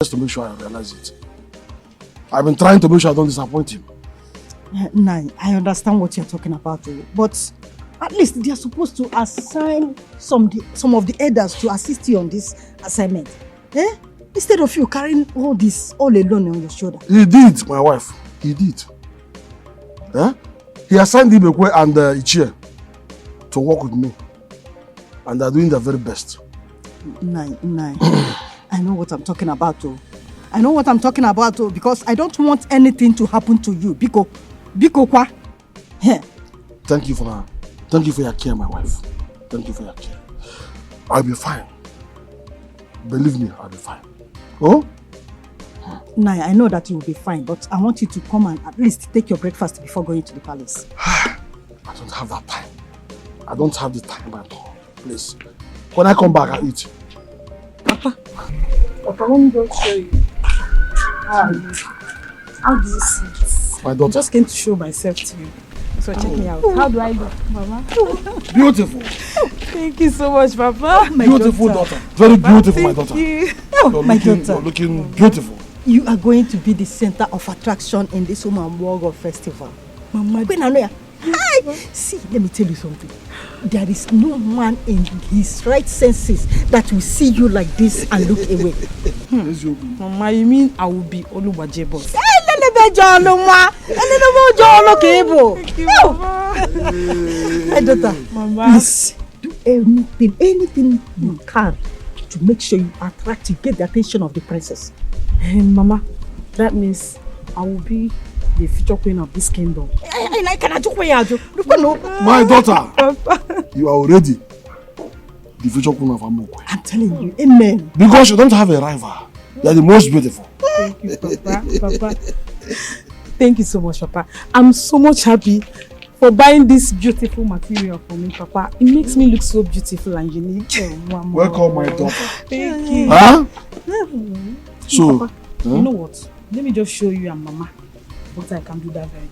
Just to make sure I realize it. I've been trying to make sure I don't disappoint him. Nai, I understand what you're talking about, but at least they are supposed to assign some of the elders to assist you on this assignment. Instead of you carrying all this all alone on your shoulder. He did, my wife. He did. He assigned Ibekwe and Ichie to work with me. And they're doing their very best. Nai. I know what I'm talking about, too. I know what I'm talking about, too, because I don't want anything to happen to you. Biko kwa. Thank you for your care, my wife. Thank you for your care. I'll be fine. Believe me, I'll be fine. Oh? Nai, I know that you'll be fine, but I want you to come and at least take your breakfast before going to the palace. I don't have that time. I don't have the time at all. Please. When I come back, I'll eat. Papa, let me just show you. How do you see it? My daughter. I just came to show myself to you. So check me out. How do I look, Mama? Beautiful. Thank you so much, Papa. My beautiful daughter. Very beautiful, my daughter. You. You're looking beautiful. You are going to be the center of attraction in this Woman World Festival. Mama, see, let me tell you something. There is no man in his right senses that will see you like this and look away. Mama, you mean I will be Oluwaje boss? Thank you, Mama. Hey, daughter, Mama. Please do anything you can to make sure you attract, you get the attention of the princess. And Mama, that means I will be the future queen of this kingdom. My daughter, you are already the future queen of Amokwe. I'm telling you, amen. Because you don't have a rival. You are the most beautiful. Thank you, Papa. Thank you so much, Papa. I'm so much happy for buying this beautiful material for me, Papa. It makes me look so beautiful and unique. Welcome, my daughter. Thank you. Huh? So, Papa, you know what? Let me just show you and Mama what I can do that very.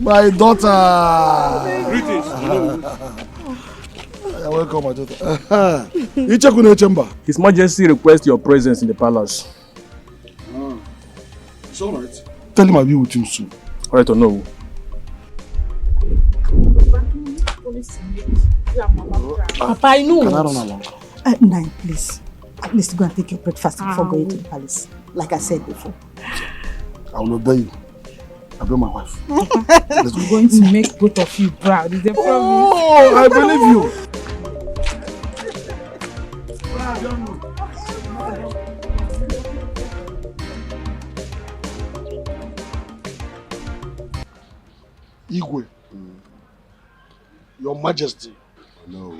My daughter. Greetings. Welcome, my daughter. His Majesty requests your presence in the palace. It's all right. Tell him I'll be with him soon. All right or no? Papa, I know. Can I run along? Nai, please. At least go and take your breakfast before going to the palace. Like I said before. I will obey you. I'll be my wife. I'm going to make both of you proud. Is there promise? Oh, I believe you. Igwe, Your Majesty, no.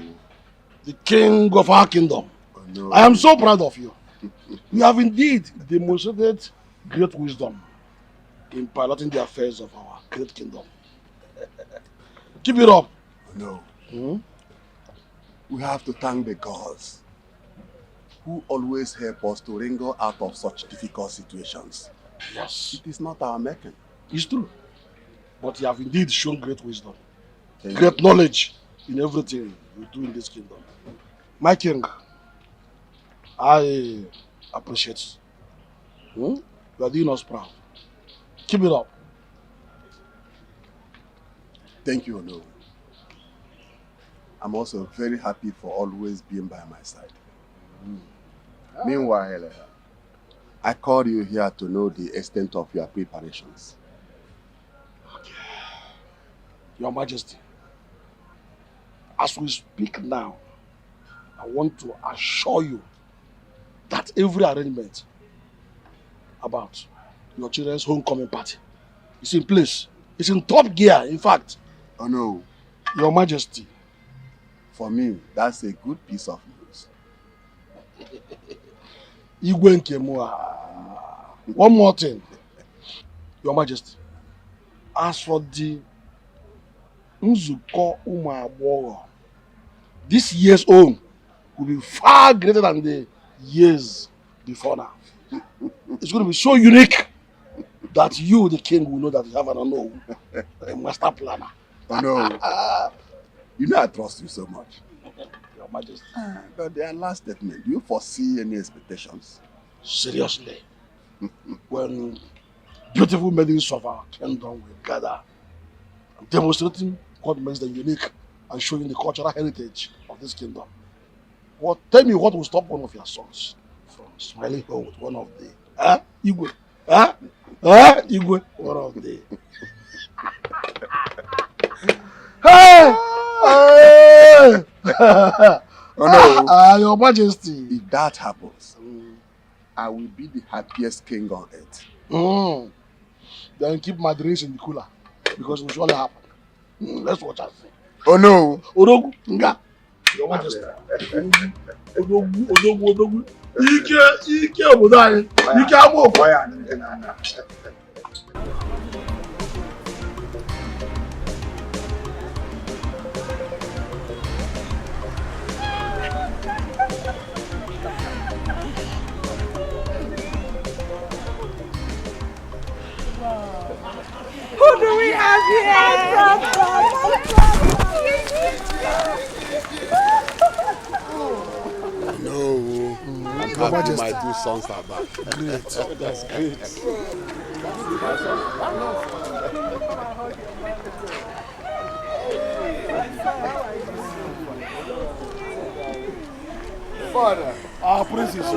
The King of our kingdom, no. I am so proud of you. You have indeed demonstrated great wisdom in piloting the affairs of our great kingdom. Keep it up. No. We have to thank the gods who always help us to wrangle out of such difficult situations. Yes. It is not our making. It's true. But you have indeed shown great wisdom, great knowledge in everything you do in this kingdom. My king, I appreciate you. You are doing us proud. Keep it up. Thank you, Ono. I'm also very happy for always being by my side. Meanwhile, I called you here to know the extent of your preparations. Your Majesty, as we speak now, I want to assure you that every arrangement about your children's homecoming party is in place. It's in top gear, in fact. Oh no. Your Majesty. For me, that's a good piece of news. Igwe Nkemua. One more thing. Your Majesty, as for the Nzuko Umabogo, this year's own will be far greater than the years before now. It's going to be so unique. that you, the king, will know that you have an unknown, a master planner. Oh no. You know I trust you so much. Your Majesty. But their last statement, do you foresee any expectations? Seriously. When beautiful maidens of our kingdom will gather, demonstrating what makes them unique and showing the cultural heritage of this kingdom. Tell me what will stop one of your sons from smiling home with one of the Igwe? Igwe, one of the hey! Oh no. Your Majesty. If that happens, I will be the happiest king on earth. Then keep my drinks in the cooler because it will surely happen. Let's watch and see. Oh no. Odogu, nga. Your Majesty. Odogu. Ike obodo anyị. Ike amoko. Who do we have here? No. I'm happy my two sons are back. Great. That's great. Father, our princess.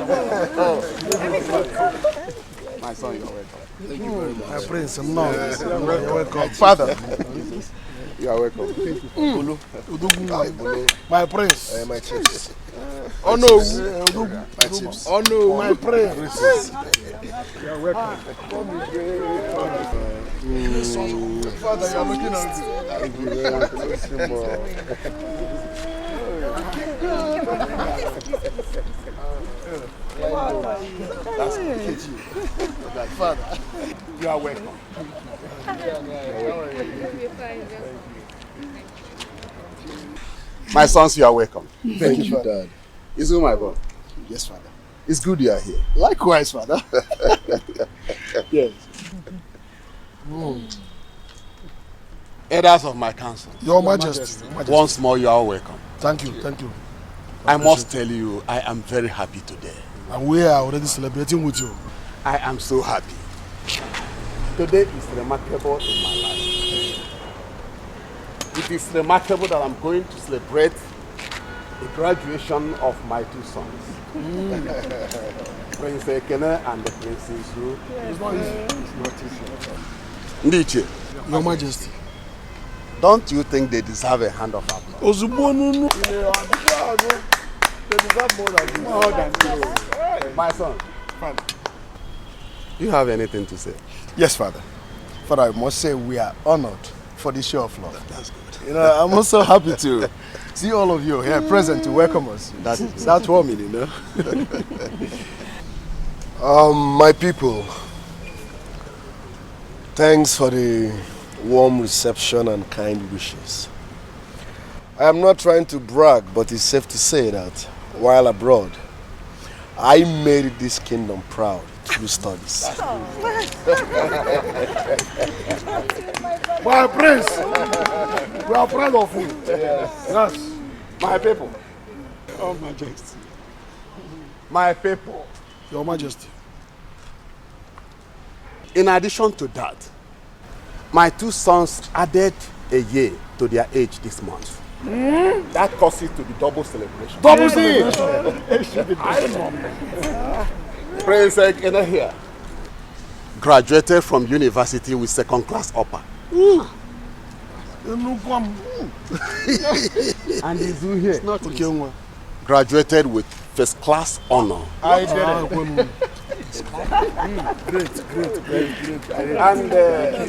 My son, you're welcome. Thank you very much. My prince, no. You're welcome. Father. You are welcome. My prince. My chiefs. Oh no. My chiefs. Oh no, my prince. You are welcome. Father, you are looking at me. Thank you very much. That's good. Father, you are welcome. My sons, you are welcome. Thank you, Dad. Is it my boy? Yes, Father. It's good you are here. Likewise, Father. Yes. Elders of my council. Your Majesty. Once more, you are welcome. Thank you, thank you. I must tell you, I am very happy today. And we are already celebrating with you. I am so happy. Today is remarkable in my life. It is remarkable that I'm going to celebrate the graduation of my two sons. Prince Ekene and the Princess Ru. It's not easy. Ndiche, Your Majesty. don't you think they deserve a hand of applause? They deserve more than you. My son, do you have anything to say? Yes, Father. Father, I must say we are honored for this show of love. That's good. You know, I'm also happy to see all of you here present to welcome us. That's warming, you know. My people, thanks for the warm reception and kind wishes. I am not trying to brag, but it's safe to say that while abroad, I made this kingdom proud through studies. My prince, we are proud of you. Yes. My people, Your Majesty. my people. Your Majesty. In addition to that, my two sons added a year to their age this month. That causes it to be double celebration. Double celebration. Prince Ekene here graduated from university with second class upper. And Izu here Not okay. graduated with first class honor. I did it. Great. And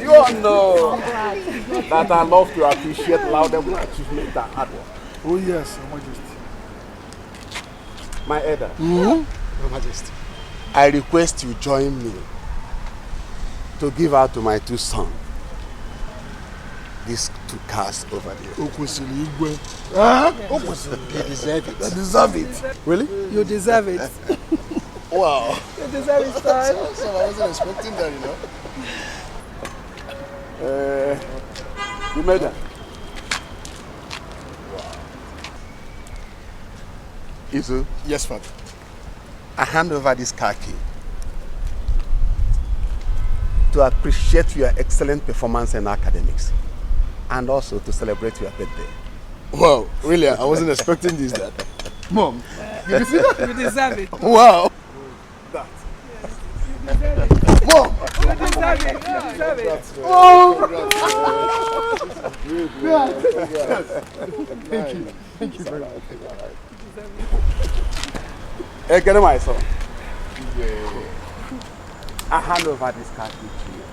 you all know that I love to appreciate laudable achievement and hard work. Oh yes, Your Majesty. My elder, Your Majesty. I request you join me to give out to my two sons these two cars over there. They deserve it. They deserve it. Really? You deserve it. Wow. You deserve it, son. So I wasn't expecting that, you know. You made that. Izu? Yes, Father. I hand over this car key to appreciate your excellent performance in academics and also to celebrate your birthday. Wow, really? I wasn't expecting this, Dad. Mom, You deserve it. wow. That. Mom! You deserve it. You deserve it. Thank you. Thank you very much. Hey, get my son. I hand over this car key to you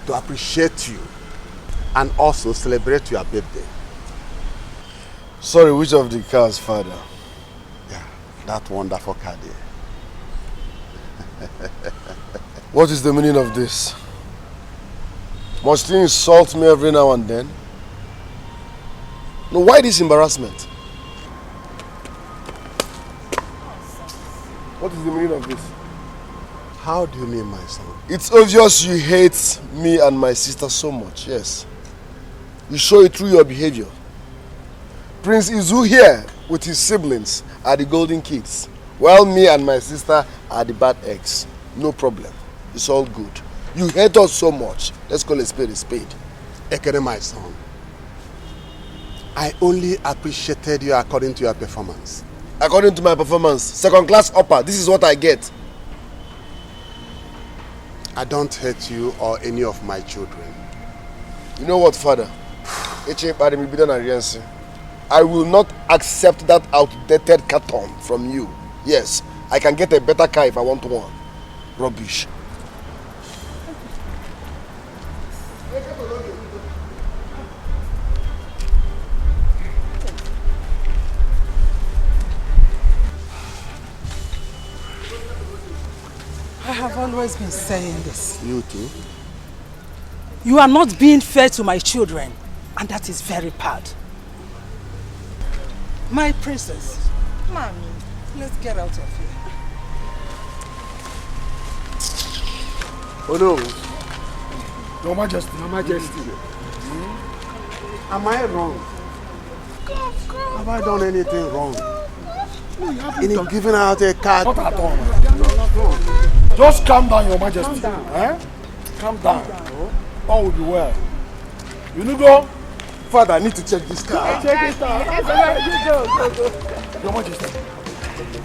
to appreciate you and also celebrate your birthday. Sorry, which of the cars, Father? Yeah, that wonderful car there. What is the meaning of this? Must you insult me every now and then? No, why this embarrassment? What is the meaning of this? How do you mean, my son? It's obvious you hate me and my sister so much, yes. You show it through your behavior. Prince Izu here with his siblings are the golden kids, while me and my sister are the bad eggs. No problem. It's all good. You hate us so much. Let's call a spade a spade. Ekene, my son. I only appreciated you according to your performance. According to my performance, second class upper, this is what I get. I don't hate you or any of my children. You know what, Father? I will not accept that outdated carton from you. Yes, I can get a better car if I want one. Rubbish. I have always been saying this. You too? You are not being fair to my children, and that is very bad. My princess, Mommy, let's get out of here. Oh no. Your Majesty. Your Majesty. Am I wrong? Have I done anything wrong? In giving out a card? Not at all. Just calm down, Your Majesty. Calm down. Calm down. All will be well. You know, go. Father, I need to check this car. Check it out. Go. Your Majesty.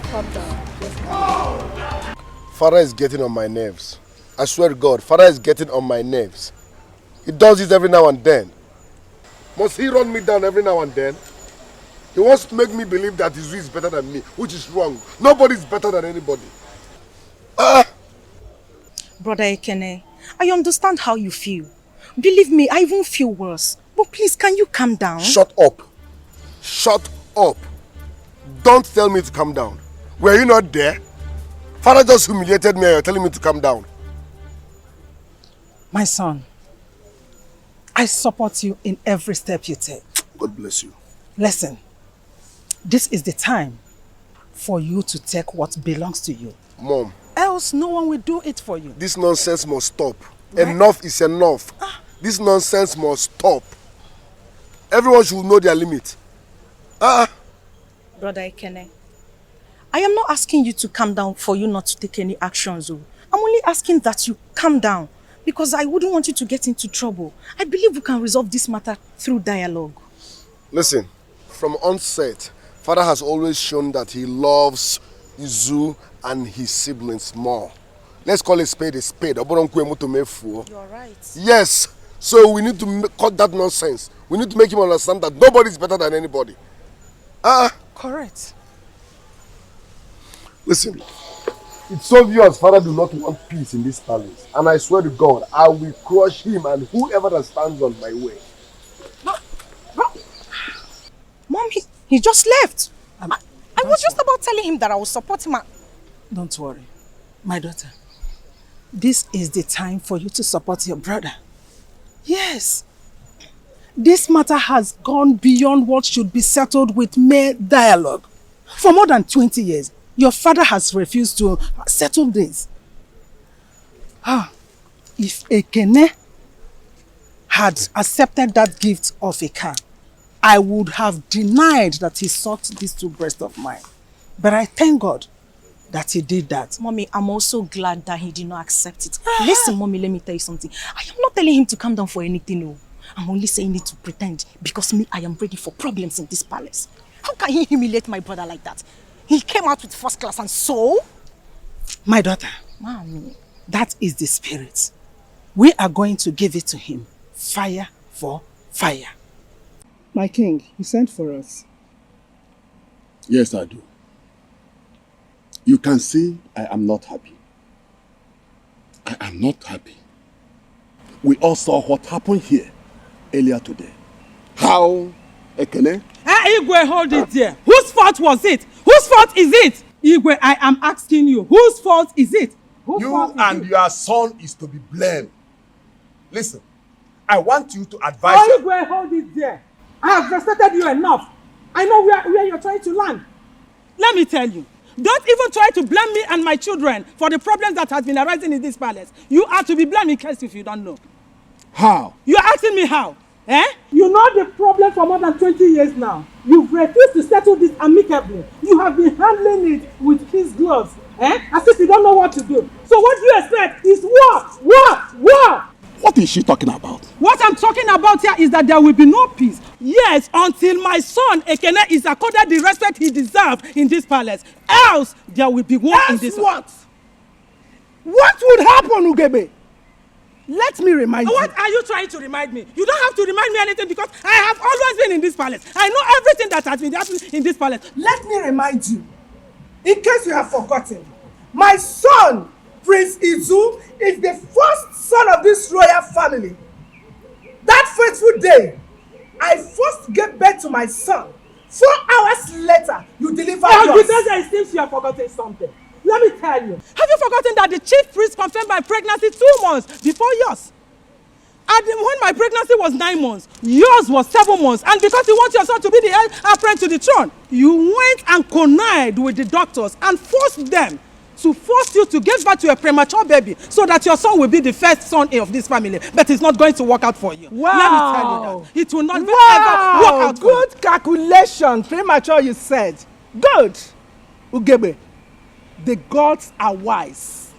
Calm down. Father is getting on my nerves. I swear to God, Father is getting on my nerves. He does this every now and then. Must he run me down every now and then? He wants to make me believe that Izu is better than me, which is wrong. Nobody is better than anybody. Brother Ekene, I understand how you feel. Believe me, I even feel worse. But please, can you calm down? Shut up. Shut up. Don't tell me to calm down. Were you not there? Father just humiliated me and you're telling me to calm down. My son, I support you in every step you take. God bless you. Listen, this is the time for you to take what belongs to you. Mom, Else no one will do it for you. this nonsense must stop. Right? Enough is enough. This nonsense must stop. Everyone should know their limit. Brother Ekene, I am not asking you to calm down for you not to take any actions. I'm only asking that you calm down because I wouldn't want you to get into trouble. I believe we can resolve this matter through dialogue. Listen, from onset, Father has always shown that he loves Izu and his siblings more. Let's call a spade a spade. You're right. Yes, so we need to cut that nonsense. We need to make him understand that nobody is better than anybody. Correct. Listen, it's obvious Father do not want peace in this palace. And I swear to God, I will crush him and whoever that stands on my way. Mom, he just left. I was just about telling him that I will support him. Don't worry, my daughter. This is the time for you to support your brother. Yes. This matter has gone beyond what should be settled with mere dialogue. For more than 20 years, Your father has refused to settle this. If Ekene had accepted that gift of a car, I would have denied that he sought these two breasts of mine. But I thank God that he did that. Mommy, I'm also glad that he did not accept it. Listen, Mommy, let me tell you something. I am not telling him to calm down for anything, no. I'm only saying it to pretend because me, I am ready for problems in this palace. How can he humiliate my brother like that? He came out with first class and so? My daughter, Mommy, that is the spirit. We are going to give it to him. Fire for fire. My king, you sent for us. Yes, I do. You can see I am not happy. I am not happy. We all saw what happened here earlier today. How Ekene? Igwe, hold it there. Whose fault was it? Whose fault is it? Igwe, I am asking you, whose fault is it? You and your son is to be blamed. Listen, I want you to advise... Igwe, hold it there. I have respected you enough. I know where you're trying to land. Let me tell you, don't even try to blame me and my children for the problems that has been arising in this palace. You are to be blamed in case if you don't know. How? You're asking me how? Eh? You know the problem for more than 20 years now. You've refused to settle this amicably. You have been handling it with his gloves. As if you don't know what to do. So what do you expect is war! War! War! What is she talking about? What I'm talking about here is that there will be no peace. Yes, until my son Ekene is accorded the respect he deserves in this palace. Else, there will be war in this... What? What would happen, Ugebe? Let me remind you. What are you trying to remind me? You don't have to remind me anything because I have always been in this palace. I know everything that has been happening in this palace. Let me remind you, in case you have forgotten, my son, Prince Izu, is the first son of this royal family. That fateful day, I first gave birth to my son. 4 hours later, you delivered yours. It seems you have forgotten something. Let me tell you. Have you forgotten that the chief priest confirmed my pregnancy 2 months before yours? And when my pregnancy was 9 months, yours was 7 months. And because you want your son to be the heir apparent to the throne, you went and connived with the doctors and forced them to force you to give birth to a premature baby so that your son will be the first son of this family. But it's not going to work out for you. Wow. Let me tell you that. It will not ever work out for you. Good calculation. Premature, you said. Good. Ugebe, the gods are wise.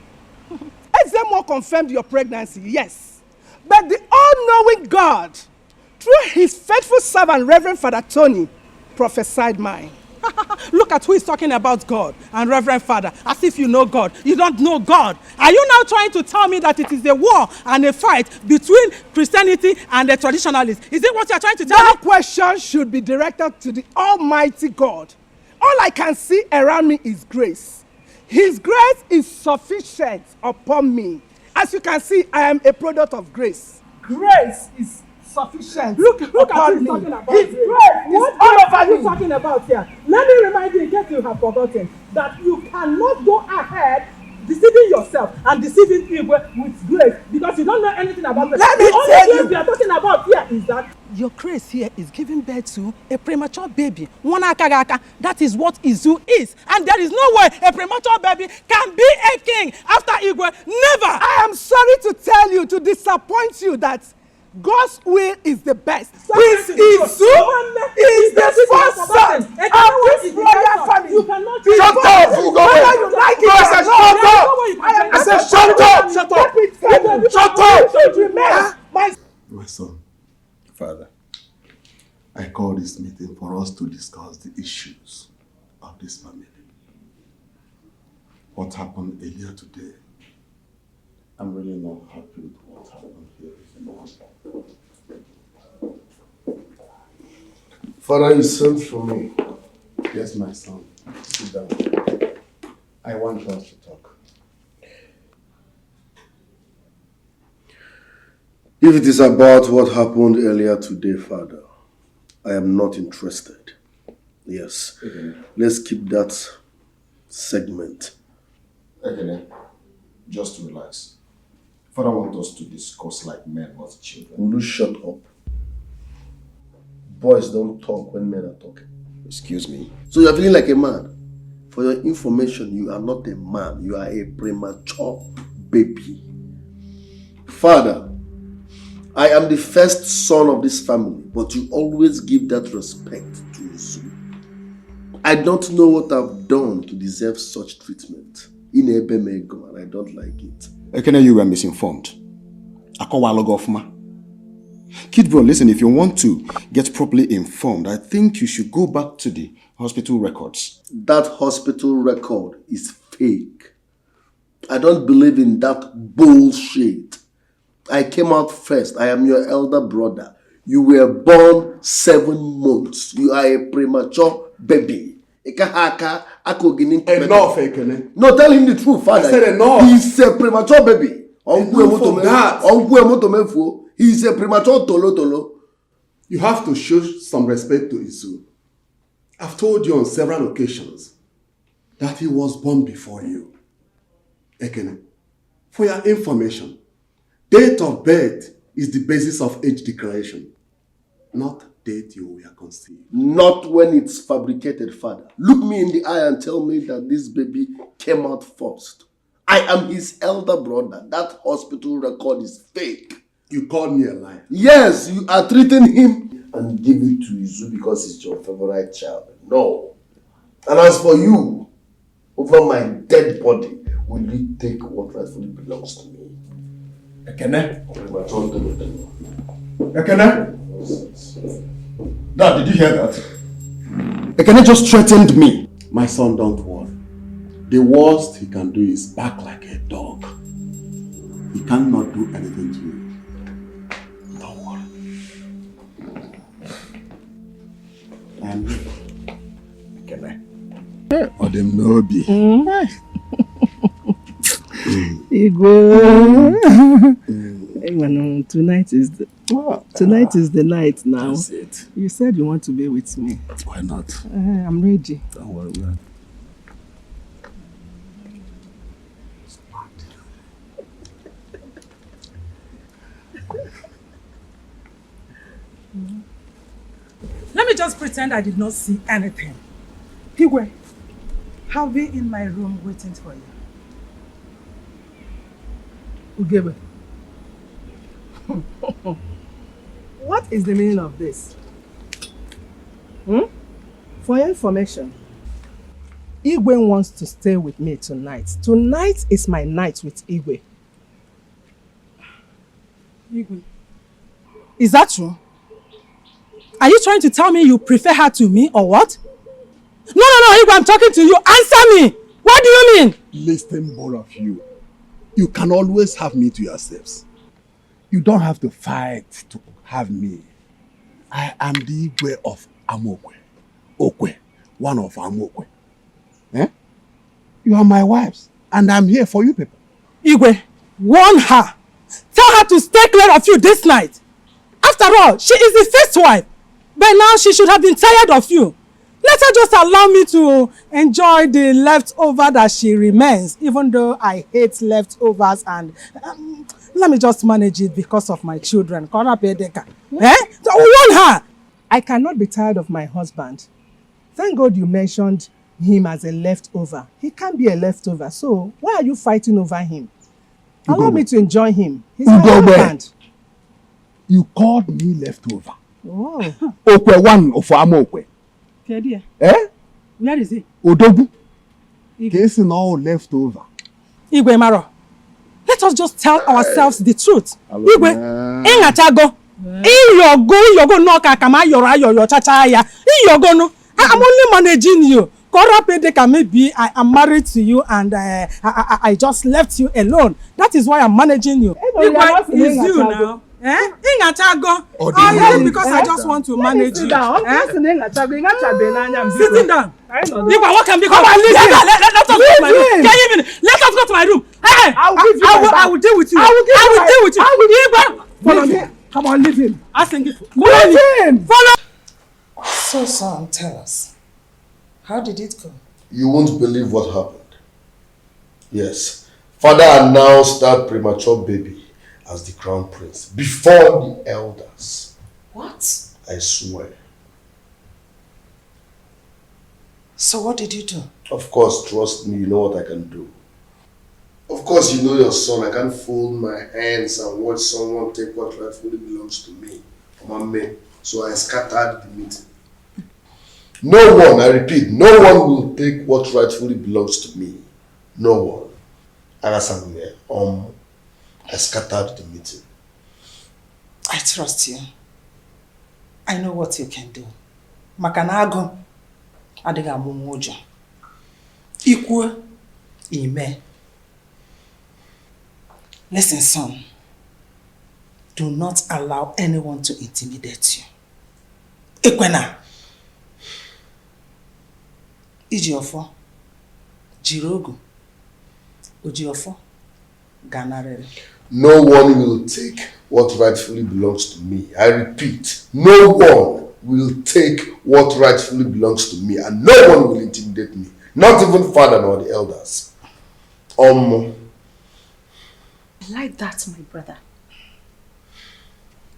Ezemo confirmed your pregnancy, yes. But the all-knowing God, through his faithful servant, Reverend Father Tony, prophesied mine. Look at who is talking about God and Reverend Father, as if you know God. You don't know God. Are you now trying to tell me that it is a war and a fight between Christianity and the traditionalists? Is it what you are trying to tell me? That question should be directed to the Almighty God. All I can see around me is grace. His grace is sufficient upon me. As you can see, I am a product of grace. Grace is sufficient. Look at him talking about His grace. What are you talking about here? Let me remind you, in case you have forgotten, that you cannot go ahead deceiving yourself and deceiving people with grace because you don't know anything about grace. Let me the only tell grace you. we are talking about here is that your grace here is giving birth to a premature baby. That is what Izu is. And there is no way a premature baby can be a king after Igwe. Never! I am sorry to tell you, to disappoint you, that God's will is the best. Prince Izu is the first son of this royal family. You cannot Shut up! Whether you like it or not. I said shut up! Shut up! Let me tell you. Shut up! You should remain My son, Father, I call this meeting for us to discuss the issues of this family. What happened earlier today, I'm really not happy with what happened here. Father, you sent for me. Yes, my son. Sit down. I want us to talk. If it is about what happened earlier today, Father, I am not interested. Yes. Okay. Let's keep that segment. Okay. Just relax. Father wants us to discuss like men, not children. Will you shut up? Boys don't talk when men are talking. Excuse me. So you're feeling like a man? For your information, you are not a man. You are a premature baby. Father, I am the first son of this family, but you always give that respect to Izu. I don't know what I've done to deserve such treatment. In Ebemego, and I don't like it. Ekene, you were misinformed. Kid bro, listen, if you want to get properly informed, I think you should go back to the hospital records. That hospital record is fake. I don't believe in that bullshit. I came out first. I am your elder brother. You were born 7 months. You are a premature baby. Enough, Ekene. No, tell him the truth, father. I said enough. He's a premature baby. Enough of that. He's a premature tolo. You have to show some respect to Izu. I've told you on several occasions that he was born before you. Ekene, for your information, date of birth is the basis of age declaration, not date you were conceived. Not when it's fabricated, father. Look me in the eye and tell me that this baby came out first. I am his elder brother. That hospital record is fake. You called me a liar. Yes, you are treating him and give it to Izu because he's your favorite child. No. And as for you, over my dead body, will you take what rightfully belongs to me? Ekene? Ekene? Dad, did you hear that? Ekene just threatened me. My son, don't worry. The worst he can do is bark like a dog. He cannot do anything to you. Don't worry. And Ekene. Odem Nobi. Tonight is the night now. That's it. You said you want to be with me. Why not? I'm ready. Don't worry, man. Let me just pretend I did not see anything. Igwe, I'll be in my room waiting for you. Ugebe. What is the meaning of this? For your information, Igwe wants to stay with me tonight. Tonight is my night with Igwe. Igwe, is that true? Are you trying to tell me you prefer her to me or what? No, Igwe, I'm talking to you. Answer me. What do you mean? Listen, both of you. You can always have me to yourselves. You don't have to fight to have me. I am the Igwe of Amokwe. Okwe, one of Amokwe. You are my wives, and I'm here for you people. Igwe, warn her. Tell her to stay clear of you this night. After all, she is the first wife. By now, she should have been tired of you. Let her just allow me to enjoy the leftover that she remains, even though I hate leftovers, and let me just manage it because of my children. So warn her. I cannot be tired of my husband. Thank God you mentioned him as a leftover. He can't be a leftover, so why are you fighting over him? Allow me to enjoy him. He's my husband. You called me leftover. Oh. Okwe one of Amokwe. Where is he? Odogu. Case all leftover. Igwe Maro, let us just tell ourselves the truth. Igwe, Ingatago. Iyogo no kakama yora chachaya. Iyogo no. I'm only managing you. Maybe I am married to you and I just left you alone. That is why I'm managing you. Igwe, it's you now. Ingatago. Oh, because I just want to manage you. Sitting down. Igwe, what can be? Come on, listen. Let us go to my room. Let us go to my room. Hey, I will deal with you. I will deal with you. Follow me. Come on, leave him. Leave him. Follow. So, son, tell us. How did it go? You won't believe what happened. Yes, father announced that premature baby as the crown prince before the elders. What? I swear. So what did you do? Of course, trust me, you know what I can do. Of course, you know your son. I can't fold my hands and watch someone take what rightfully belongs to me. I'm a man. So I scattered the meeting. No one, I repeat, no one will take what rightfully belongs to me. No one. I scattered the meeting. I trust you. I know what you can do. Makanago, adiga mumujo. Ikwe, ime. Listen, son. Do not allow anyone to intimidate you. Ikwena. Ijiofo. Jirogu. Ujiofo. Ganarere. No one will take what rightfully belongs to me. I repeat, no one will take what rightfully belongs to me, and no one will intimidate me. Not even father nor the elders. I like that, my brother.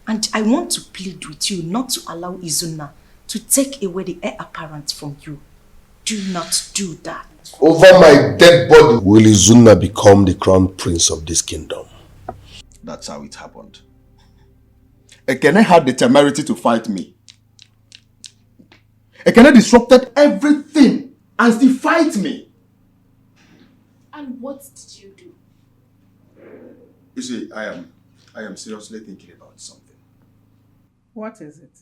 And I want to plead with you not to allow Izuna to take away the heir apparent from you. Do not do that. Over my dead body will Izuna become the crown prince of this kingdom. That's how it happened. Ekene had the temerity to fight me. Ekene disrupted everything and still fight me. And what did you do? You see, I am seriously thinking about something. What is it?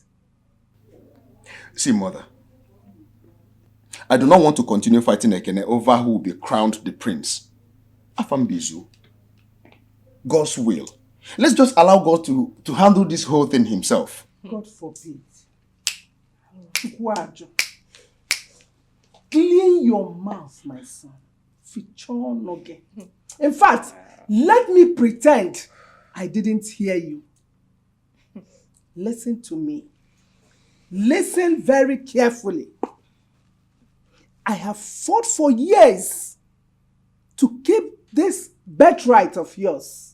See, mother, I do not want to continue fighting Ekene over who will be crowned the prince. Afambizu. God's will. Let's just allow God to handle this whole thing himself. God forbid. Clean your mouth, my son. In fact, let me pretend I didn't hear you. Listen to me. Listen very carefully. I have fought for years to keep this birthright of yours.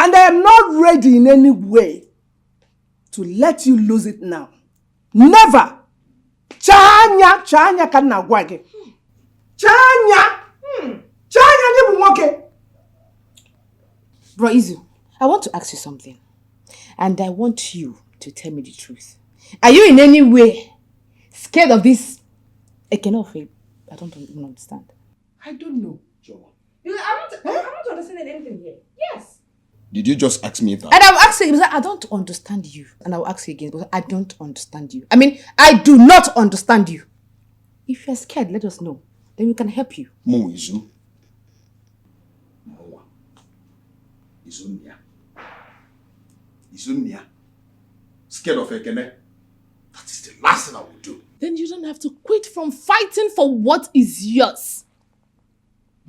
And I am not ready in any way to let you lose it now. Never! Chanya kana gwage. Chanya! Chanya ni bumoke. Bro Izu, I want to ask you something. And I want you to tell me the truth. Are you in any way scared of this? I cannot feel. I don't even understand. I don't know, Joe. I'm not understanding anything here. Yes. Did you just ask me that? And I'll ask you, I don't understand you. And I'll ask you again, because I don't understand you. I mean, I do not understand you. If you're scared, let us know. Then we can help you. Izu. Moa. Izunia. Izunia. Scared of Ekene. That is the last thing I will do. Then you don't have to quit from fighting for what is yours.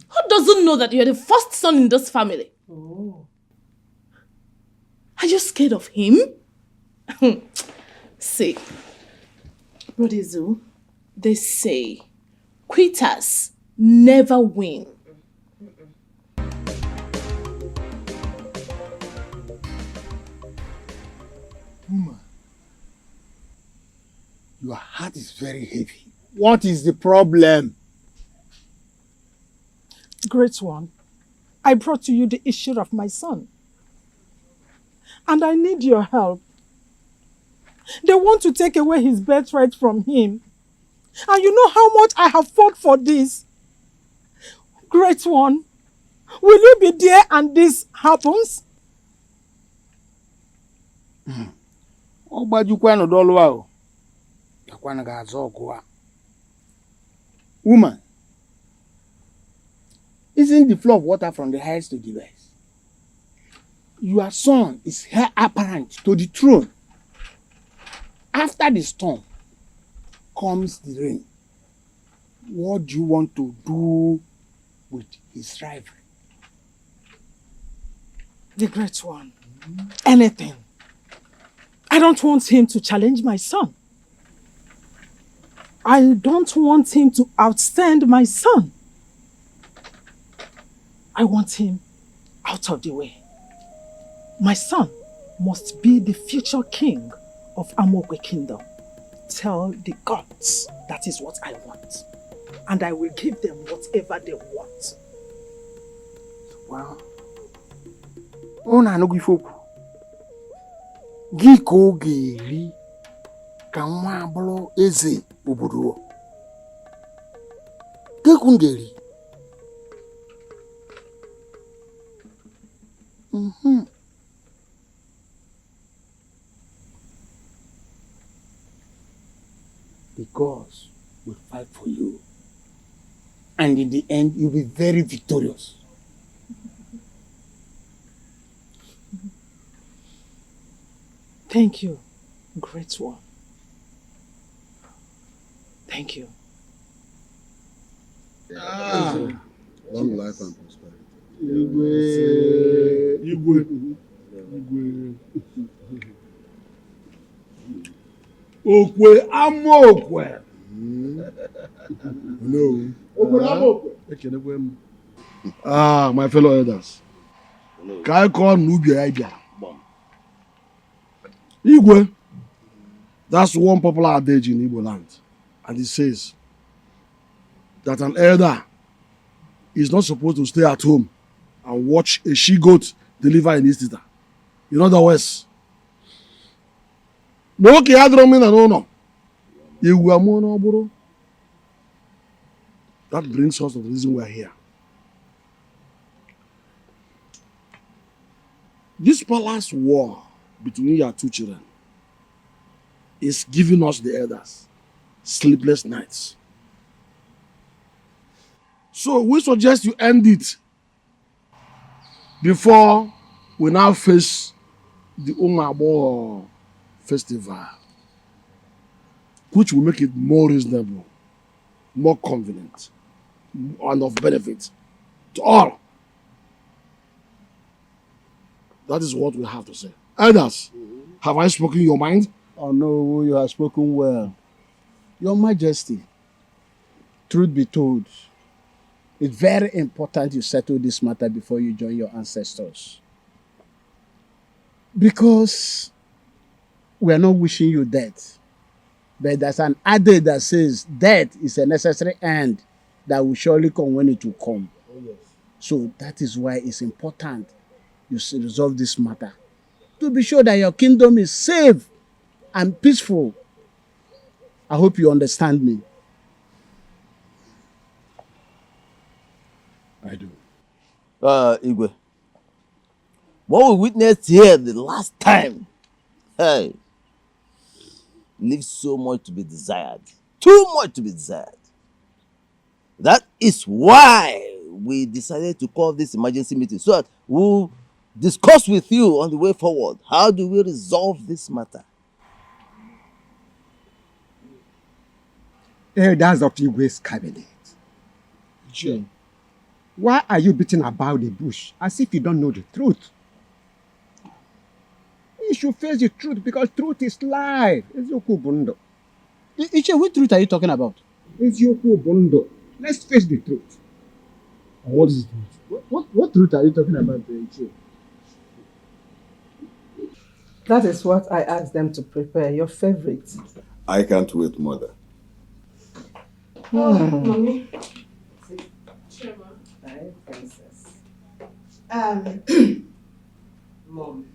Who doesn't know that you're the first son in this family? Oh. Are you scared of him? See, Brother Izu, they say quitters never win. Woman, your heart is very heavy. What is the problem? Great one, I brought to you the issue of my son. And I need your help. They want to take away his birthright from him. And you know how much I have fought for this. Great one, will you be there and this happens? Woman, isn't the flow of water from the heights to the west? Your son is heir apparent to the throne. After the storm comes the rain. What do you want to do with his rivalry? The great one. Anything. I don't want him to challenge my son. I don't want him to outstand my son. I want him out of the way. My son must be the future king of Amokwe Kingdom. tell the gods that is what I want. And I will give them whatever they want. Well, una no go folk. Gi ko geri ka nwa abụrụ eze obodo. Ke kungeri. The gods will fight for you. And in the end, you'll be very victorious. Thank you, great one. Thank you. Long life and prosperity. Igwe. Okwe amokwe. No. Okwe amokwe. My fellow elders. Can I call Nubia idea? Igwe. That's one popular adage in Igbo land. And it says that an elder is not supposed to stay at home and watch a she-goat deliver in his litter. In other words, no okay, I don't mean no. That brings us to the reason we are here. This palace war between your two children is giving us, the elders, sleepless nights. So we suggest you end it before we now face the Umabo festival, which will make it more reasonable, more convenient, and of benefit to all. That is what we have to say. Elders, have I spoken your mind? Oh no, you have spoken well. Your Majesty, truth be told, it's very important you settle this matter before you join your ancestors. Because we are not wishing you death. But there's an adage that says death is a necessary end that will surely come when it will come. Oh, yes. So that is why it's important you resolve this matter, to be sure that your kingdom is safe and peaceful. I hope you understand me. I do. Igwe, what we witnessed here the last time, hey, leaves so much to be desired. Too much to be desired. That is why we decided to call this emergency meeting, so that we'll discuss with you on the way forward. How do we resolve this matter? Elders of Igwe's cabinet. Sure. Why are you beating about the bush as if you don't know the truth? You should face the truth because truth is life. Iche, what truth are you talking about? Let's face the truth. What is the truth? What truth are you talking about, Iche? That is what I asked them to prepare, your favorite. I can't wait, Mother. Mommy. Hi, princess. Mom.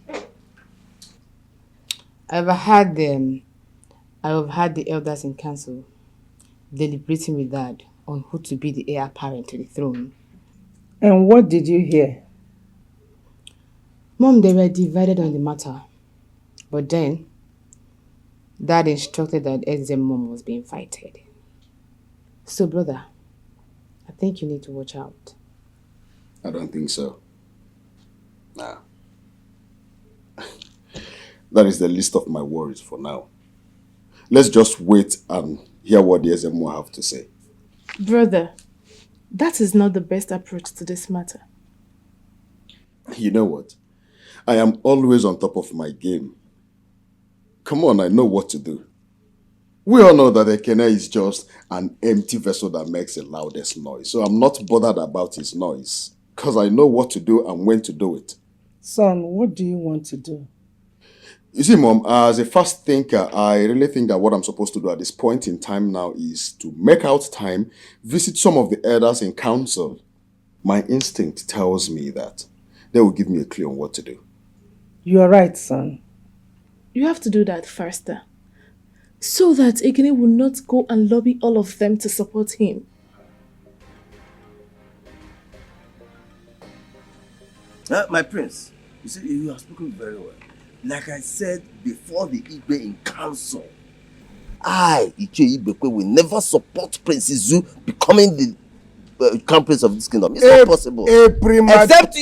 I've had the elders in council deliberating with Dad on who to be the heir apparent to the throne. And what did you hear? Mom, they were divided on the matter. But then, Dad instructed that Ezem mom was being fighted. So, brother, I think you need to watch out. I don't think so. Nah. That is the least of my worries for now. Let's just wait and hear what the SMO have to say. Brother, that is not the best approach to this matter. You know what? I am always on top of my game. Come on, I know what to do. We all know that Ekene is just an empty vessel that makes the loudest noise. So I'm not bothered about his noise, because I know what to do and when to do it. Son, what do you want to do? You see, Mom, as a fast thinker, I really think that what I'm supposed to do at this point in time now is to make out time, visit some of the elders in council. My instinct tells me that they will give me a clue on what to do. You are right, son. You have to do that first, so that Ekene will not go and lobby all of them to support him. My prince, you see, you have spoken very well. Like I said before the Igbe in council, Ichie Ibekwe, will never support Prince Izu becoming the crown prince of this kingdom. It's not possible. Except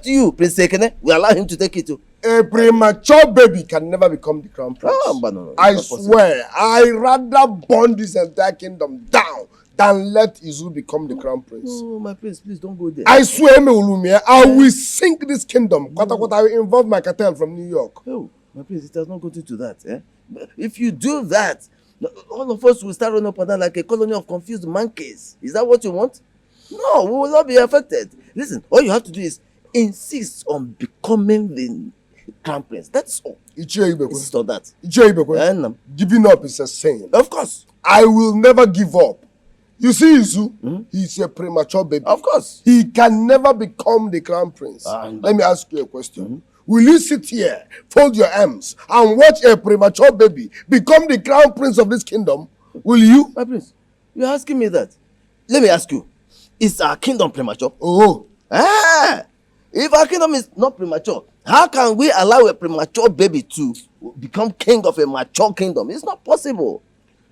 you, Prince Ekene. We allow him to take it too. A premature baby can never become the crown prince. But no, I swear, I rather burn this entire kingdom down than let Izu become the crown prince. Oh, my prince, please don't go there. I swear, I will sink this kingdom. I will involve my cartel from New York. Oh, my prince, it has not got into that. If you do that, all of us will start running up and down like a colony of confused monkeys. Is that what you want? No, we will not be affected. Listen, all you have to do is insist on becoming the crown prince. That's all. Insist on that. Giving up is a sin. Of course. I will never give up. You see, Izu, he's a premature baby. Of course. He can never become the crown prince. Let me ask you a question. Will you sit here, fold your arms, and watch a premature baby become the crown prince of this kingdom? Will you? My prince, you're asking me that. Let me ask you, is our kingdom premature? Oh. If our kingdom is not premature, how can we allow a premature baby to become king of a mature kingdom? It's not possible.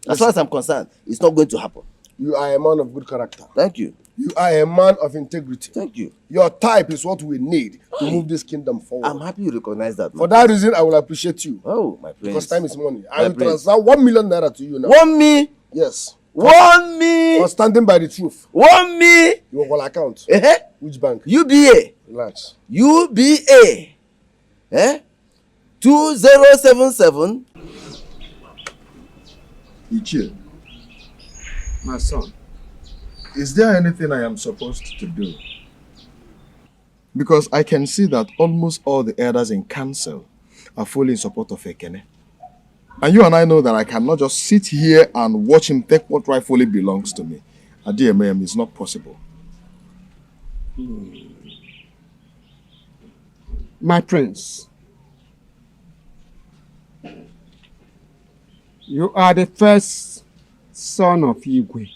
As far as I'm concerned, it's not going to happen. You are a man of good character. Thank you. You are a man of integrity. Thank you. Your type is what we need to move this kingdom forward. I'm happy you recognize that. For that reason, I will appreciate you. Oh, my prince. Because time is money. I will transfer 1 million naira to you now. 1 me? Yes. 1 me? For standing by the truth. 1 me? Your whole account. Which bank? UBA. Relax. UBA. 2077. Ichie, my son, is there anything I am supposed to do? Because I can see that almost all the elders in council are fully in support of Ekene. And you and I know that I cannot just sit here and watch him take what rightfully belongs to me. At DMM, it's not possible. My prince, you are the first son of Igwe.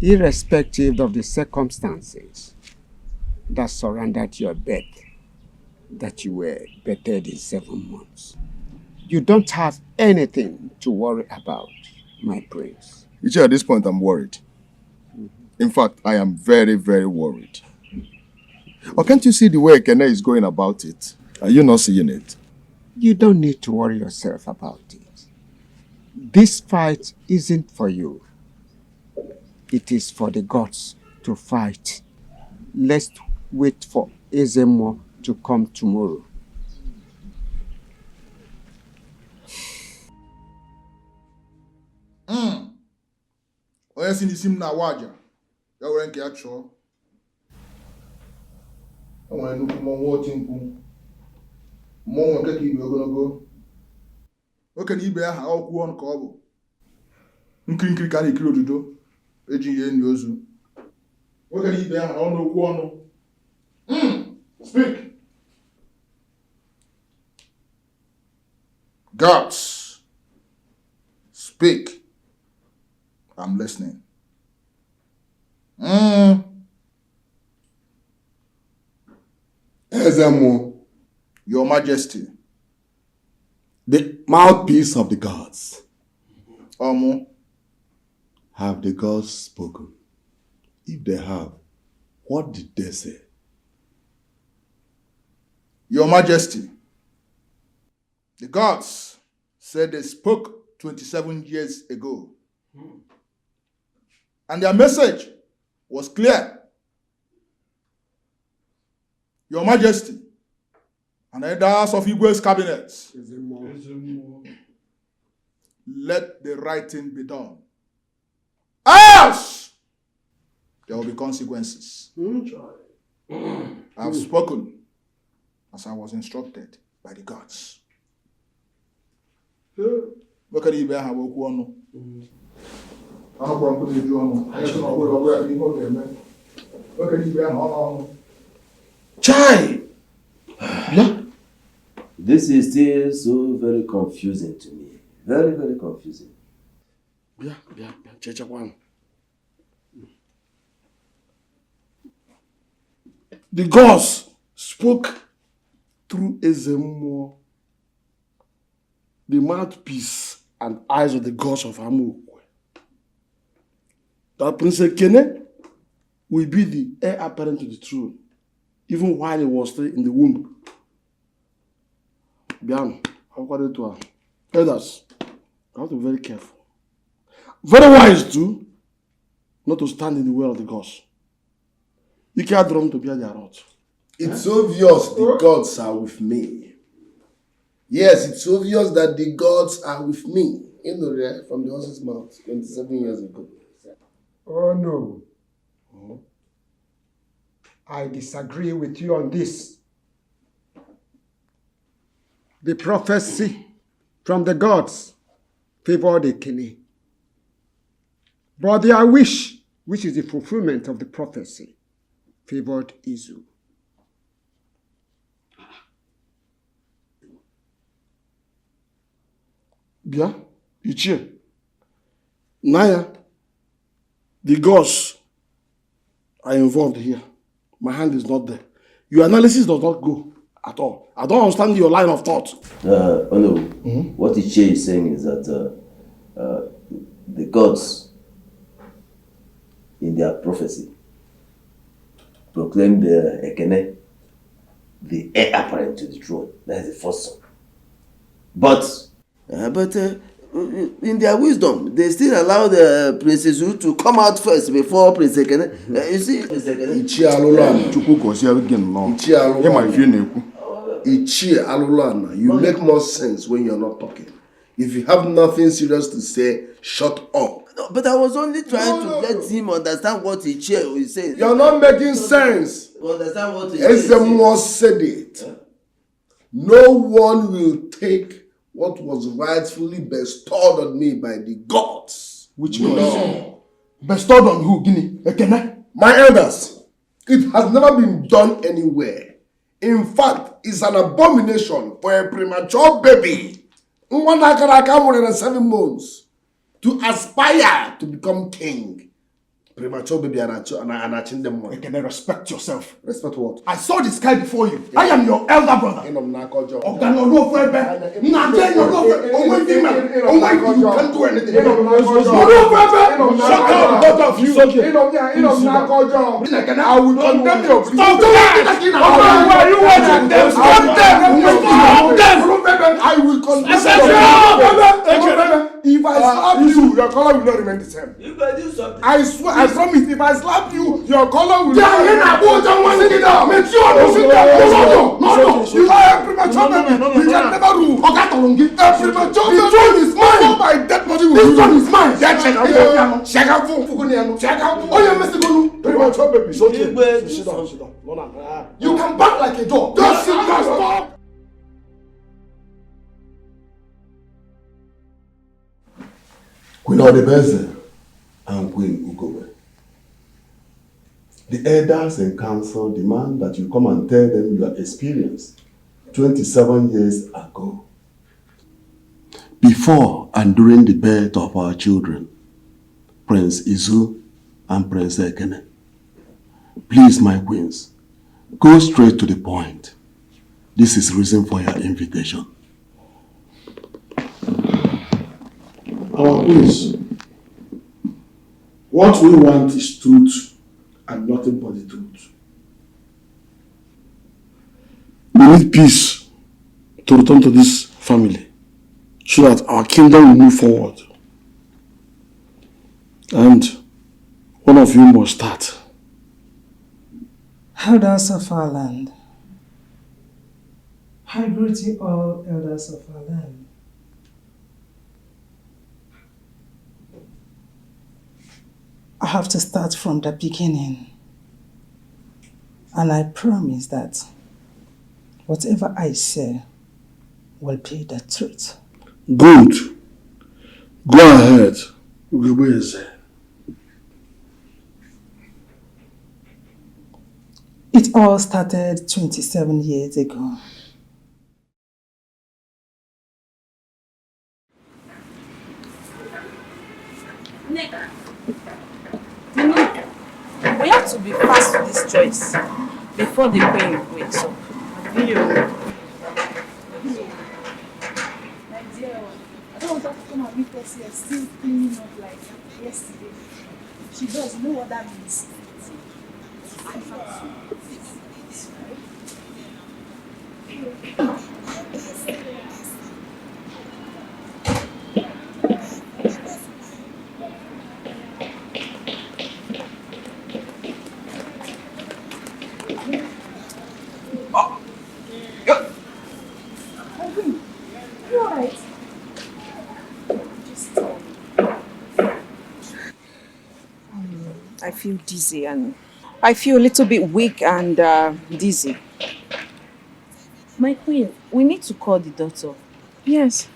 Irrespective of the circumstances that surrounded your birth, that you were birthed in 7 months, you don't have anything to worry about, my prince. At this point, I'm worried. In fact, I am very, very worried. Or can't you see the way Ekene is going about it? Are you not seeing it? You don't need to worry yourself about it. This fight isn't for you. It is for the gods to fight. Let's wait for Ezemo to come tomorrow. Onye si n'isi m na-awa aja ya were nke ya chụọ. O nwere nnukwu mmọnwụ oti mkpu. Mmọnwụ nke ka ibe ogologo. Oke na ibe aha okwu ọnụ ka ọ bụ. Nkiri ka a na-ekiri odudo eji ihe enyi ozu. Oke na ibe aha ọnụ okwu ọnụ. Speak. Gods, speak. I'm listening. Ezemo, Your Majesty. the mouthpiece of the gods. Omo. Have the gods spoken? If they have, what did they say? Your Majesty. The gods said they spoke 27 years ago. And their message was clear. Your Majesty, and elders of Igwe's cabinet, let the right thing be done. Else, there will be consequences. I have spoken, as I was instructed by the gods. Look at Ibe have okwu ọnụ. Ahụkwa nkụ na-eju ọnụ. Anyị sị na ọ bụrụ ya ihe ọ ga-eme. Look at Ibe ahụ ọnụ. Chai! Yeah? This is still so very confusing to me. Very, very confusing. Yeah. Chechakwan. The gods spoke through Ezemo, the mouthpiece and eyes of the gods of Amokwe, that Prince Ekene will be the heir apparent to the throne, even while he was still in the womb. Bian, according to our elders, you have to be very careful. Very wise too, not to stand in the way of the gods. You can't drum to bear their wrath. It's obvious the gods are with me. Yes, it's obvious that the gods are with me. You know that from the horse's mouth 27 years ago. Oh no. I disagree with you on this. The prophecy from the gods favored Ekene. But their wish, which is the fulfillment of the prophecy, favored Izu. Bia, Ichie, Naya, the gods are involved here. My hand is not there. Your analysis does not go at all. I don't understand your line of thought. What Ichie is saying is that the gods, in their prophecy, proclaimed Ekene the heir apparent to the throne. That is the first son. But in their wisdom, they still allow the Princess Ru to come out first before Prince Ekene. You see, Prince Ekene. Ichie Alulana, you make more sense when you're not talking. If you have nothing serious to say, shut up. No, but I was only trying to let him understand what Ichie is saying. You're not making sense. Understand what Ichie is saying. Ezemo said it. No one will take what was rightfully bestowed on me by the gods. Which gods? Bestowed on who, Guinea? Ekene? My elders. It has never been done anywhere. In fact, it's an abomination for a premature baby, 7 months, to aspire to become king. Premature baby and them one. Can I respect yourself? Respect what? I saw the sky before you. I am your elder brother. You can't do anything. Shut up, both of you. I will condemn you. Stop them. Why are you watching them? Stop them. I will condemn you. If I slap you, your color will not remain the same. You better do something. I swear, I promise, if I slap you, your color will not remain the same. Sit down. Make sure you sit down. No. You are a premature baby. You can never rule. A premature baby. The throne is mine. My dead body will rule. This throne is mine. Check out. Oh, you're messing with premature baby. Sit down. You can back like a dog. Just sit down. Stop. Queen Odebeze and Queen Ugobe. The elders and council demand that you come and tell them your experience 27 years ago, before and during the birth of our children, Prince Izu and Prince Ekene. Please, my queens, go straight to the point. This is reason for your invitation. Our queens, what we want is truth and nothing but the truth. We need peace to return to this family so that our kingdom will move forward. And one of you must start. Elders of our land, I greet you all, elders of our land. I have to start from the beginning. And I promise that Whatever I say will be the truth. Good. Go ahead. Ugebe. It all started 27 years ago. Nick, we have to be fast with this choice before the queen wakes up. My dear, I don't want her to come and meet us here still cleaning up like yesterday. If she does, you know what that means. I feel dizzy and I feel a little bit weak and dizzy. My queen, we need to call the doctor. Yes.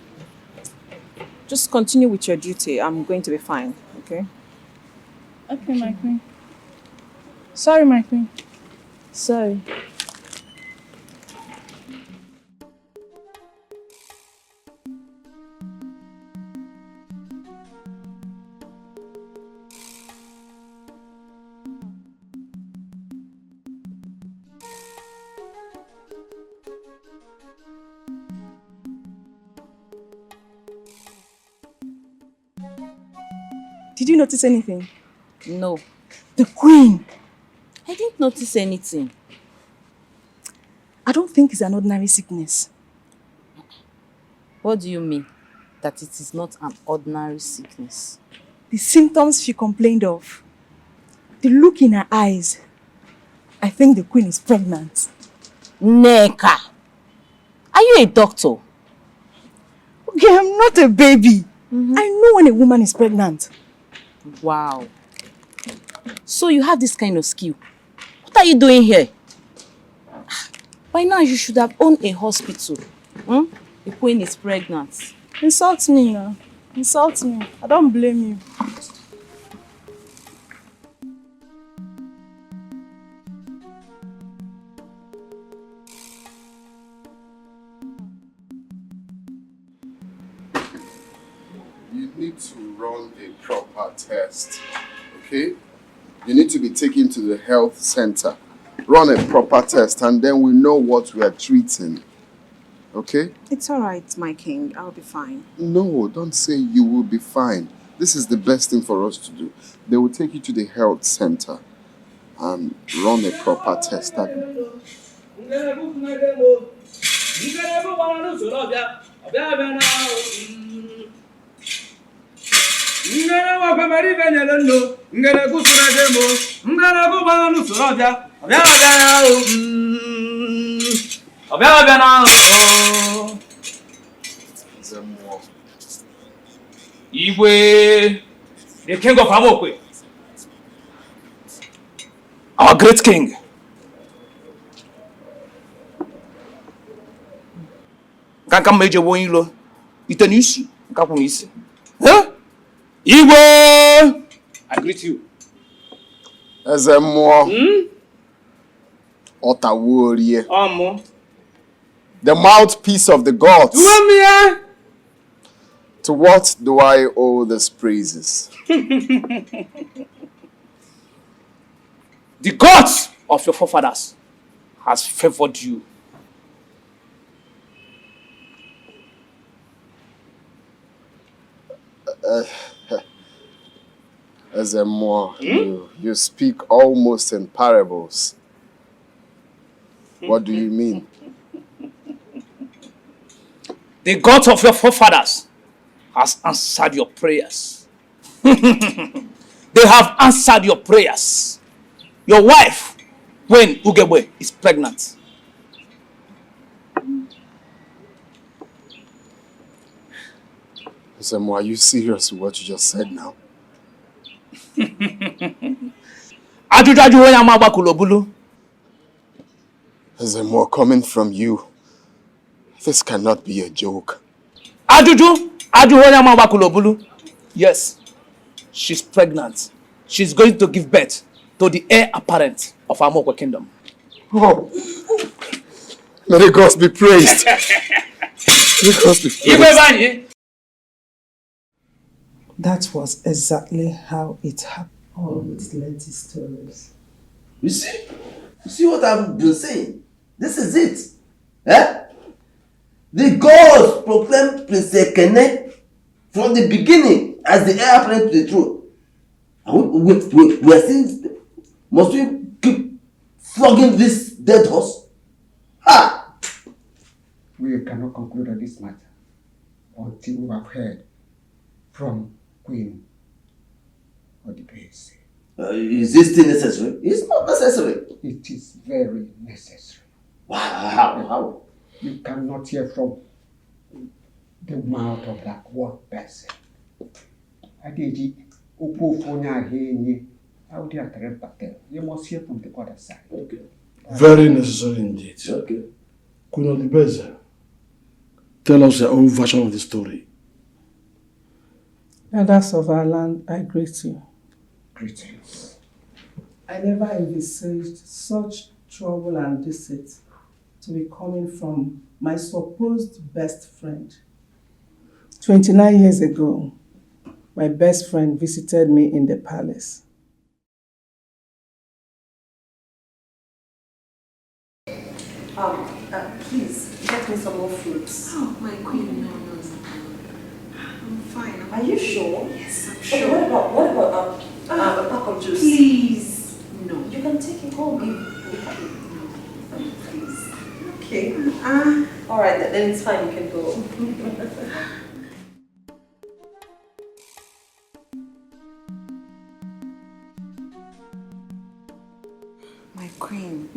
Just continue with your duty. I'm going to be fine, okay? Okay, my queen. Sorry, my queen. Sorry. Did you notice anything? No. The queen! I didn't notice anything. I don't think it's an ordinary sickness. What do you mean? That it is not an ordinary sickness? The symptoms she complained of, the look in her eyes, I think the queen is pregnant. Neka! Are you a doctor? Okay, I'm not a baby. I know when a woman is pregnant. Wow. So you have this kind of skill. What are you doing here? By now you should have owned a hospital. The queen is pregnant. Insult me now. Insult me. I don't blame you. You need to run a proper test, okay? You need to be taken to the health center. Run a proper test and then we know what we are treating, okay? It's all right, my king. I'll be fine. No, don't say you will be fine. This is the best thing for us to do. They will take you to the health center and run a proper test. Igwe, the king of Amokwe. Our great king. Kanka meje wonilo. Itanishi. Kapunisi. Huh? Igwe! I greet you. Ezemo. Otaworie. Amo. The mouthpiece of the gods. To what do I owe these praises? The gods of your forefathers has favored you. Ezemo, you speak almost in parables. What do you mean? The gods of your forefathers has answered your prayers. They have answered your prayers. Your wife, when Ugebe is pregnant. Ezemo, are you serious with what you just said now? There's more coming from you. This cannot be a joke. Ajuju! Yes, she's pregnant. She's going to give birth to the heir apparent of Amokwe Kingdom. Oh, may the gods be praised. May the gods be praised. That was exactly how it happened. All with lengthy stories. You see what I've been saying? This is it. Eh? The gods proclaimed Prince Ekene from the beginning as the heir apparent to the throne. Wait, we are still. Must we keep flogging this dead horse? Ah! We cannot conclude on this matter until we have heard from Queen or the PSC. Is this still necessary? It's not necessary. It is very necessary. How? You cannot hear from the mouth of that one person. Adeji, you must hear from the other side. Okay. Very necessary indeed. Okay. Queen Olibeze, tell us your own version of the story. Elders of our land, I greet you. Greetings. I never envisaged such trouble and deceit to be coming from my supposed best friend. 29 years ago, my best friend visited me in the palace. Please, get me some more fruits. Oh, my queen, no. I'm fine. Are you sure? Yes, I'm Okay, sure. what about a pack of juice? Please. No. You can take it home. Please. Okay. All right, then it's fine. You can go. My queen,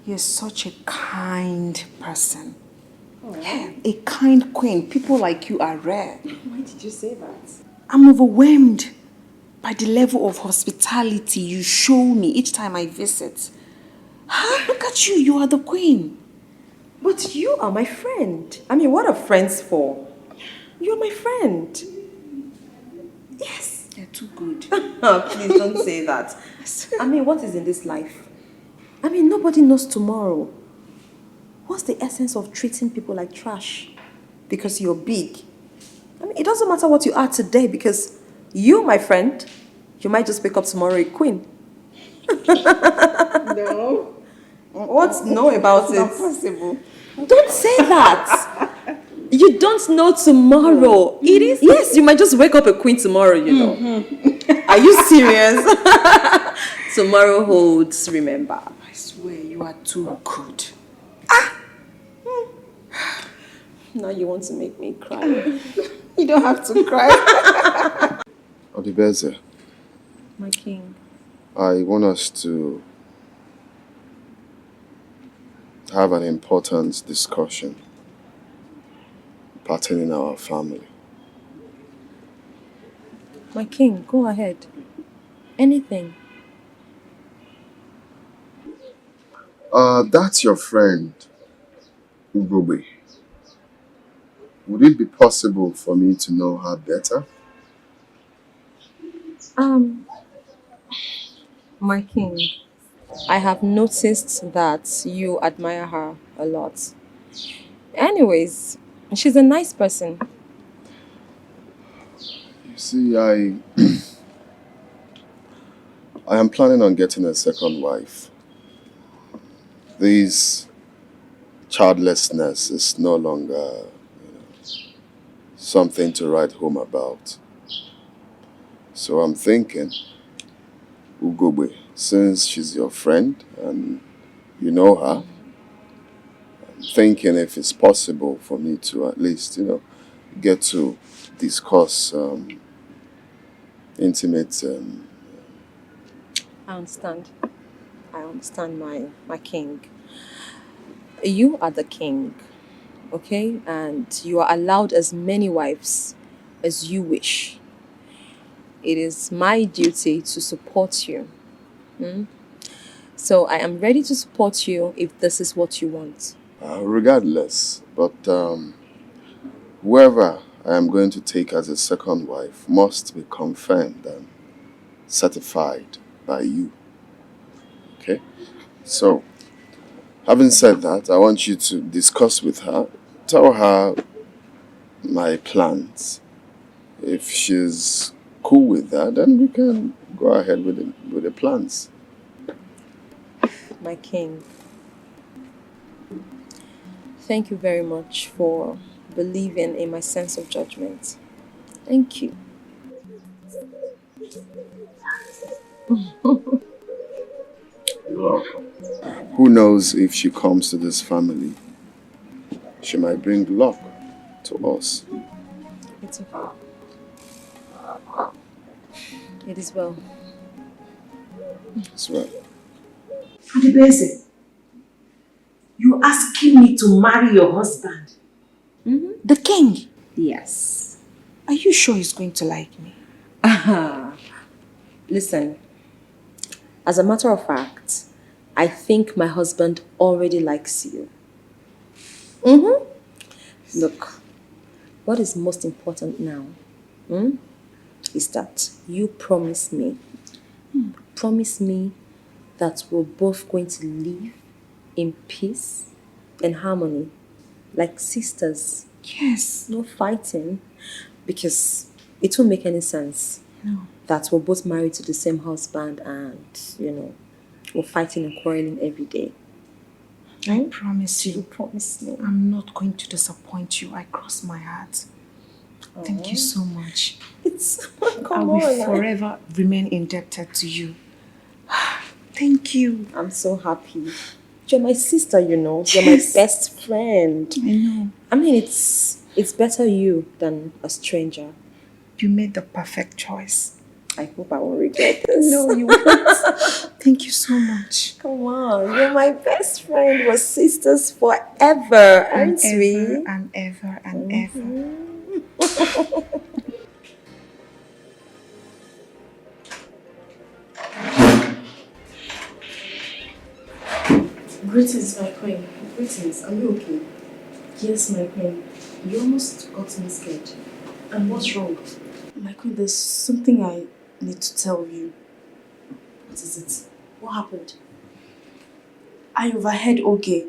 you're such a kind person. Oh. Yeah, a kind queen. People like you are rare. Why did you say that? I'm overwhelmed by the level of hospitality you show me each time I visit. Look at you, you are the queen. But you are my friend. I mean, what are friends for? You're my friend. Yes. You're too good. Please don't say that. I mean, what is in this life? I mean, nobody knows tomorrow. What's the essence of treating people like trash? Because you're big. I mean, it doesn't matter what you are today because you, my friend, you might just wake up tomorrow a queen. No. What's no about it? It's not possible. Don't say that. You don't know tomorrow. It is. Yes, you might just wake up a queen tomorrow, you know. Are you serious? Tomorrow holds, remember. I swear you are too good. Now you want to make me cry. You don't have to cry. Olibeze, My king. I want us to have an important discussion pertaining our family. My king, go ahead. Anything. That's your friend, Ugobe. Would it be possible for me to know her better? My king, I have noticed that you admire her a lot. Anyways, she's a nice person. You see, I am planning on getting a second wife. This childlessness is no longer something to write home about. So I'm thinking, Ugobe, since she's your friend and you know her, I'm thinking if it's possible for me to at least, get to discuss intimate. I understand. I understand, my king. You are the king, okay? And you are allowed as many wives as you wish. It is my duty to support you. So I am ready to support you if this is what you want. Regardless, but whoever I am going to take as a second wife must be confirmed and certified by you. Okay? So, having said that, I want you to discuss with her, tell her my plans. If she's cool with that, then we can go ahead with the plans. My king, thank you very much for believing in my sense of judgment. Thank you. Who knows if she comes to this family? She might bring luck to us. It's okay. It is well. It's well. Adibese, you asking me to marry your husband? The king? Yes. Are you sure he's going to like me? Listen, as a matter of fact, I think my husband already likes you. Look, what is most important now is that you promise me that we're both going to live in peace and harmony, like sisters. Yes. No fighting, because it won't make any sense. No. That we're both married to the same husband and, we're fighting and quarreling every day. I promise you. You promise me. I'm not going to disappoint you. I cross my heart. Thank you so much. I will forever remain indebted to you. Thank you. I'm so happy. You're my sister, You're my best friend. I know. I mean, it's better you than a stranger. You made the perfect choice. I hope I won't regret this. No, you won't. Thank you so much. Come on, you're my best friend. We're sisters forever, aren't we? And ever and ever. Greetings, my queen. Greetings. Are you okay? Yes, my queen. You almost got me scared. And what's wrong? My queen, there's something I need to tell you. What is it? What happened? I overheard Oge,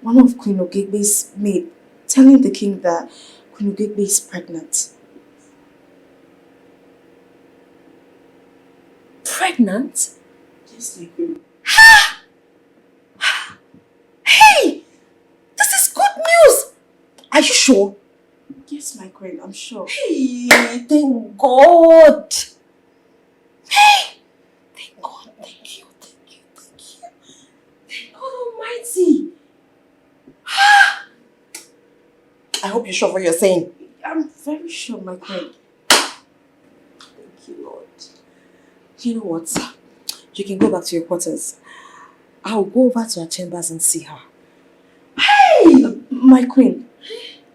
one of Queen Ogegbe's maid, telling the king that Queen Ogegbe is pregnant. Pregnant? Yes, my queen. Hey! This is good news! Are you sure? Yes, my queen, I'm sure. Hey, thank God! Hey! Thank God, thank you. Thank God Almighty! I hope you're sure what you're saying. I'm very sure, my queen. Thank you, Lord. You know what? You can go back to your quarters. I'll go over to her chambers and see her. Hey! My queen,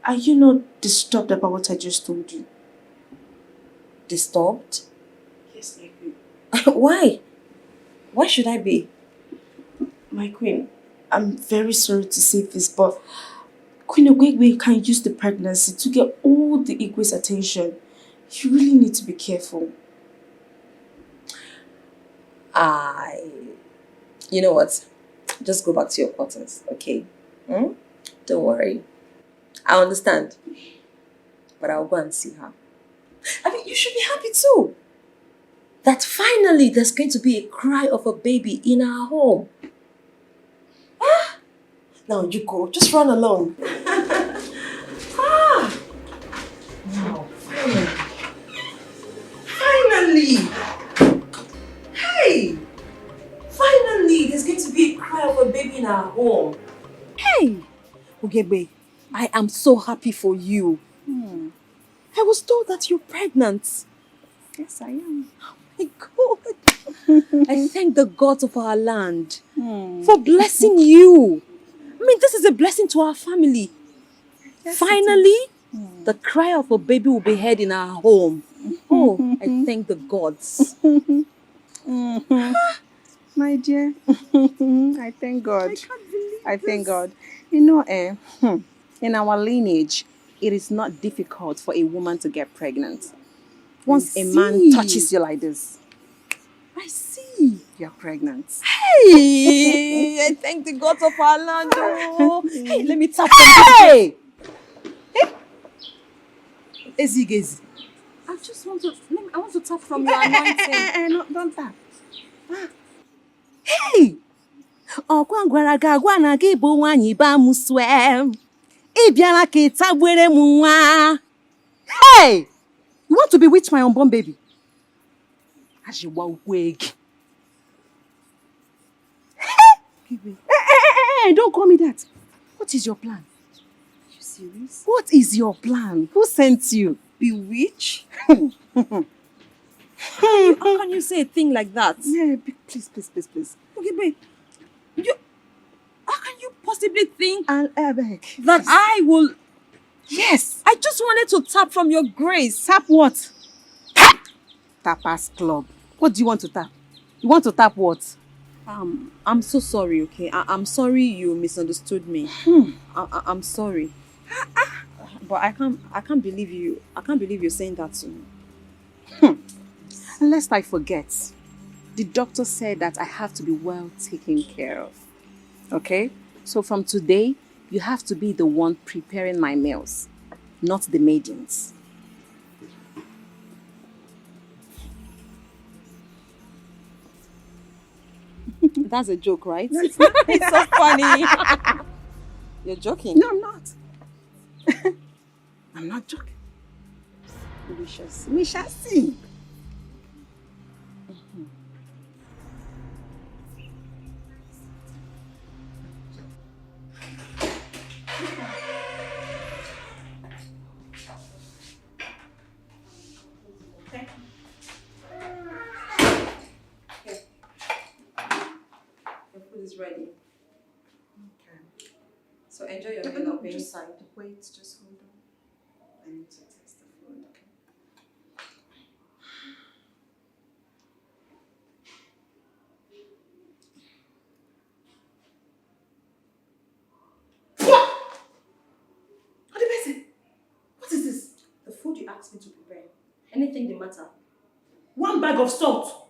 are you not disturbed about what I just told you? Disturbed? Yes, my queen. Why? Why should I be? My queen, I'm very sorry to say this, but Queen Ogegbe can use the pregnancy to get all the Igwe's attention. You really need to be careful. You know what? Just go back to your quarters, okay? Don't worry. I understand. But I'll go and see her. I mean, you should be happy too. That finally there's going to be a cry of a baby in our home. Now you go. Just run along. Wow, finally. Hey! Finally, there's going to be a cry of a baby in our home. Hey! Ogegbe, I am so happy for you. I was told that you're pregnant. Yes, I am. Oh my God. I thank the gods of our land for blessing you. I mean, this is a blessing to our family. Yes, finally, the cry of a baby will be heard in our home. Oh, I thank the gods. My dear, I thank God. I thank God. You know, in our lineage, it is not difficult for a woman to get pregnant. Once a man touches you like this, I see. you're pregnant. Hey, I thank the gods of our land. Oh. Hey, let me tap from Hey! Ezigezi. I just want to, I want to tap from your anointing. No, don't tap. Hey! Ọkwa gwara gị agwa na gị bụ nwaanyị ba m swee. Ị bịara ka ị tagbere m nwa. Hey! You want to bewitch my unborn baby? Ajiwa wig. Hey, don't call me that. What is your plan? Are you serious? What is your plan? Who sent you? Bewitch? How can you say a thing like that? Yeah, please. Okay, babe. How can you possibly think that I will... Yes. I just wanted to tap from your grace. Tap what? Tapas Club. What do you want to tap? You want to tap what? I'm so sorry, okay? I'm sorry you misunderstood me. I'm sorry. But I can't believe you. I can't believe you're saying that to me. Lest I forget, the doctor said that I have to be well taken care of. Okay? So from today, you have to be the one preparing my meals, not the maidens. That's a joke, right? It's so funny. You're joking. No, I'm not. I'm not joking. We shall see. We shall see. Is ready. Okay. So enjoy your meal up inside. Wait, just hold on. I need to taste the food, okay? What is this? The food you asked me to prepare. Anything the matter? 1 bag of salt.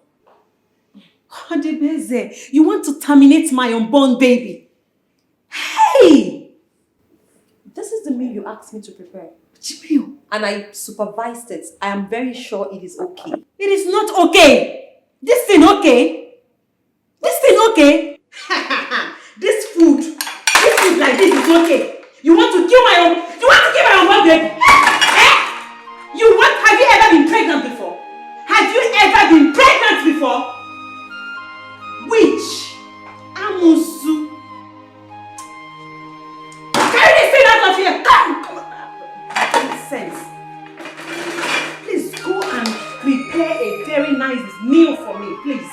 Adebeze, you want to terminate my unborn baby? Hey! This is the meal you asked me to prepare. Meal? And I supervised it. I am very sure it is okay. It is not okay. This thing okay? This thing okay? This food like this is okay. You want to kill my unborn baby? Have you ever been pregnant before? Have you ever been pregnant before? Witch, Amusu. Carry this thing out of here. Come on. Nonsense. Please go and prepare a very nice meal for me, please.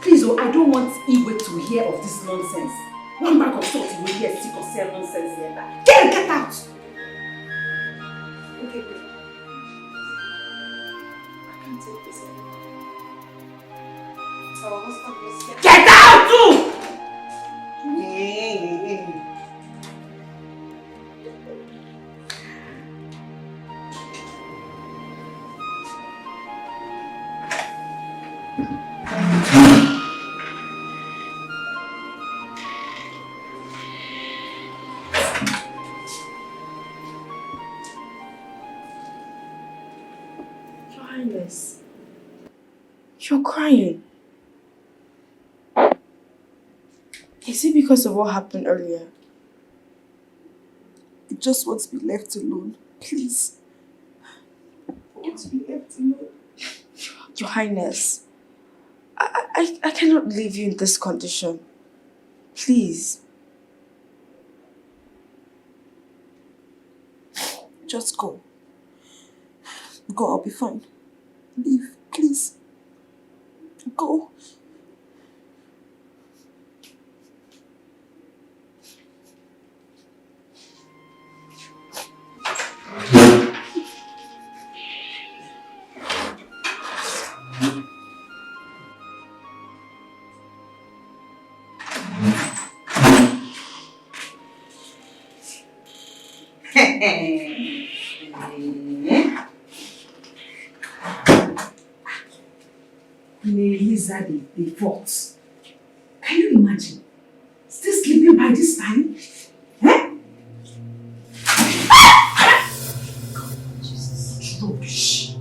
Please, I don't want Igwe to hear of this nonsense. 1 bag of salt, you will hear sick or sell nonsense here. Get out. Okay, good. I can't take this anymore. Get out too! Your Highness, you're crying. Is it because of what happened earlier? I just want to be left alone, please. I want to be left alone. Your Highness, I cannot leave you in this condition. Please. Just go. Go, I'll be fine. Leave, please. Go. Elizabeth the fourth. Can you imagine? Still sleeping by this time? Eh? Jesus, rubbish.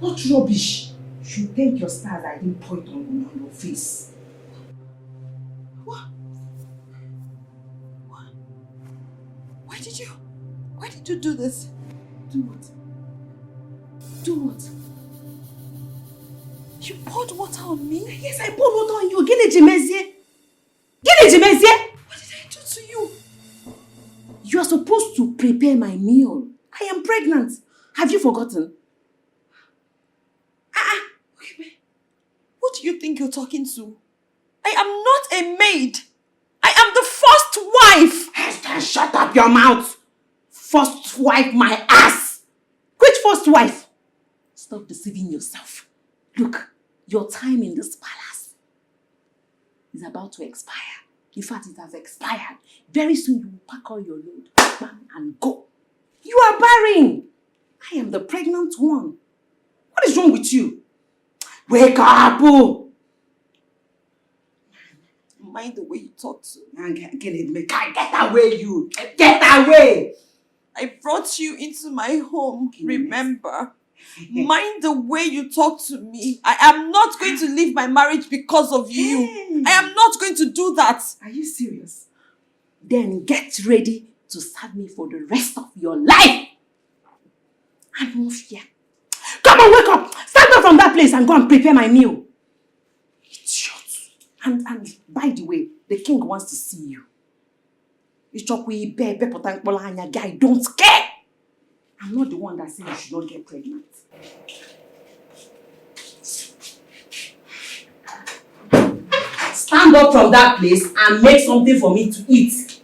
What rubbish? You should thank your stars I didn't pour it on your face. What? Why did you do this? Do what? Do what? You poured water on me? Yes, I poured water on you. Gene Jimezie. What did I do to you? You are supposed to prepare my meal. I am pregnant. Have you forgotten? Who do you think you're talking to? I am not a maid. I am the first wife. Esther, shut up your mouth. First wife, my ass. Which first wife? Stop deceiving yourself. Look, your time in this palace is about to expire. In fact, it has expired. Very soon you will pack all your load, bam, and go. You are barren. I am the pregnant one. What is wrong with you? Wake up! Mind the way you talk to me. Get away, you! Get away! I brought you into my home, remember? Mind the way you talk to me. I am not going to leave my marriage because of you. I am not going to do that. Are you serious? Then get ready to serve me for the rest of your life. And no fear. Come on, wake up! Stand up from that place and go and prepare my meal. Idiot. And by the way, the king wants to see you. I don't care. I'm not the one that said you should not get pregnant. Stand up from that place and make something for me to eat.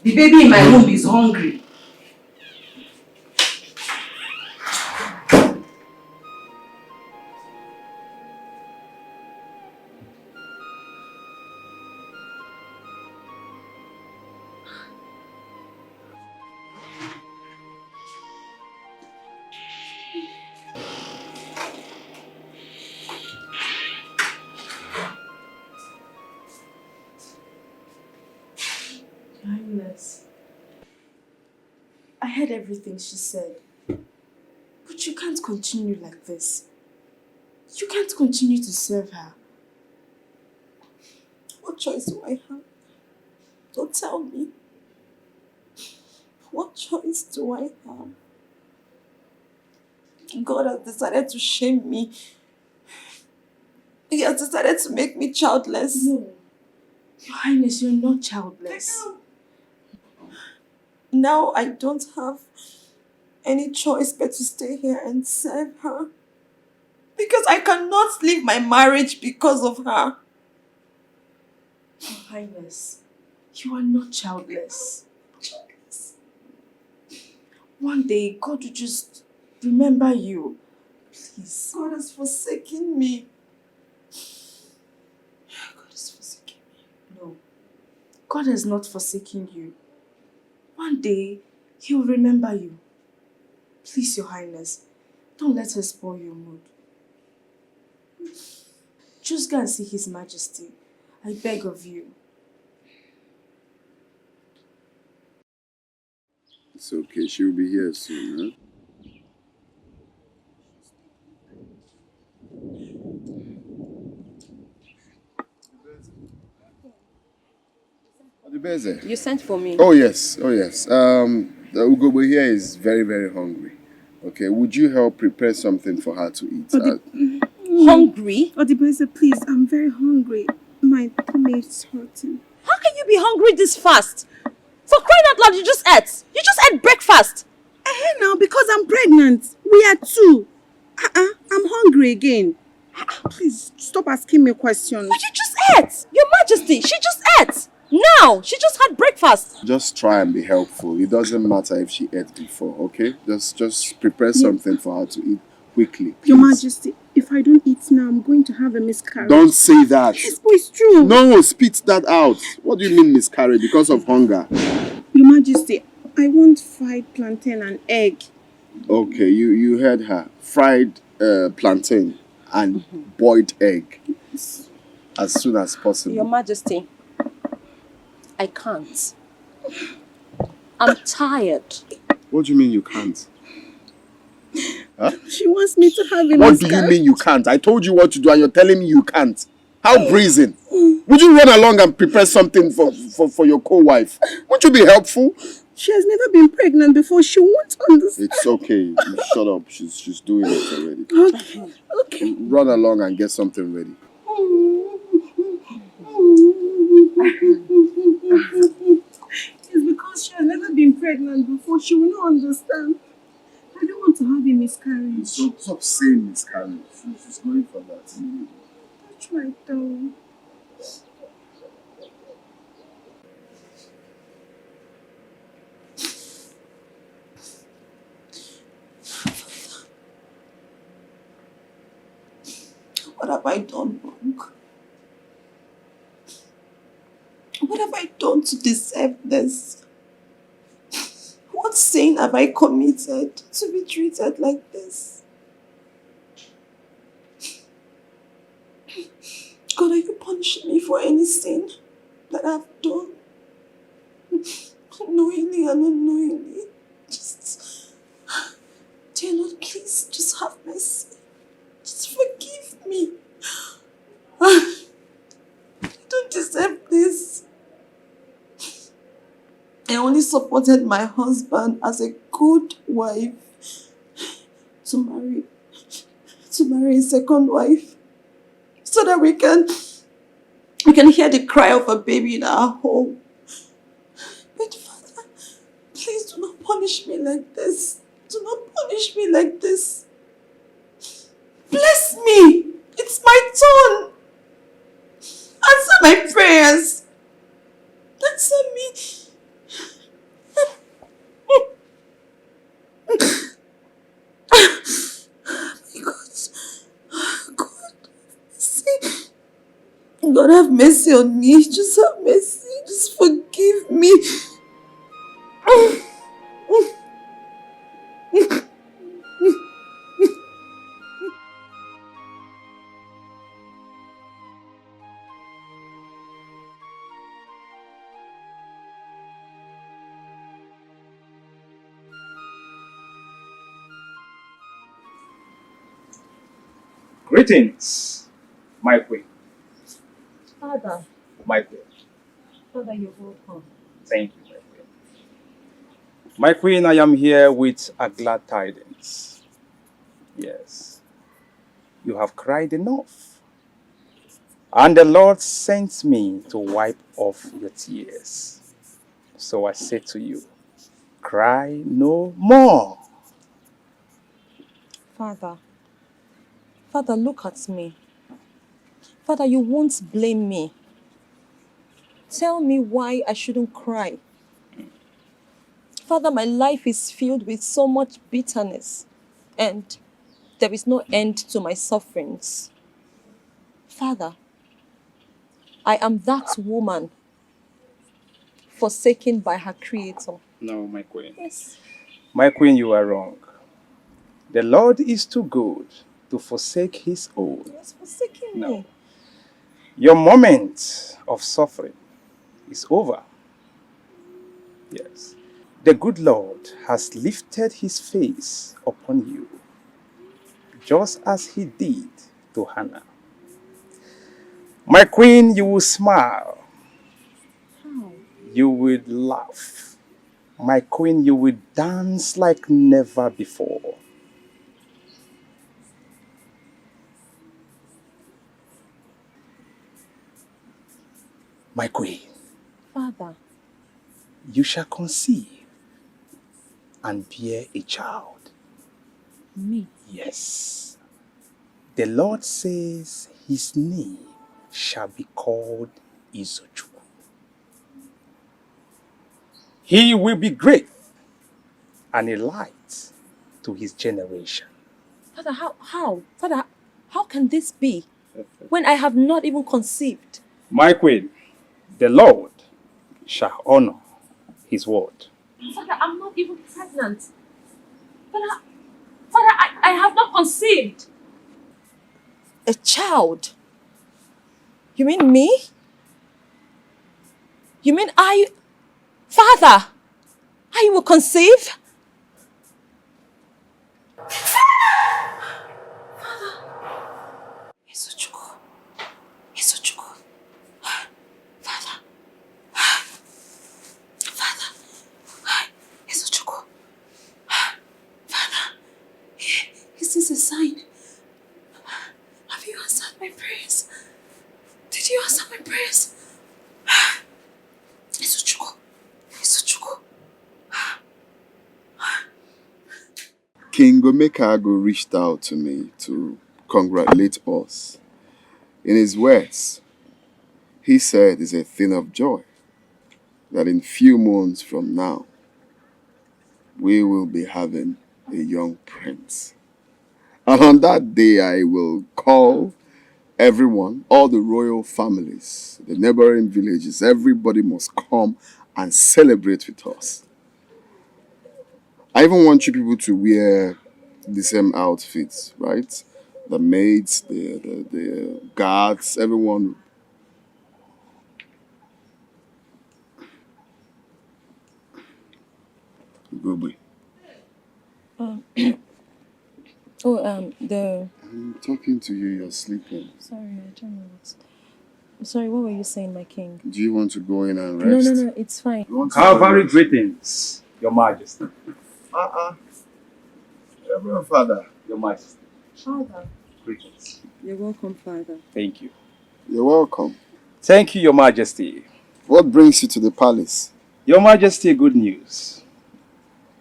The baby in my womb is hungry. I heard everything she said. But you can't continue like this. You can't continue to serve her. What choice do I have? Don't tell me. What choice do I have? God has decided to shame me. He has decided to make me childless. No. Your Highness, you're not childless. Now I don't have any choice but to stay here and serve her. Because I cannot leave my marriage because of her. Your Highness, you are not childless. One day, God will just remember you. Please. God has forsaken me. God has forsaken me. No. God has not forsaken you. One day, He will remember you. Please, Your Highness, don't let her spoil your mood. Just go and see His Majesty. I beg of you. It's okay, she'll be here soon, huh? You sent for me. Oh yes, oh yes. The Ugobo here is very, very hungry. Okay, would you help prepare something for her to eat? Hungry? Odibese, please, I'm very hungry. My tummy is hurting. How can you be hungry this fast? For crying out loud, you just ate. You just ate breakfast. Now, because I'm pregnant. We are two. I'm hungry again. Please, stop asking me questions. But you just ate. Your Majesty, she just ate. Now, she just had breakfast. Just try and be helpful. It doesn't matter if she ate before, okay? Just prepare something for her to eat quickly, please. Your Majesty, If I don't eat now, I'm going to have a miscarriage. Don't say that. Yes, but it's true. No, spit that out. What do you mean miscarriage? Because of hunger? Your Majesty, I want fried plantain and egg. Okay, you heard her. Fried plantain and boiled egg. As soon as possible. Your Majesty, I can't. I'm tired. What do you mean you can't? Huh? She wants me to have a What miscarriage. do you mean you can't? I told you what to do and you're telling me you can't. How brazen. Would you run along and prepare something for your co-wife? Won't you be helpful? She has never been pregnant before. She won't understand. It's okay. You shut up. She's doing it already. Okay. Run along and get something ready. It's because she has never been pregnant before. She will not understand. I don't want to have a miscarriage. So stop saying miscarriage. She's going for that. That's right, though. What have I done wrong? What have I done to deserve this? What sin have I committed to be treated like this? God, are you punishing me for any sin that I've done? Knowingly and unknowingly. Just, dear Lord, please just have mercy. Just forgive me. I don't deserve this. I only supported my husband as a good wife to marry a second wife, so that we can hear the cry of a baby in our home. But Father, please do not punish me like this. Do not punish me like this. Bless me. It's my turn. Answer my prayers. Answer me. God, have mercy on me. Just have mercy. Just forgive me. Greetings, my queen. Father. My queen. Father, you're welcome. Thank you, my queen. My queen, I am here with a glad tidings. Yes. You have cried enough. And the Lord sent me to wipe off your tears. So I say to you, cry no more. Father, look at me. Father, you won't blame me. Tell me why I shouldn't cry. Father, my life is filled with so much bitterness, and there is no end to my sufferings. Father, I am that woman forsaken by her creator. No, my queen. Yes. My queen, you are wrong. The Lord is too good to forsake his own. He has forsaken me. Your moment of suffering is over. Yes. The good Lord has lifted his face upon you, just as he did to Hannah. My queen, you will smile. How? You will laugh. My queen, you will dance like never before. My queen, Father, you shall conceive and bear a child. me? Yes. The Lord says his name shall be called Izochukwu. He will be great and a light to his generation. Father, how? Father, How can this be when I have not even conceived? My queen, the Lord shall honor his word. Father, I'm not even pregnant. Father, I have not conceived. A child? You mean me? You mean Father, I will conceive? Isochukwu. Isochukwu. Father. Father. Isochukwu. Father. Is this a sign? Have you answered my prayers? Did you answer my prayers? Isochukwu. Isochukwu. King Omekago reached out to me to congratulate us. In his words, he said it's a thing of joy that in few months from now, we will be having a young prince. And on that day, I will call everyone, all the royal families, the neighboring villages, everybody must come and celebrate with us. I even want you people to wear the same outfits, right? The maids, the guards, everyone. Good. I'm talking to you, you're sleeping. Sorry, I don't know what. Sorry, what were you saying, my king? Do you want to go in and rest? No, it's fine. Calvary greetings, Your Majesty. Reverend Father. Your Majesty. Father. Greetings. You're welcome, Father. Thank you. You're welcome. Thank you, Your Majesty. What brings you to the palace? Your Majesty, good news.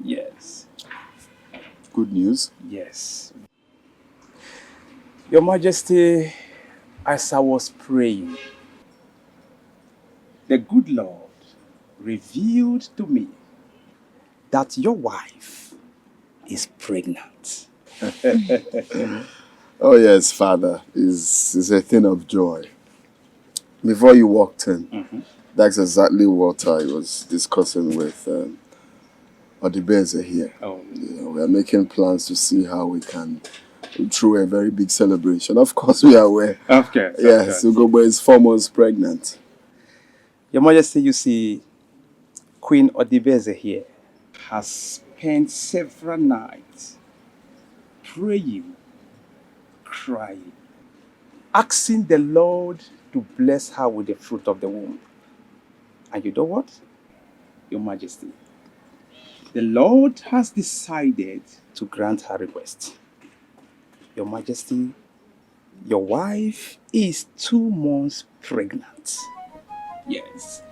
Yes. Good news? Yes. Your Majesty, as I was praying, the good Lord revealed to me that your wife is pregnant. Oh yes, Father. It's a thing of joy. Before you walked in, that's exactly what I was discussing with Odibeze here. Oh. We are making plans to see how we can through a very big celebration. Of course, we are aware. Of course. Yes, Ugobo is 4 months pregnant. Your Majesty, you see, Queen Odibeze here has spent several nights praying, crying, asking the Lord to bless her with the fruit of the womb. And you know what? Your Majesty, the Lord has decided to grant her request. Your Majesty, your wife is 2 months pregnant. Yes.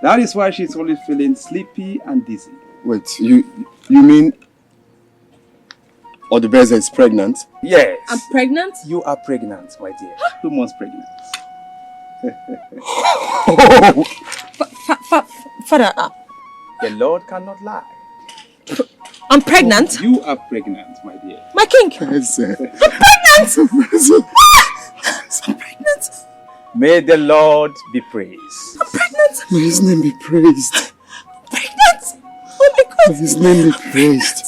That is why she's only feeling sleepy and dizzy. Wait, you mean Odibeze is pregnant? Yes. I'm pregnant? You are pregnant, my dear. 2 months pregnant. Father, the Lord cannot lie. I'm pregnant? You are pregnant, my dear. My king! Yes, I'm pregnant! I'm pregnant! May the Lord be praised. I'm pregnant! May his name be praised. I'm pregnant! Oh my God! May his name be praised.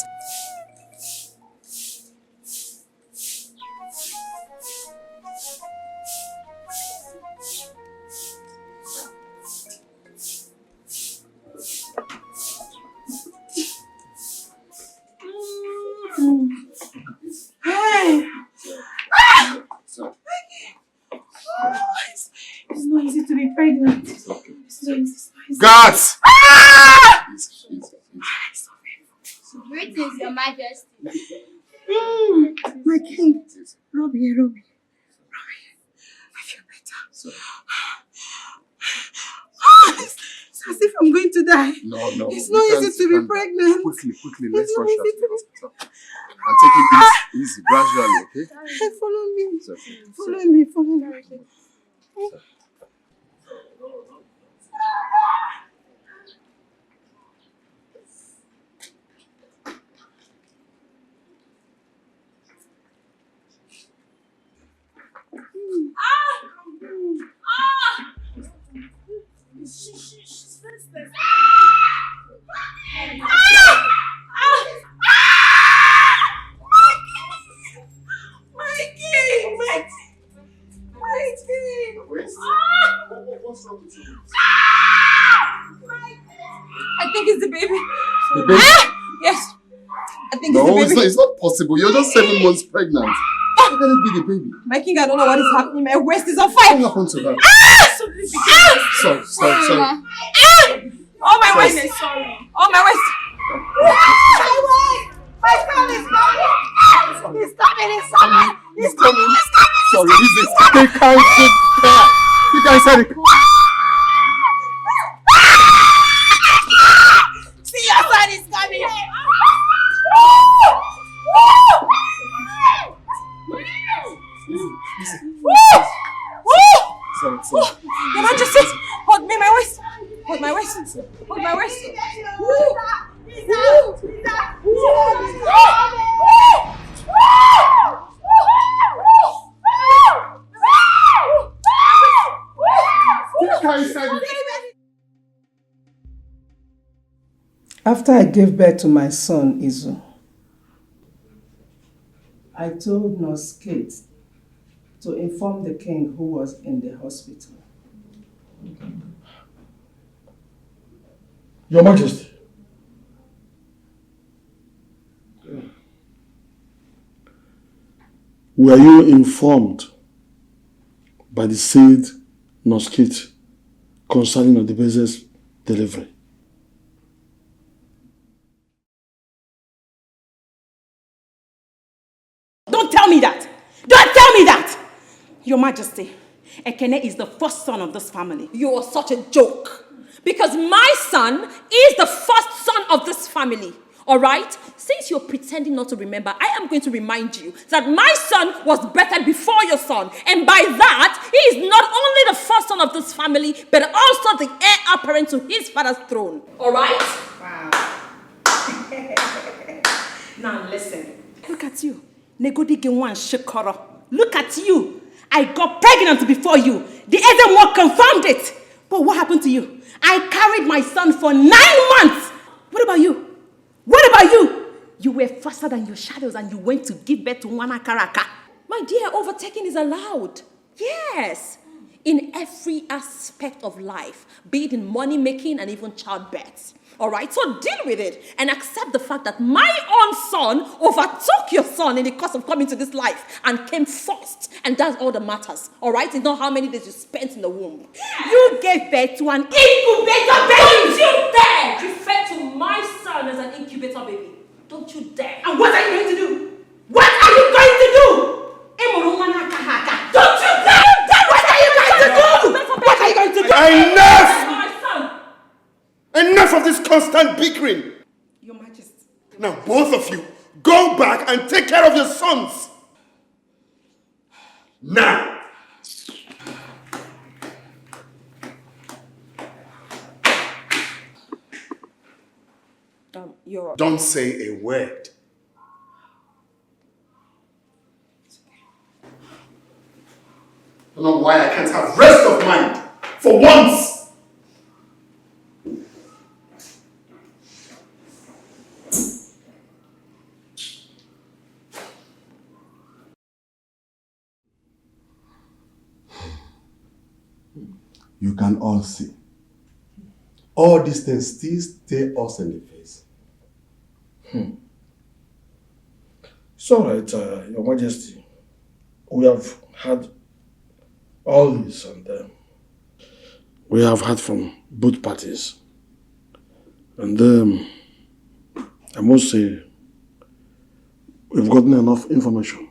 Hey! It's not easy to be pregnant. It's not easy. Guards! Greetings, Your Majesty. My king. Robbie. I feel better. It's as if I'm going to die. No. It's not easy to be pregnant. Quickly, let's rush out to the hospital. And take it easy, gradually, okay? Follow me. It's okay. Follow me. What's wrong with you? I think it's the baby. The baby? Yes. I think No, it's the baby. it's not possible. You're just 7 months pregnant. How can it be the baby? My king, I don't know what is happening. My waist is on fire. What happened to her? Sorry. Oh, my Sorry. waist. Oh, my waist. My son is coming. He's coming. Sorry, easy. They can't sit there. You guys said it. See, your son is coming. Sorry. Your Majesty, hold me my waist. Hold my waist. Hold my waist. After I gave birth to my son, Izu, I told Nurse Kate to inform the king who was in the hospital. Your Majesty. Were you informed by the said Nurse Kate concerning Odibeze's delivery? Don't tell me that! Don't tell me that! Your Majesty, Ekene is the first son of this family. You are such a joke. Because my son is the first son of this family. Alright? Since you're pretending not to remember, I am going to remind you that my son was birthed before your son. And by that, he is not only the first son of this family, but also the heir apparent to his father's throne. Alright? Wow. Now listen. Look at you. Look at you. I got pregnant before you. The Edom confirmed it. But what happened to you? I carried my son for 9 months. What about you? What about you? You were faster than your shadows and you went to give birth to Wana Karaka. My dear, overtaking is allowed. Yes. In every aspect of life, be it in money making and even childbirth. Alright, so deal with it and accept the fact that my own son overtook your son in the course of coming to this life and came first. And that's all that matters. Alright, it's not how many days you spent in the womb. You gave birth to an incubator baby. Don't you dare refer to my son as an incubator baby. Don't you dare. And what are you going to do? What are you going to do? Don't you dare! What are you going to do? What are you going to do? Enough! Enough of this constant bickering! Your Majesty. Now, both of you, go back and take care of your sons! Now! Don't say a word. I don't know why I can't have rest of mind for once! You can all see. All these things still stare us in the face. It's all right, Your Majesty. We have had all this and we have heard from both parties. And I must say, we've gotten enough information.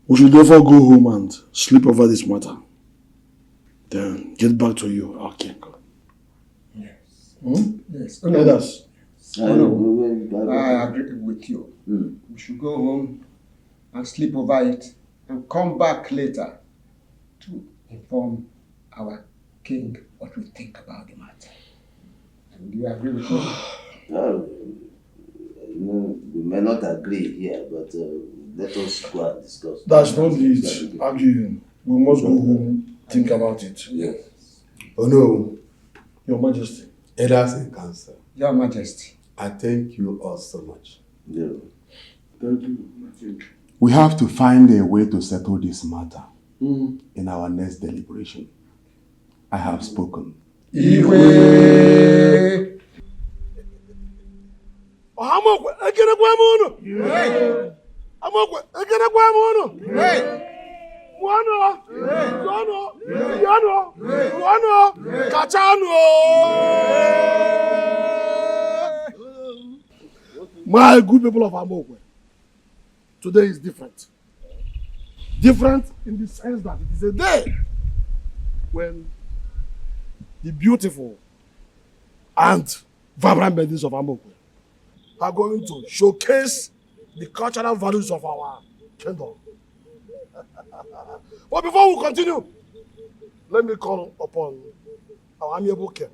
We should therefore go home and sleep over this matter. Then get back to you, our king. Yes. Others. I agree with you. We should go home and sleep over it and come back later to inform our king what we think about the matter. And do you agree with me? We may not agree here, but let us go and discuss. That's not it. Arguing. We must go home, think about it. Yes. Oh no. Your Majesty. Elders in council. Your Majesty. I thank you all so much. Yeah. Thank you. We have to find a way to settle this matter. in our next deliberation. I have spoken. Igwe. Amokwe, ekene kwa munu. Amokwe, ekene kwa munu. Mwano, zono, yano, wano, kachano. My good people of Amokwe, today is different. Different in the sense that it is a day when the beautiful and vibrant maidens of Amokwe are going to showcase the cultural values of our kingdom. But before we continue, let me call upon our amiable king,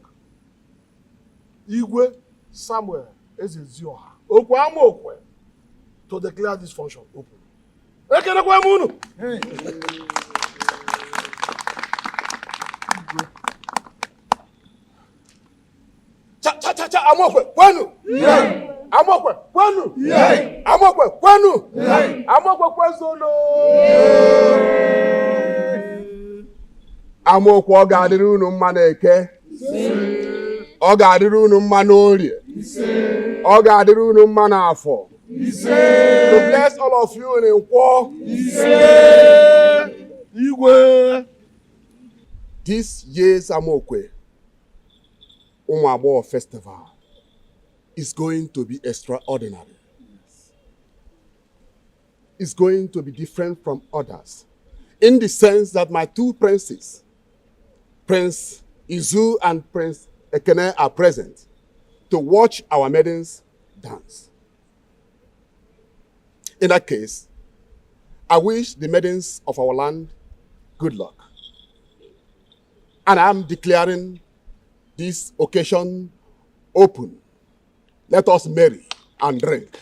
Igwe Samuel Ezezioha Okwe Amokwe, to declare this function open. Ekene kwa munu. Cha Amokwe kwenu. Amokwe kwenu. Amokwe kwenu. Amokwe kwezolo. Amokwe ọ ga-adịrị unu mma n'Eke. Ọ ga-adịrị unu mma n'Orie. Ọ ga-adịrị unu mma n'Afọ. To bless all of you in Nkwo. Igwe. This year's Amokwe Umuagbo Festival is going to be extraordinary. It's going to be different from others in the sense that my two princes, Prince Izu and Prince Ekene, are present to watch our maidens dance. In that case, I wish the maidens of our land good luck. And I'm declaring this occasion open. Let us marry and drink.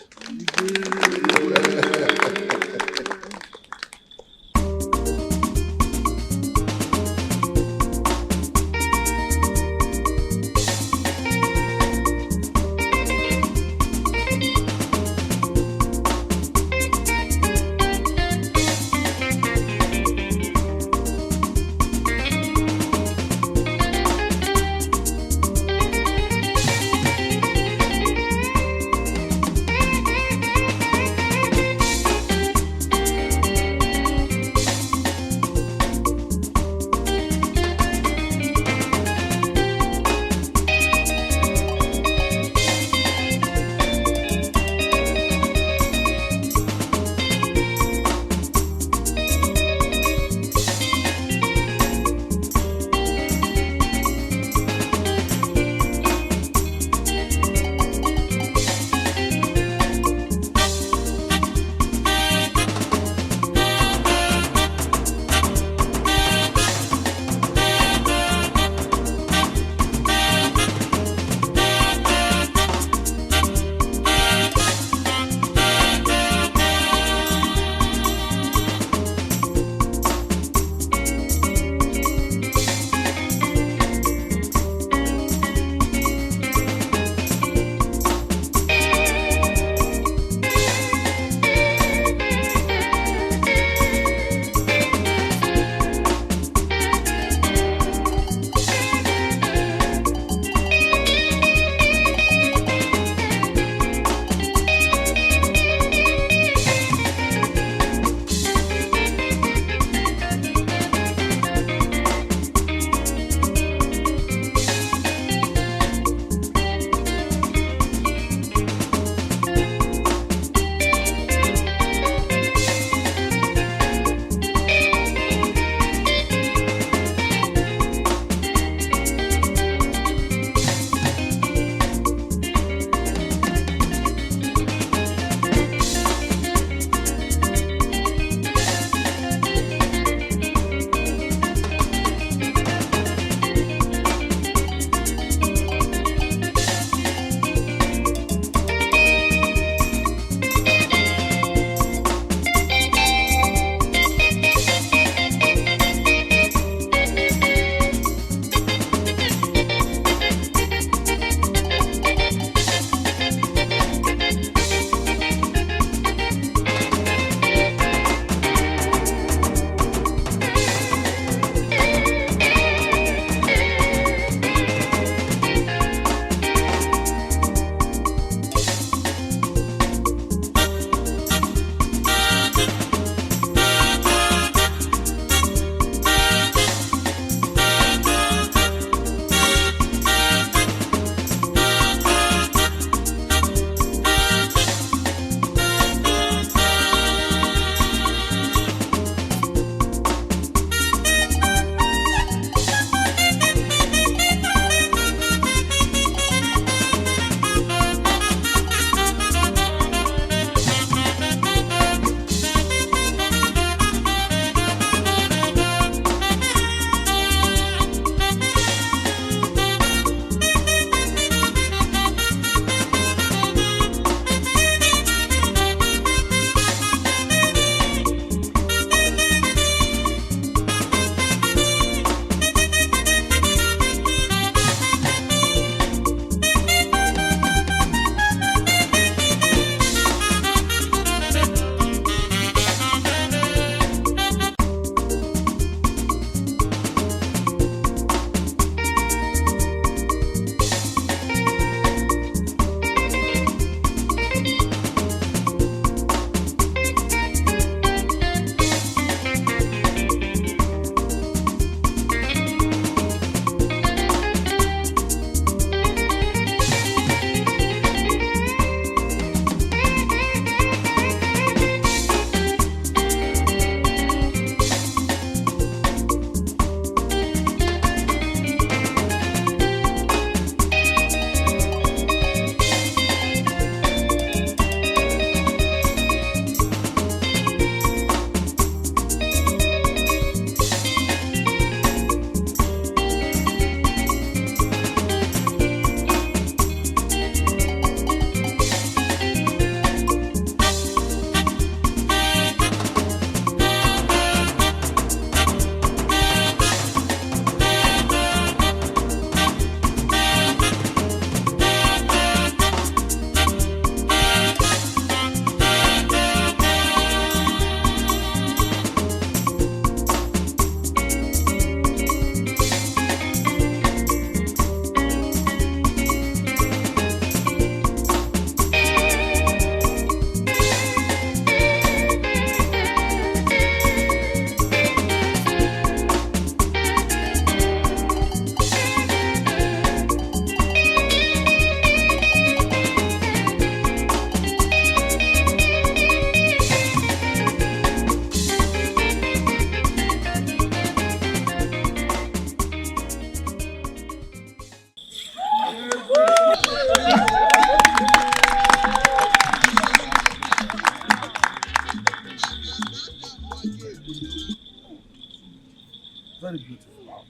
very beautiful out.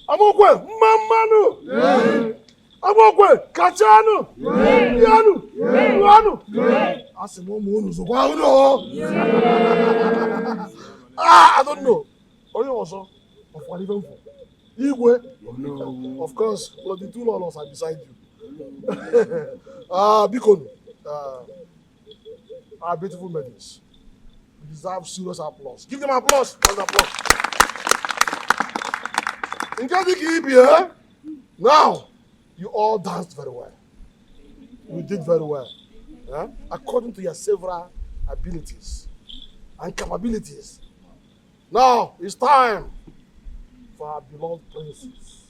Amokwe, Mamanu! Amokwe, Kachanu! Yanu! Yanu! Asimomu, so why I don't know. Only also of what even for. Igwe, no. Of course, well, the two laws are beside you. Bikon, our beautiful maidens deserve serious applause. Give them applause. In case you keep here, now you all danced very well. You did very well, according to your several abilities and capabilities. Now it's time for our beloved princes.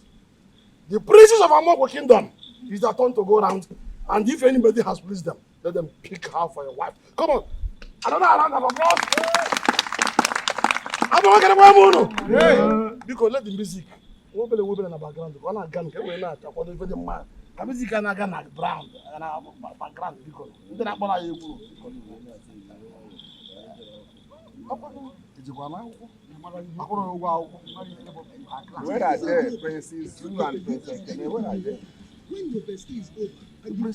The princes of our Moko kingdom. It's their turn to go around, and if anybody has pleased them, let them pick her for your wife. Come on, another round of applause. Because let the music. What will we in the background? One again, can we not? According to the man, the music can again background and our background. Because then I want you. Where are they, Princess Sue and Princess Kene? Where are they? When your bestie is over and you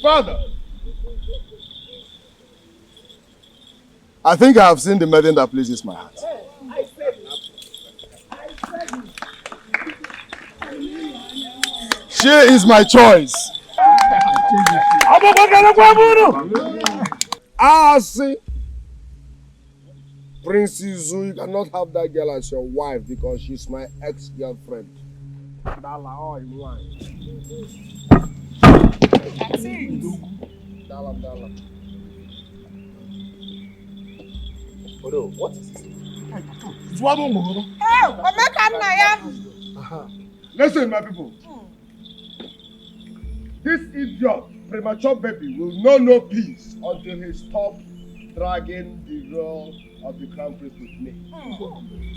Father, I think I have seen the maiden that pleases my heart. She is my choice. I see. Princess Zoo, you cannot have that girl as your wife because she's my ex-girlfriend. Odo, what is this? Listen, my people. This idiot, premature baby, will know no peace until he stops dragging the role of the crown prince with me.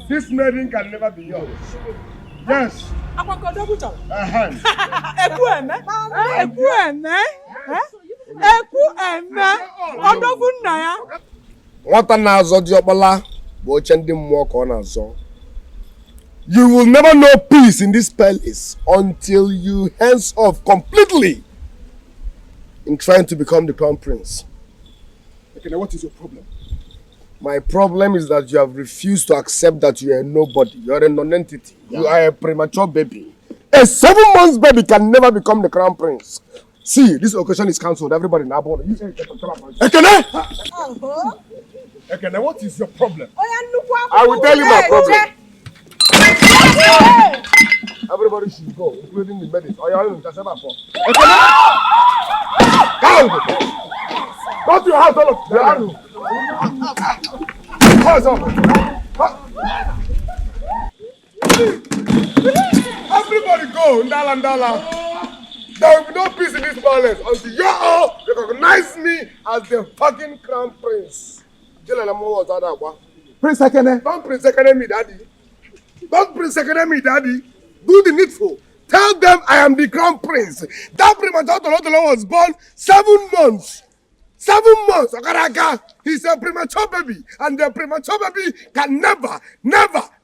This maiden can never be yours. Yes. You will never know peace in this palace until you hands off completely in trying to become the crown prince. Okay, now what is your problem? My problem is that you have refused to accept that you are nobody. You are a non-entity. Yeah. You are a premature baby. A 7-month baby can never become the crown prince. See, this occasion is cancelled. Everybody now born. Ekene! Ekene, what is your problem? I will tell you my problem. Everybody should go, including the medics. Ekene! Go to your house, all of them. Hands up. Everybody go, Ndala Ndala. There will be no peace in this palace until you all recognize me as the fucking crown prince. Prince Ekene. Don't Prince Ekene me, daddy. Don't Prince Ekene me, daddy. Do the needful. Tell them I am the crown prince. That premature Tolotolo was born 7 months. 7 months, Okaraka. He's a premature baby. And the premature baby can never,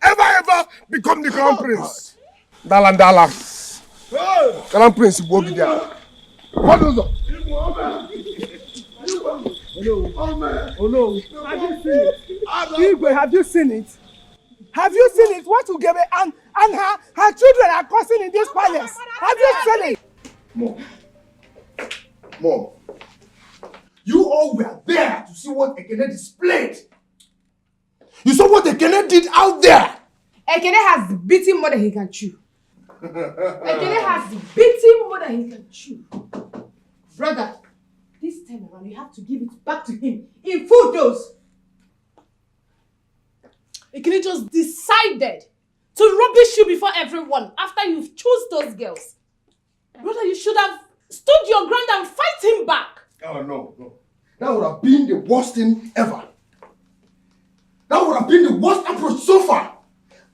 ever become the crown prince. Ndala Ndala. Crown Prince Bogidia. What is it? Oh no. Have you seen it? Igwe, have you seen it? Have you seen it? What Ugebe and her children are causing in this palace? Have you seen it? Mom. You all were there to see what Ekene displayed. You saw what Ekene did out there. Ekene has beaten more than he can chew. Ekene has beaten more than he can chew. Brother, this time around you have to give it back to him in full dose. Ekene just decided to rubbish you before everyone after you've chose those girls. Brother, you should have stood your ground and fight him back. Oh, no. That would have been the worst thing ever. That would have been the worst approach so far.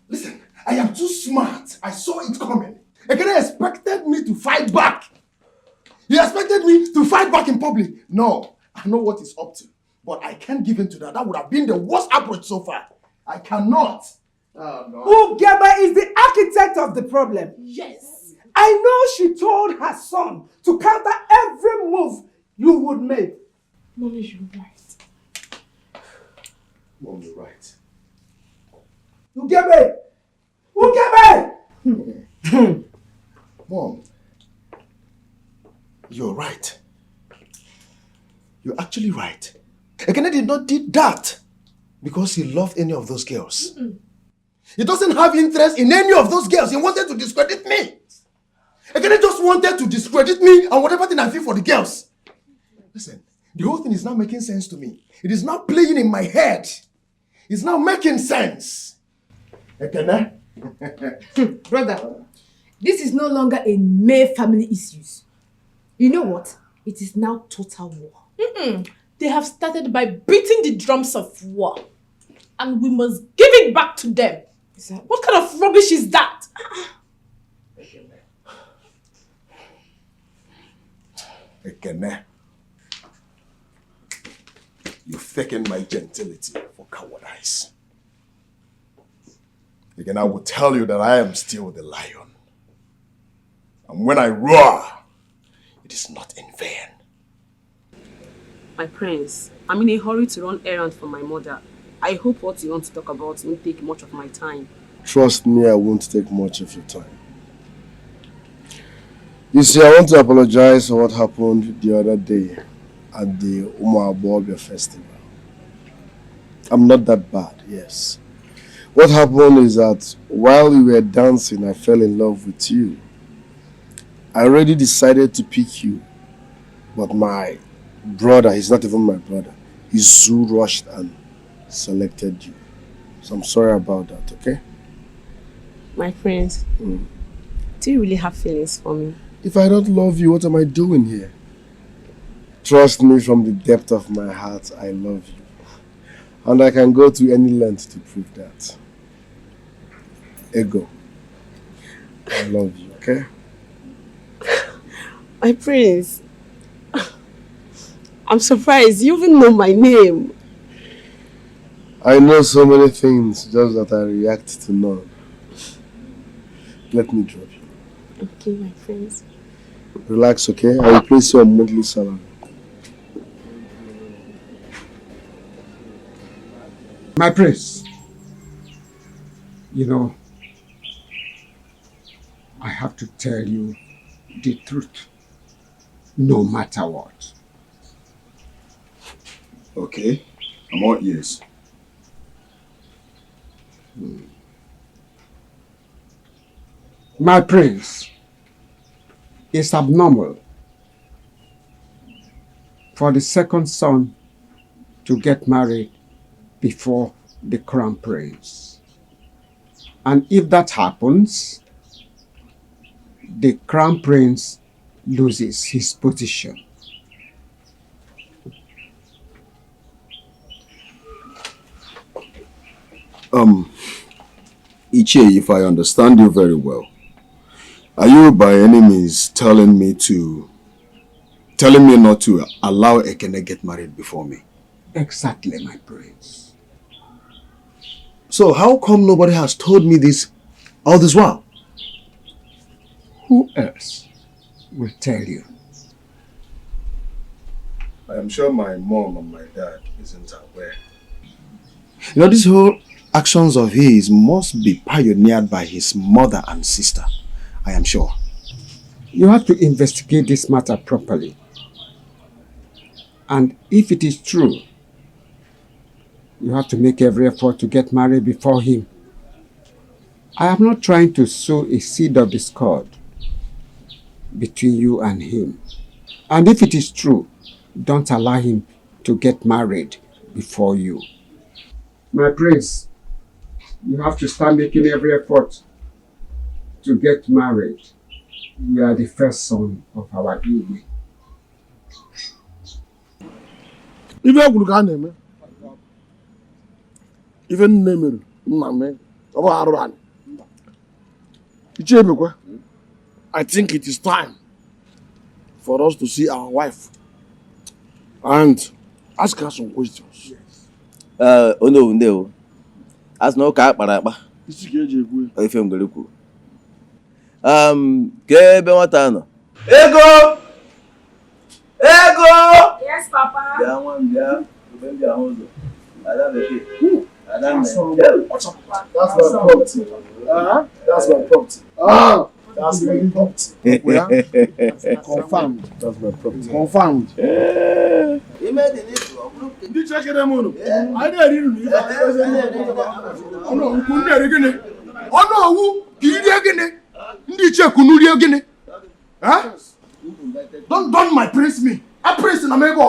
Listen, I am too smart. I saw it coming. Ekene expected me to fight back. He expected me to fight back in public. No, I know what he's up to. But I can't give in to that. That would have been the worst approach so far. I cannot. Oh, no. Ugebe is the architect of the problem. Yes. I know she told her son to counter every move you would make. Mommy, you're right. Mom, you're right. Ugebe! Ugebe! Mom, you're right. You're actually right. Ekene did not do that because he loved any of those girls. He doesn't have interest in any of those girls. He wanted to discredit me. Ekene just wanted to discredit me and whatever thing I feel for the girls. Listen, the whole thing is now making sense to me. It is now playing in my head. It's now making sense. Ekene? Brother, this is no longer a mere family issues. You know what? It is now total war. They have started by beating the drums of war. And we must give it back to them. What kind of rubbish is that? Ekene, you've taken my gentility for cowardice. Again, I will tell you that I am still the lion. And when I roar, it is not in vain. My prince, I'm in a hurry to run errands for my mother. I hope what you want to talk about won't take much of my time. Trust me, I won't take much of your time. You see, I want to apologize for what happened the other day at the Umuabobia festival. I'm not that bad, yes. What happened is that while we were dancing, I fell in love with you. I already decided to pick you, but my brother, he's not even my brother, Izu rushed and selected you. So I'm sorry about that, okay? My prince, do you really have feelings for me? If I don't love you, what am I doing here? Trust me, from the depth of my heart, I love you. And I can go to any length to prove that. Ego, I love you, okay? My prince, I'm surprised you even know my name. I know so many things, just that I react to none. Let me drop you. Okay, my prince. Relax, okay? I will place you on monthly salary. My prince, you know, I have to tell you the truth, no matter what. Okay, I'm all ears. My prince, it's abnormal for the second son to get married before the crown prince. And if that happens, the crown prince loses his position. Ichie, if I understand you very well, are you by any means telling me not to allow Ekene get married before me? Exactly, my prince. So how come nobody has told me this all this while? Who else will tell you? I am sure my mom and my dad isn't aware. You know, this whole actions of his must be pioneered by his mother and sister. I am sure. You have to investigate this matter properly. And if it is true, you have to make every effort to get married before him. I am not trying to sow a seed of discord between you and him. And if it is true, don't allow him to get married before you. My prince, you have to start making every effort to get married. You are the first son of our Igwe. Ife kwuru ka a na-eme. Ife nne mere nna mee. Ọ bụ arụ anyị. Ichebekwe, I think it is time for us to see our wife and ask her some questions. No. As no ka akpara akpa. Isi ka eji ekwu. Ife ngere kwuru. Ke ebe nwata nọ. Ego! Yes, Papa. Bịa. That's my property. That's my property. That's my property. Confirmed. That's my property. Confirmed. Ndị chekere m unu. Anyị na-eri nri. Ọnụ ukwu ndị eri gịnị? Ọnụ owu ka iri gịnị? Ndị cheku n'uri gịnị? Don't my praise me. I praise in America.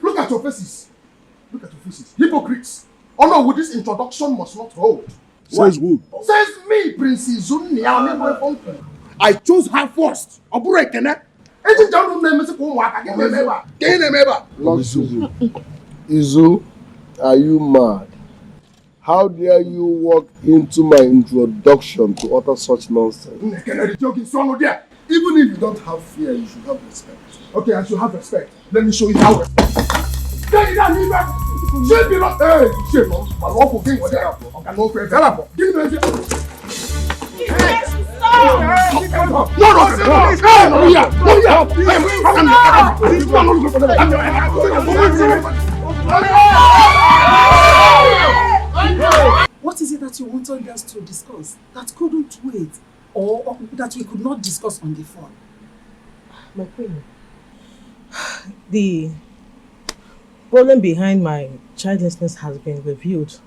Look at your faces. Look at your faces. Hypocrites. Oh no, this introduction must not hold. Says who? Says me, Prince Izuni. I chose her first. A break, eh? Izu, are you mad? How dare you walk into my introduction to utter such nonsense? Even if you don't have fear, you should have respect. Okay, I should have respect. Let me show you how respect. Get it down, leave it. Shit, you know. Hey, shit, no. I'm not cooking with that. I can no fair. Give me the What is it that you wanted us to discuss that couldn't wait or that we could not discuss on the phone? My queen, the problem behind my childlessness has been reviewed,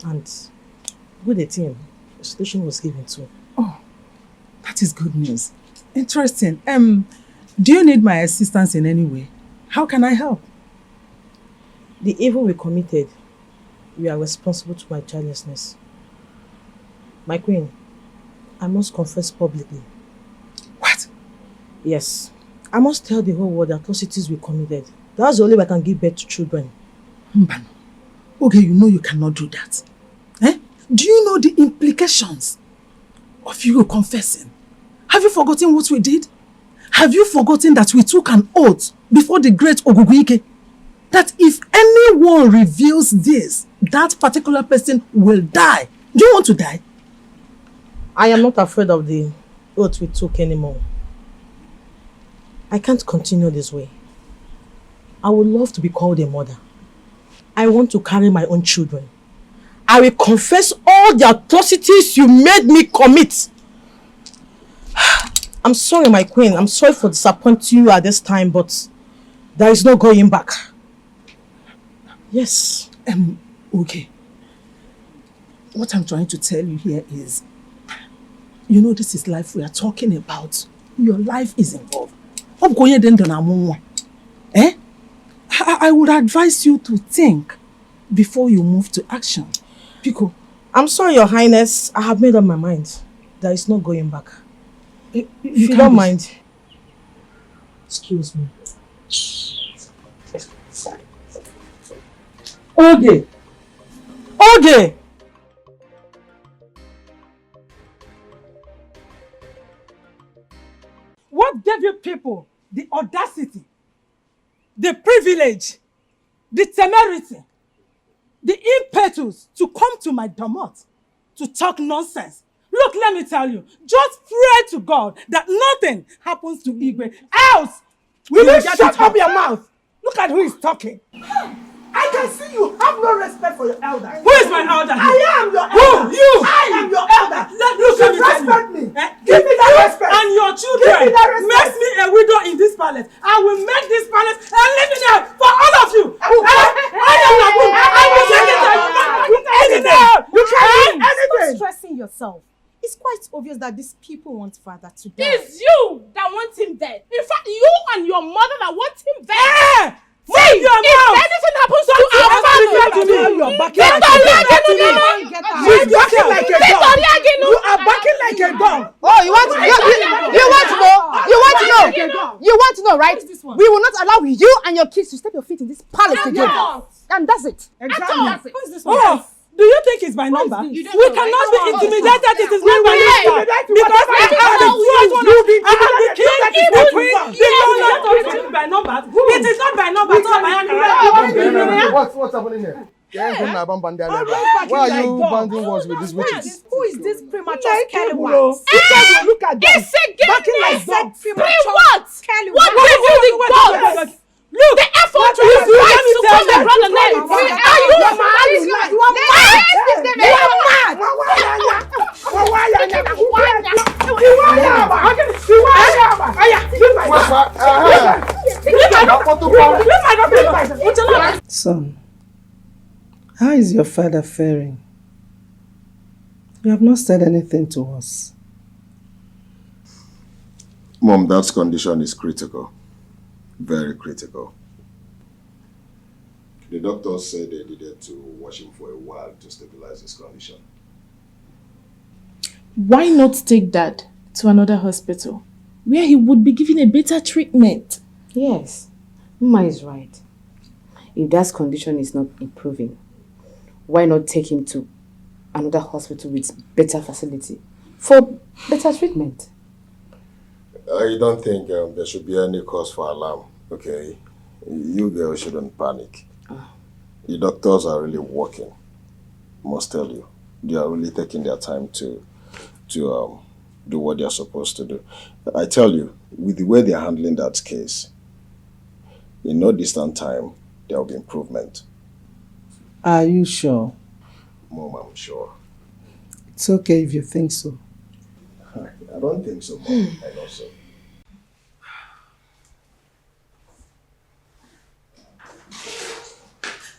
and with the team, a solution was given to. Oh, that is good news. Interesting. Do you need my assistance in any way? How can I help? The evil we committed, we are responsible to my childlessness. My queen, I must confess publicly. What? Yes. I must tell the whole world the atrocities we committed. That's the only way I can give birth to children. Mbano. Okay, you know you cannot do that. Do you know the implications of you confessing? Have you forgotten what we did? Have you forgotten that we took an oath before the great Oguguike? That if anyone reveals this, that particular person will die. Do you want to die? I am not afraid of the oath we took anymore. I can't continue this way. I would love to be called a mother. I want to carry my own children. I will confess all the atrocities you made me commit. I'm sorry, my queen. I'm sorry for disappointing you at this time, but there is no going back. Yes. Okay. What I'm trying to tell you here is, you know, this is life we are talking about. Your life is involved. I would advise you to think before you move to action. Pico, I'm sorry, Your Highness. I have made up my mind. There is no going back. If you don't mind. Excuse me. Oge! Oge! What gave you people the audacity, the privilege, the temerity, the impetus to come to my domot to talk nonsense? Look, let me tell you, just pray to God that nothing happens to Igwe, else we will get shut it up back. your mouth? Look at who is talking. I can see you have no respect for your elder. Who is my elder? I am your Who? elder. You? I am your elder. Look, let me tell you. Respect me. Give me that respect. And your children Give me that respect. makes me a widow in this palace. I will make this palace a living hell for all of you. I am Nabu. I will take it out. You can't do anything. Stop stressing yourself. It's quite obvious that these people want father to die. It's you that want him dead. In fact, you and your mother that want him dead. Hey! See, if anything happens to our family, you're backing like a dog. You are backing like a dog. Oh, you want to know? You want to know, right? We will not allow you and your kids to step your feet in this palace again. And that's it. Exactly. Who is this one? Oh, do you think it's my number? We cannot be intimidated. It is not my number. Because I am the first one. I am the king, the queen. It is by number. It is not by number. What's happening here? Why are you banding words with these witches? Who is this premature Kelly? Look at them. It's like dogs. What? What gave you the gods? Look, the effort to use right to call the brother name. Are you mad? You are mad. Son, how is your father faring? You have not said anything to us. Mom, Dad's condition is critical. Very critical. The doctors said they needed to watch him for a while to stabilize his condition. Why not take Dad to another hospital where he would be given a better treatment? Yes, Mama is right. If Dad's condition is not improving, why not take him to another hospital with better facility for better treatment? I don't think there should be any cause for alarm, okay? You girls shouldn't panic. The doctors are really working. I must tell you. They are really taking their time to do what they are supposed to do. I tell you, with the way they are handling that case, in no distant time, there will be improvement. Are you sure? Mom, I'm sure. It's okay if you think so. I don't think so, Mom. I know so.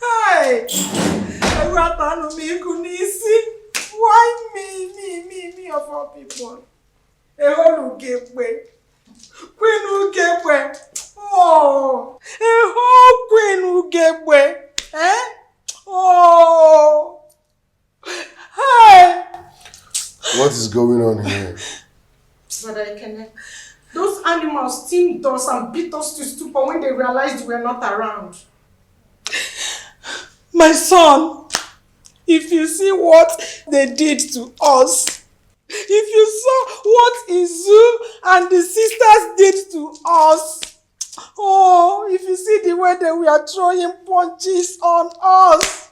Hey! Why me of all people? Queen Ugekwe. Oh! Queen Ugekwe. Eh? Oh! Hey! What is going on here? Brother Ekene, those animals steamed us and beat us to stupor when they realized we were not around. My son, if you see what they did to us, if you saw what Izu and the sisters did to us, oh, if you see the way they were throwing punches on us,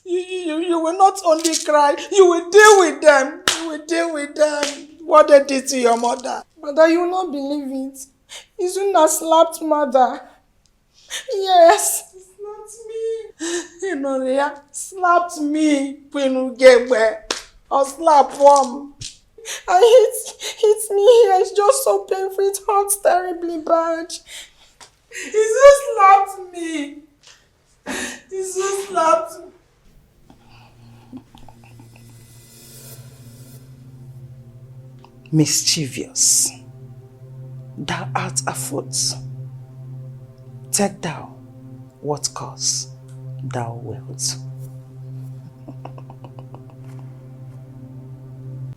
you will not only cry, you will deal with them. You will deal with them. What they did to your mother. Mother, you will not believe it. Izuna slapped mother. Yes. Inoria slapped me, Queen Ugekwe, or slap one. And hits me here. It's just so painful. It hurts terribly bad. He just slapped me. He just slapped me. Mischievous. Thou art afoot. Take thou what cause thou wilt.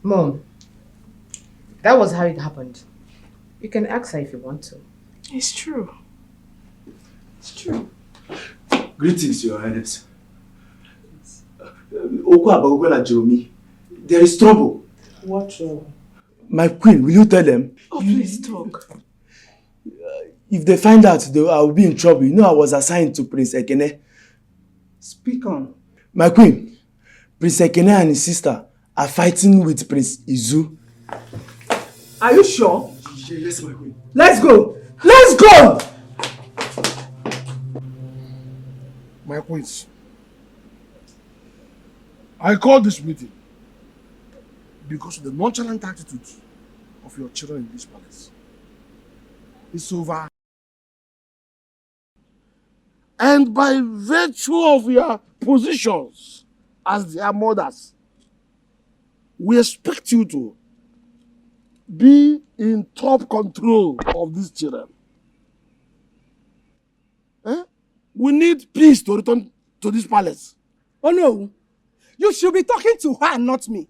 Mom, that was how it happened. You can ask her if you want to. It's true. It's true. Greetings, Your Highness. Jeremy, there is trouble. What trouble? My queen, will you tell them? Oh, please talk. If they find out, I will be in trouble. You know I was assigned to Prince Ekene. Speak on. My queen, Prince Ekene and his sister are fighting with Prince Izu. Are you sure? Yes, my queen. Let's go! Let's go! My queens, I call this meeting because of the nonchalant attitude of your children in this palace. It's over. And by virtue of your positions as their mothers, we expect you to be in top control of these children. We need peace to return to this palace. Oh no, you should be talking to her, not me.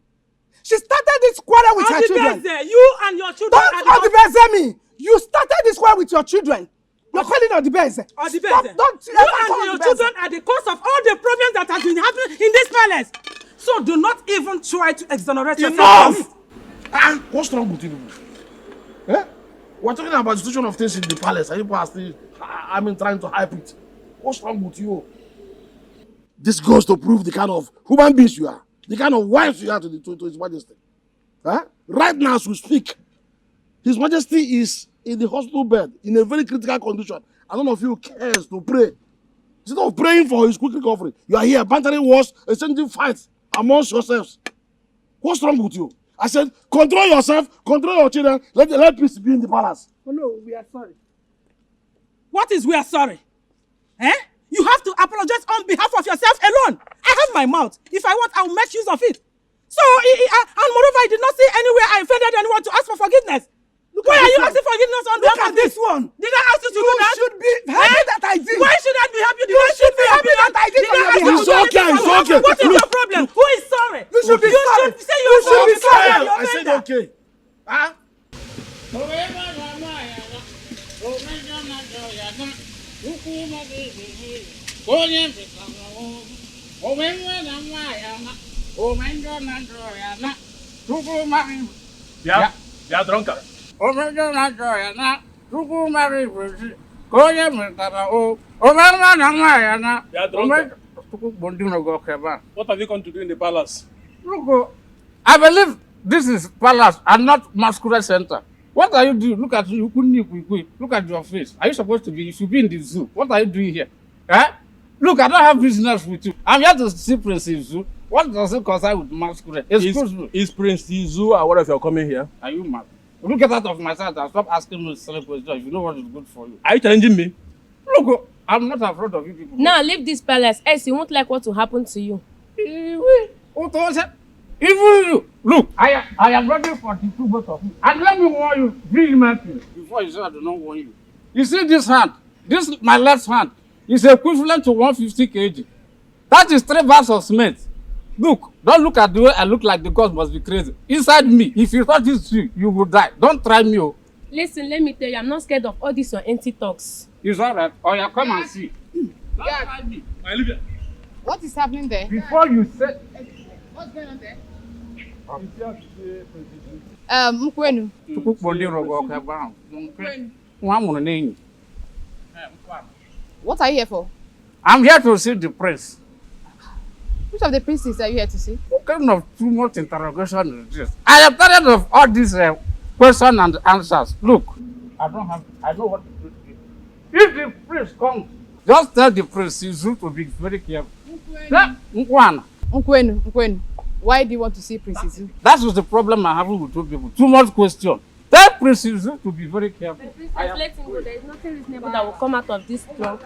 She started this quarrel with her children. You and your children. Don't Odibeze me. You started this quarrel with your children. You're calling Odibeze. Odibeze. Don't You and your children are the cause of all the problems that has been happening in this palace. So do not even try to exonerate yourself. Enough! What's wrong with you? We're talking about the situation of things in the palace, and people are still, trying to hype it. What's wrong with you? This goes to prove the kind of human beings you are, the kind of wives you are to His Majesty. Right now, as we speak, His Majesty is in the hospital bed in a very critical condition, and none of you cares to pray. Instead of praying for his quick recovery, you are here bantering wars, exchanging fights amongst yourselves. What's wrong with you? I said, control yourself, control your children, let peace be in the palace. Oh no, we are sorry. What is we are sorry? You have to apologize on behalf of yourself alone. I have my mouth. If I want, I will make use of it. So, and moreover, I did not see anywhere I offended anyone to ask for forgiveness. Why are you asking forgiveness on behalf of this one? Did I ask you to do that? You should be happy that I did. Why should I be happy? You should be happy that I did. It's okay, it's okay. What is your problem? Who is sorry? You should be sorry. You should be sorry. I said okay. Yeah, drunkard. What have you come to do in the palace? Look, I believe this is palace and not masquerade center. What are you doing? Look at you. Look at your face. Are you supposed to be? You should be in the zoo. What are you doing here? Look, I don't have business with you. I'm here to see Prince Izu. What does it concern with masquerade? Excuse me. Is Prince Izu aware of your coming here? Are you mad? Will you get out of my sight and stop asking me silly questions if you know what is good for you? Are you challenging me? Look, I'm not afraid of you people. Now leave this palace, else you won't like what will happen to you. Even you. Look, I am ready for the two both of you. And let me warn you vehemently before you say I do not warn you. You see this hand? This my left hand is equivalent to 150 kg. That is 3 bags of cement. Look, don't look at the way I look like the gods must be crazy. Inside me, if you touch this tree, you will die. Don't try me. Oh. Listen, let me tell you, I'm not scared of all these your empty talks. It's alright. Oh yeah, come and see. Don't try me. Olivia. What is happening there? Before you say... What's going on there? Mkwenu. What are you here for? I'm here to see the prince. Which of the princes are you here to see? What kind of too much interrogation is this? I am tired of all these questions and answers. Look, I know what to do. If the prince comes, just tell the prince Izu to be very careful. Mkwenu, why do you want to see Prince Izu? That was the problem I have with two people. Too much question. Tell Prince Izu to be very careful. The princess, let him go. There is nothing reasonable that will come out of this drunk.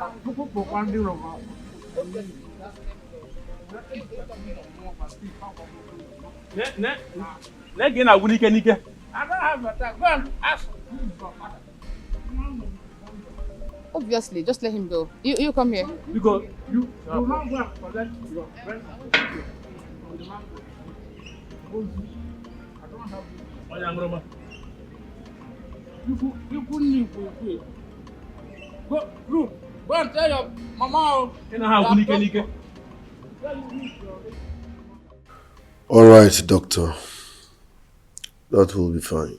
Nike na wunike nike. I don't have a time. Go and ask. Obviously, just let him go. You come here. Because you have to collect your rent from the man. I don't have this. Oyangroma. You couldn't go, look, go and tell your mama. All right, doctor. That will be fine.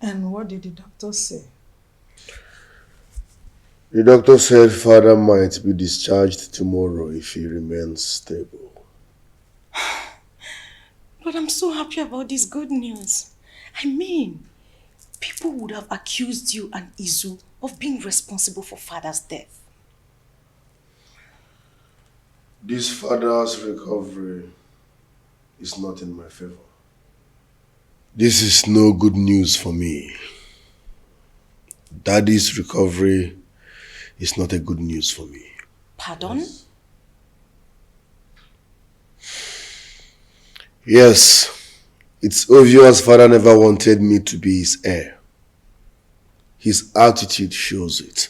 And what did the doctor say? The doctor said father might be discharged tomorrow if he remains stable. But I'm so happy about this good news. I mean, people would have accused you and Izu of being responsible for father's death. This father's recovery is not in my favor. This is no good news for me. Daddy's recovery is not a good news for me. Pardon? Yes, it's obvious father never wanted me to be his heir. His attitude shows it.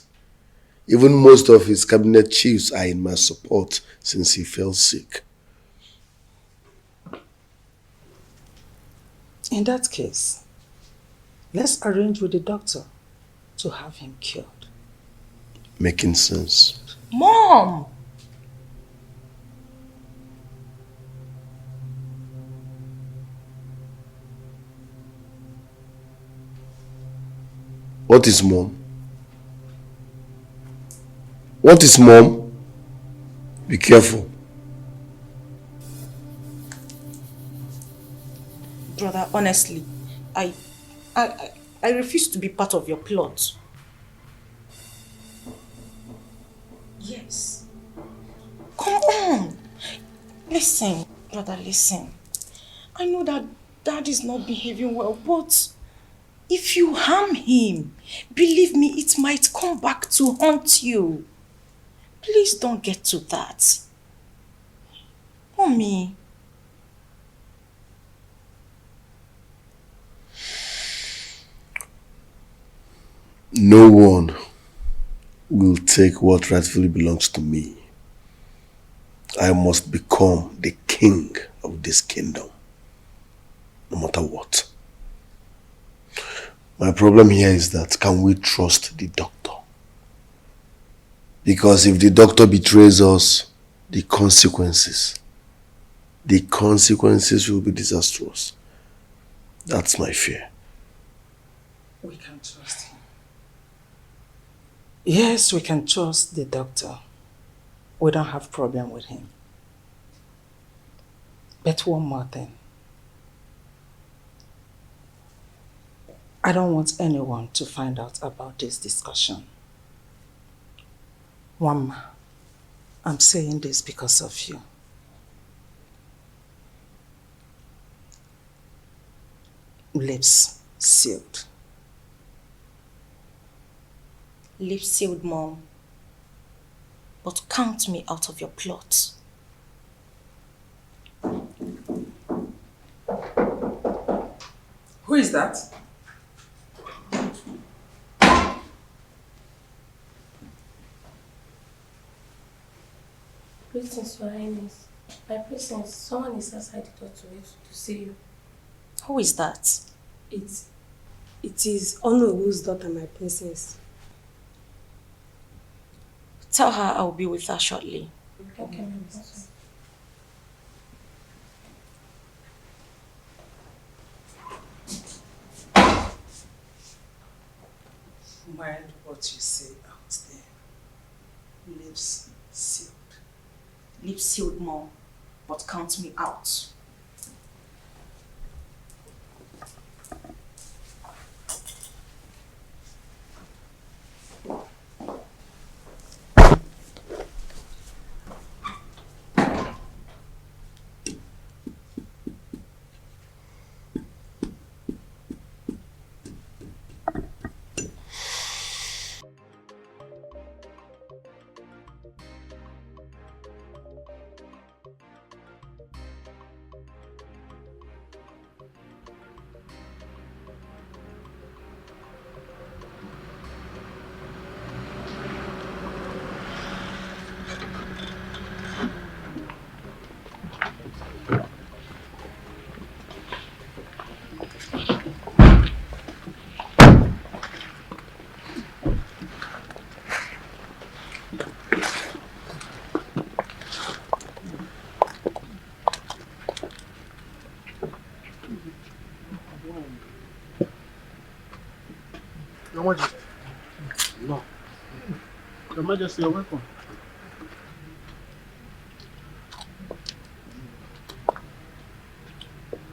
Even most of his cabinet chiefs are in my support since he fell sick. In that case, let's arrange with the doctor to have him cured. Making sense. Mom! What is mom? What is mom? Be careful. Brother, honestly, I refuse to be part of your plot. Yes. Come on. Listen, brother, listen. I know that Dad is not behaving well, but if you harm him, believe me, it might come back to haunt you. Please don't get to that. Mommy. No one will take what rightfully belongs to me. I must become the king of this kingdom, no matter what. My problem here is that, can we trust the doctor? Because if the doctor betrays us, the consequences will be disastrous. That's my fear. We can trust him. Yes, we can trust the doctor. We don't have problem with him. But one more thing. I don't want anyone to find out about this discussion. Wamma, I'm saying this because of you. Lips sealed. Lips sealed, Mom. But count me out of your plot. Who is that? Greetings, Your Highness. My presence, someone is outside the door to see you. Who is that? It is Honorable's daughter, my princess. Tell her I'll be with her shortly. Okay, my princess. Mind what you say out there. Lips sealed. Lips sealed, Mom. But count me out. Your Majesty. No. Your Majesty, you're welcome.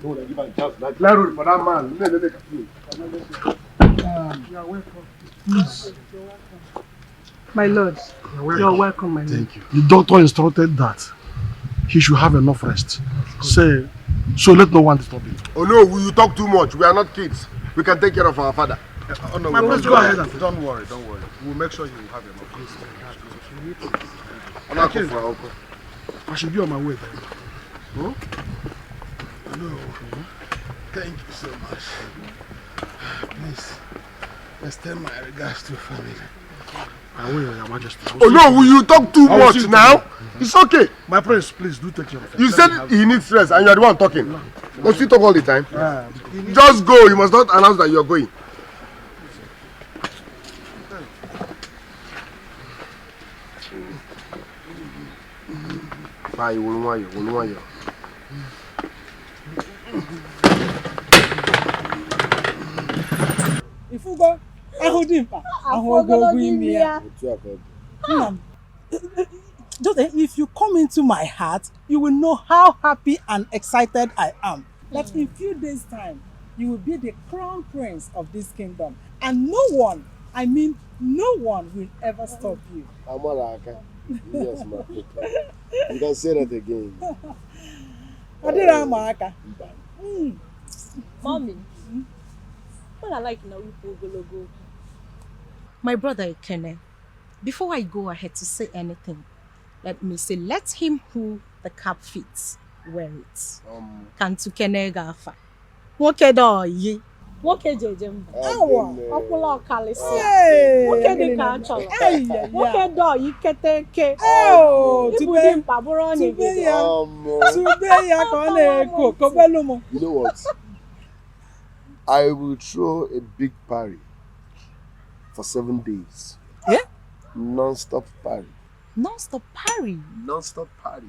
No, they give a chance. Like Larry for that man. You are welcome. Please. My lord, you're welcome, my lord. Thank you. The doctor instructed that he should have enough rest. So let no one disturb him. Oh no, you talk too much. We are not kids. We can take care of our father. Oh no, please go ahead. Don't worry. We'll make sure you have enough rest. I should be on my way then. Huh? No. Thank you so much. Please, extend my regards to family. I will, Your Majesty. Oh no, you talk too much now. It's okay. My prince, please do take care of him. You said he needs rest and you are the one talking. Don't you talk all the time? Just go. You must not announce that you are going. Bye, you won't want you. Ifugo, ahudimpa, ahogogo imia. Just if you come into my heart, you will know how happy and excited I am. That in few days' time, you will be the crown prince of this kingdom, and no one, I mean no one, will ever stop you. Amalaka, yes, my people. You can say that again. Adira Amaka. Mommy, what I like now you go. My brother Ekene, before I go ahead to say anything, let me say, let him who the cap fits wear it. Kantu Kene Gafa. Woke do ye. Woke jejem. Awa. Opula kalisi. Woke de kacholo. Woke do yikete ke. Oh, tube paburo ni video. Tube ya kone ko kobelumo. You know what? I will throw a big party for 7 days. Yeah? Non-stop party. Non-stop party? Non-stop party.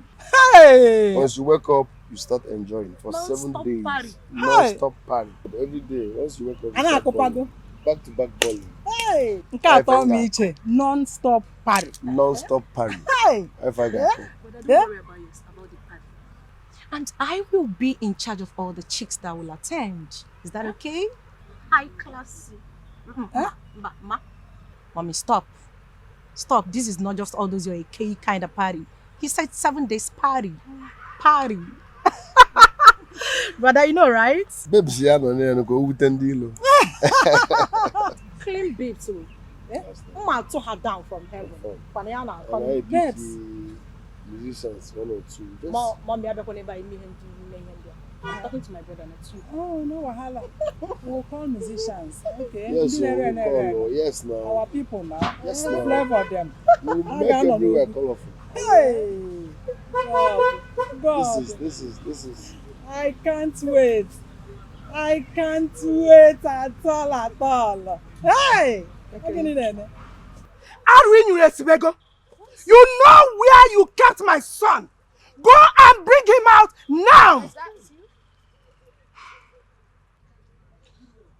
Hey! Once you wake up, you start enjoying for Non-stop 7 days. Party. Non-stop party. Every day. Once you wake up, you start balling. Back-to-back balling. Hey! Non-stop party. Non-stop party. Hey! If I got you. But don't worry about the party. And I will be in charge of all the chicks that will attend. Is that okay? High classy. Ma. Mommy, stop. Stop. This is not just all those your AK kind of party. He said 7 days party. Party. Brother, you know, right? Babes, yeah, no, go with Tendilo. Clean babe too. Mama took her down from heaven. Paniana, babes. Musicians, 1 or 2. Mommy, I don't want to me. I'm talking to my brother, not you. Oh, no wahala. We'll call musicians. Okay. Yes, we'll call. Yes, now. Our people now. Yes, we'll now. Flavor them. We'll make everywhere colorful. Hey! God. This is. I can't wait. I can't wait at all. Hey! You know where you kept my son. Go and bring him out now.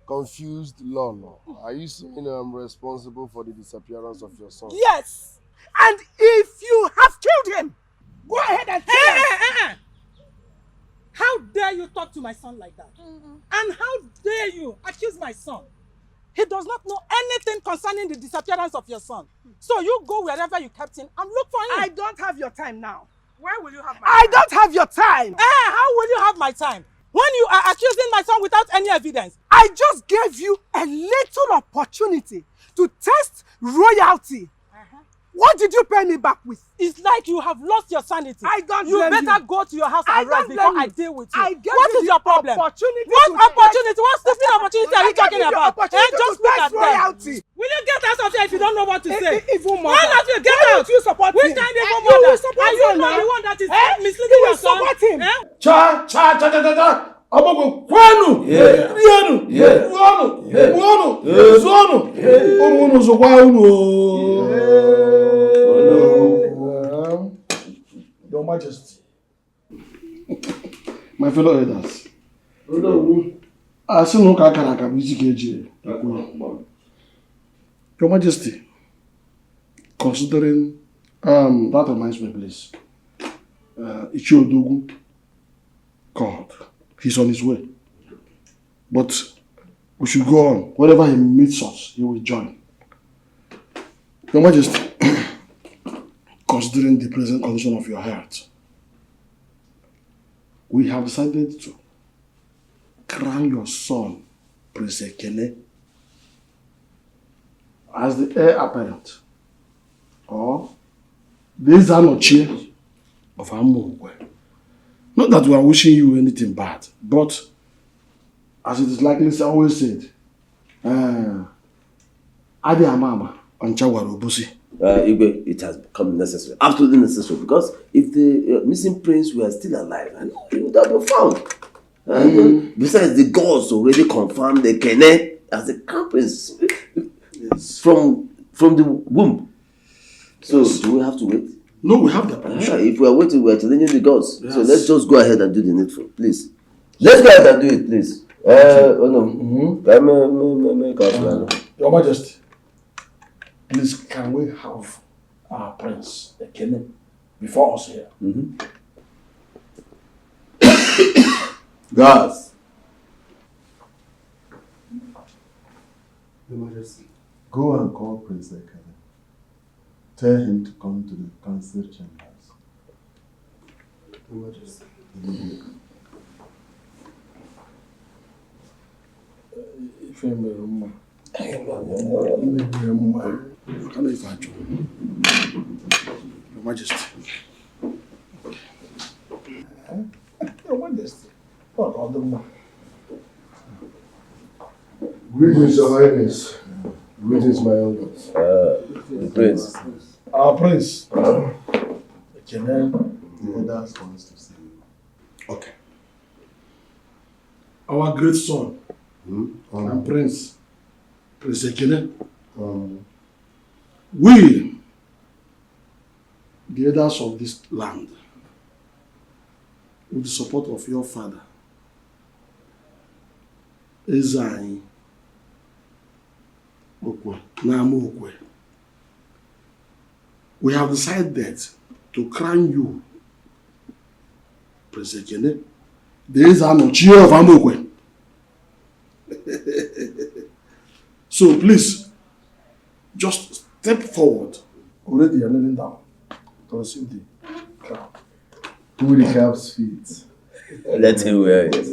Confused Lolo. Are you saying I'm responsible for the disappearance of your son? Yes. And if you have killed him, go ahead and kill him. How dare you talk to my son like that? And how dare you accuse my son? He does not know anything concerning the disappearance of your son. So you go wherever you kept him and look for him. I don't have your time now. Where will you have my time? I don't have your time. How will you have my time? When you are accusing my son without any evidence. I just gave you a little opportunity to test royalty. What did you pay me back with? It's like you have lost your sanity. I don't You blame better go to your house and rest before I deal with you. I gave What you is your problem? Opportunity What to opportunity? What stupid opportunity are you talking about? Just look at royalty. Will you get out of here if you don't know what to say? Evil mother. Why not you get Why out? don't you support Which him? kind of evil You will mother? support Are you him not now? the one that is misleading You will your son? support him. Cha. Abogo kwanu. Rianu. Buonu. Zonu. Omunu zokwa unu. Your Majesty. My fellow elders. I see no kakara music eje. Your Majesty, considering, that reminds me, please. Ichiodogu called. He's on his way. But we should go on. Wherever he meets us, he will join. Your Majesty, considering the present condition of your health, we have decided to crown your son, Prince Ekene, as the heir apparent, or the Zanochie of Amogwe. Not that we are wishing you anything bad, but as it is likely always said, Adi Amama on Chawarobusi. Igwe, it has become necessary, absolutely necessary, because if the missing prince were still alive, I know he would have been found. Besides, the gods already confirmed the Kene as the crown prince from the womb. So, do we have to wait? No, we have the permission. If we are waiting, we are challenging the gods. Yes. So let's just go ahead and do the needful, please. Let's go ahead and do it, please. Your Majesty, please, can we have our prince, the king, before us here? Guards. Your Majesty, go and call Prince Ekene. Tell him to come to the council chambers. Your Majesty. Your Majesty. Your Majesty. Greetings, Your Highness. Greetings, my elders. The prince. Our prince. The elders wants to see you. Okay. Our great son and prince, Prince Ekene, we, the elders of this land, with the support of your father, Ezai Okwe, we have decided to crown you, Prince Ekene, the Ezanochie of Amokwe. So please, just step forward. Already you're kneeling down to receive the crown. Who the calf's feet? Let him wear it.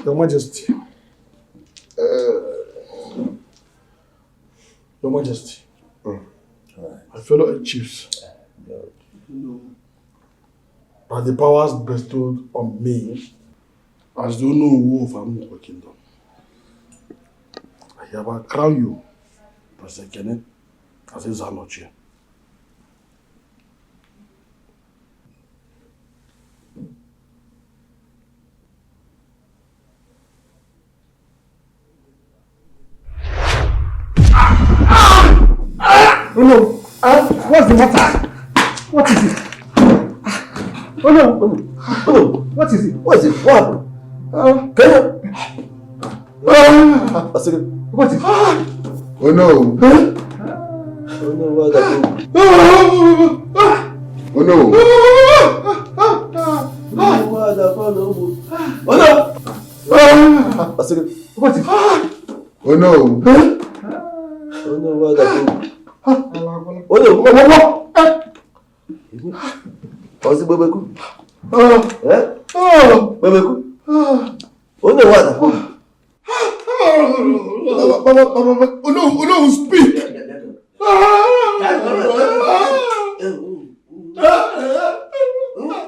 Your Majesty. Your Majesty. My fellow chiefs, by the powers bestowed on me as the owner of Amukwe Kingdom, I hereby crown you, Prince Ekene, as his Zanochie. No, what's the matter? What is it? Oh no, what is it? What is it? What happened? What is it? Oh no. Oh no, what happened? Oh no. What happened? Oh no. What is it? Oh no. Oh no, what happened? Oh no, What's it, Bebeku? Bebeku? Oh no, what happened? Oh no, speak!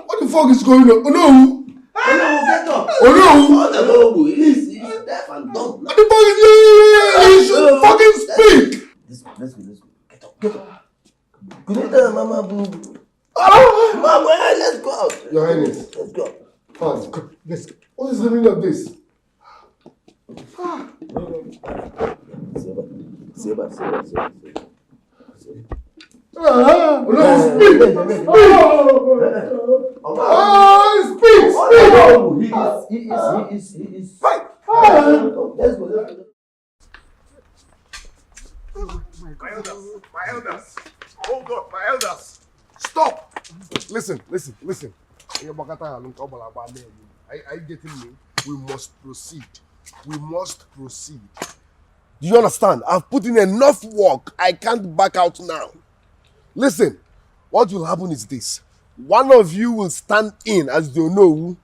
What the fuck is going on? Oh no! Get up! Oh no! He's deaf and dumb. What the fuck is he should fucking speak! Let's go. Get up. Good night, Mama Boo. Mama, let's go out. Your Highness. Let's go. Fine. Let's go. What is the meaning of this? He is. Fight! Let's go. My elders. Hold on, my elders. Stop! Listen. Are you getting me? We must proceed. Do you understand? I've put in enough work. I can't back out now. Listen, what will happen is this. One of you will stand in as the know.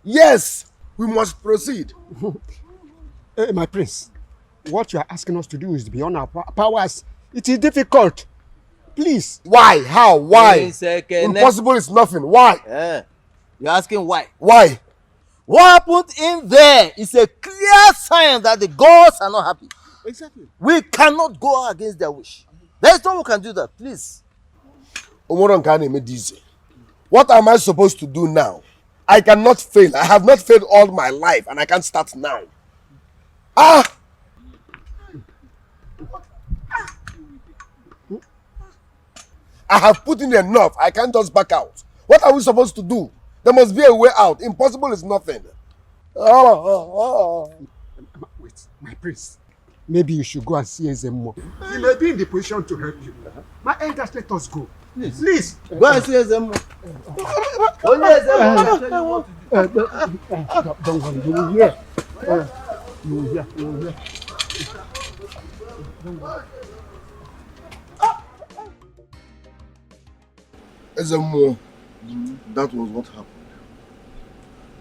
Yes, we must proceed. My prince, what you are asking us to do is beyond our powers. It is difficult. Please. Why? How? Why? Impossible is nothing. Why? You're asking why? Why? What happened in there is a clear sign that the gods are not happy. Exactly. We cannot go against their wish. There is no one who can do that, please. What am I supposed to do now? I cannot fail. I have not failed all my life and I can't start now. I have put in enough. I can't just back out. What are we supposed to do? There must be a way out. Impossible is nothing. Wait, my prince. Maybe you should go and see Ezemo. He may be in the position to help you. My elders, let us go. Please. Go and see Ezemo. Only Ezemo. Don't worry, you will hear. You will hear. Don't worry. Ezemo, that was what happened.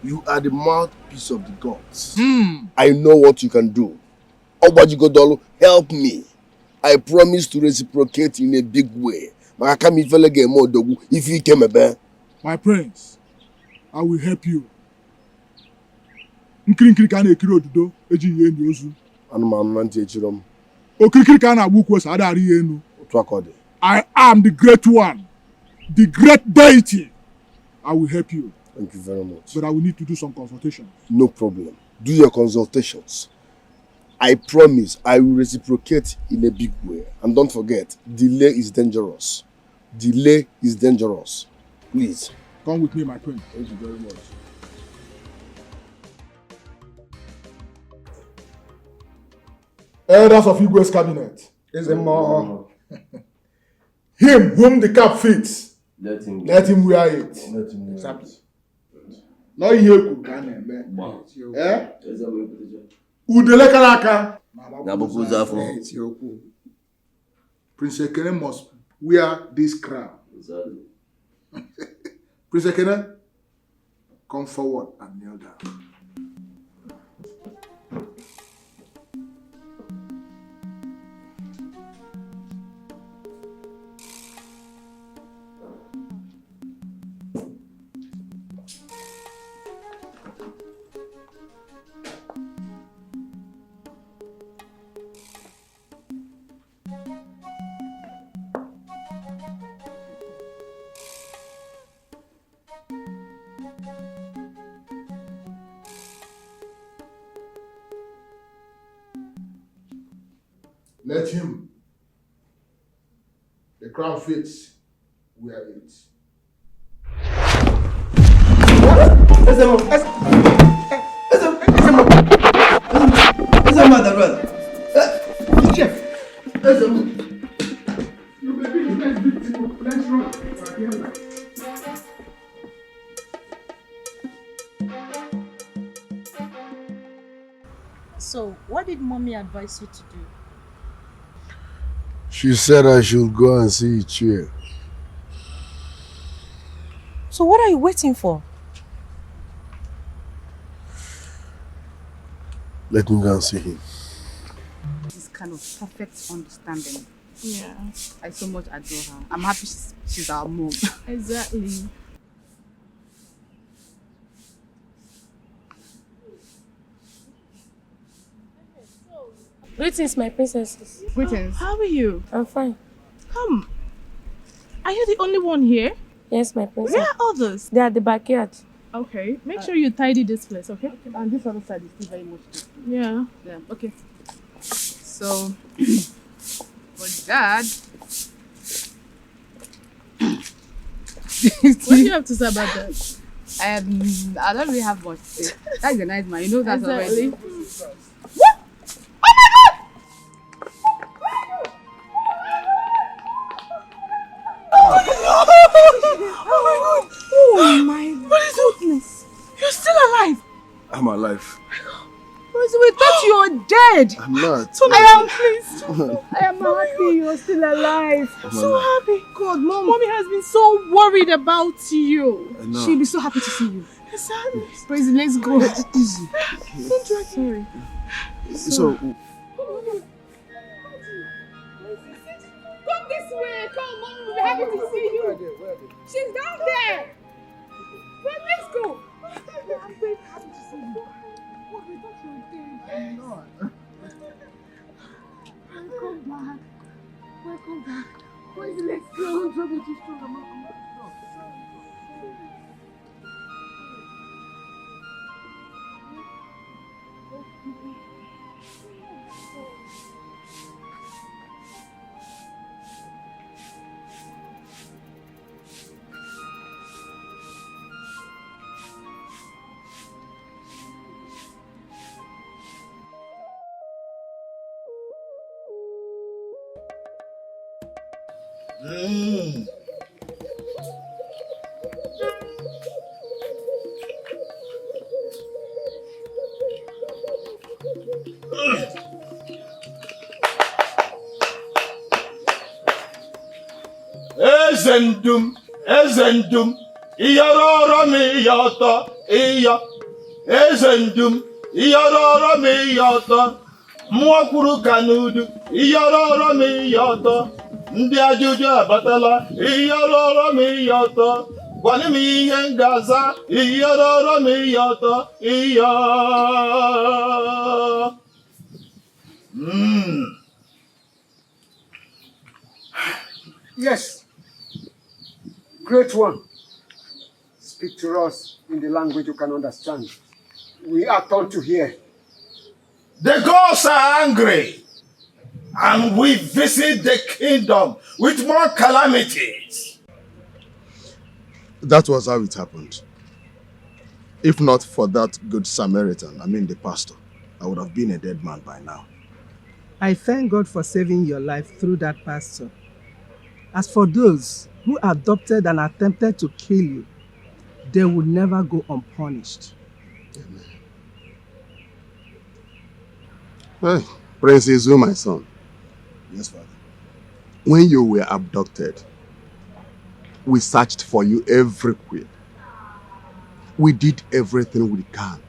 You are the mouthpiece of the gods. I know what you can do. Obajigodolo, help me. I promise to reciprocate in a big way. If you came about. My prince, I will help you. Nkiri kana ekiri odudo eji ihe ndi ozu. Anụmanụ na ntị echiri m. Okirikiri kana agbu kwesa adari ihe enu. Otu aka ọ dị. I am the great one, the great deity. I will help you. Thank you very much. But I will need to do some consultations. No problem. Do your consultations. I promise I will reciprocate in a big way. And don't forget, delay is dangerous. Delay is dangerous. Please. Come with me, my friend. Thank you very much. Elders of Igwe's cabinet. Ezemo. Him whom the cap fits. Let him wear it. Let him wear exactly. Now ihe ku ka na-eme. Udele kalaka. Prince Ekene must wear this crown. Exactly. Prince Ekene, come forward and kneel down. Let him. The crown fits. Wear it. Chef. You may be the next victim. Let's run. So, what did mommy advise you to do? She said I should go and see Ichie. So what are you waiting for? Let me go and see him. This kind of perfect understanding. Yeah. I so much adore her. I'm happy she's our mom. Exactly. Greetings, my princesses. Greetings. How are you? I'm fine. Come. Are you the only one here? Yes, my princess. Where are others? They are at the backyard. Okay. Make sure you tidy this place, okay? And this other side is still very much dirty. Yeah. Yeah, okay. So, for Dad, What do you have to say about that? I don't really have much to say. That's a nice man. You know that Exactly. already. Oh my goodness. You're still alive. I'm alive. We thought you were dead. I'm not. I am pleased. I am happy you're still alive. I'm so alive. happy. God, Mommy has been so worried about you. I know. She'll be so happy to see you. Exactly. Praise, let's go. Easy. Don't drag Sorry. So, Come this way. Come, Mommy will be happy to see you. She's down there. Well, let's go. I'm very happy to see you. What we thought you were dead. Welcome back. Welcome back. Please, let's go. Don't trouble too strong. I'm not Ezendum, Iyarora mi yata, Iya, Ezendum, Iyarora mi yata, Mwakuru kanudu, Iyarora mi yata, Ndi ajuju abatala, Iyarora mi yata, Gwani mi yengaza, Iyarora mi yata, Iya. Yes. Great one. Speak to us in the language you can understand. We are turned to hear. The gods are angry, and we visit the kingdom with more calamities. That was how it happened. If not for that good Samaritan, the pastor, I would have been a dead man by now. I thank God for saving your life through that pastor. As for those who adopted and attempted to kill you, they will never go unpunished. Hey, Prince Izu, my son. Yes, Father. When you were abducted, we searched for you everywhere. We did everything we can,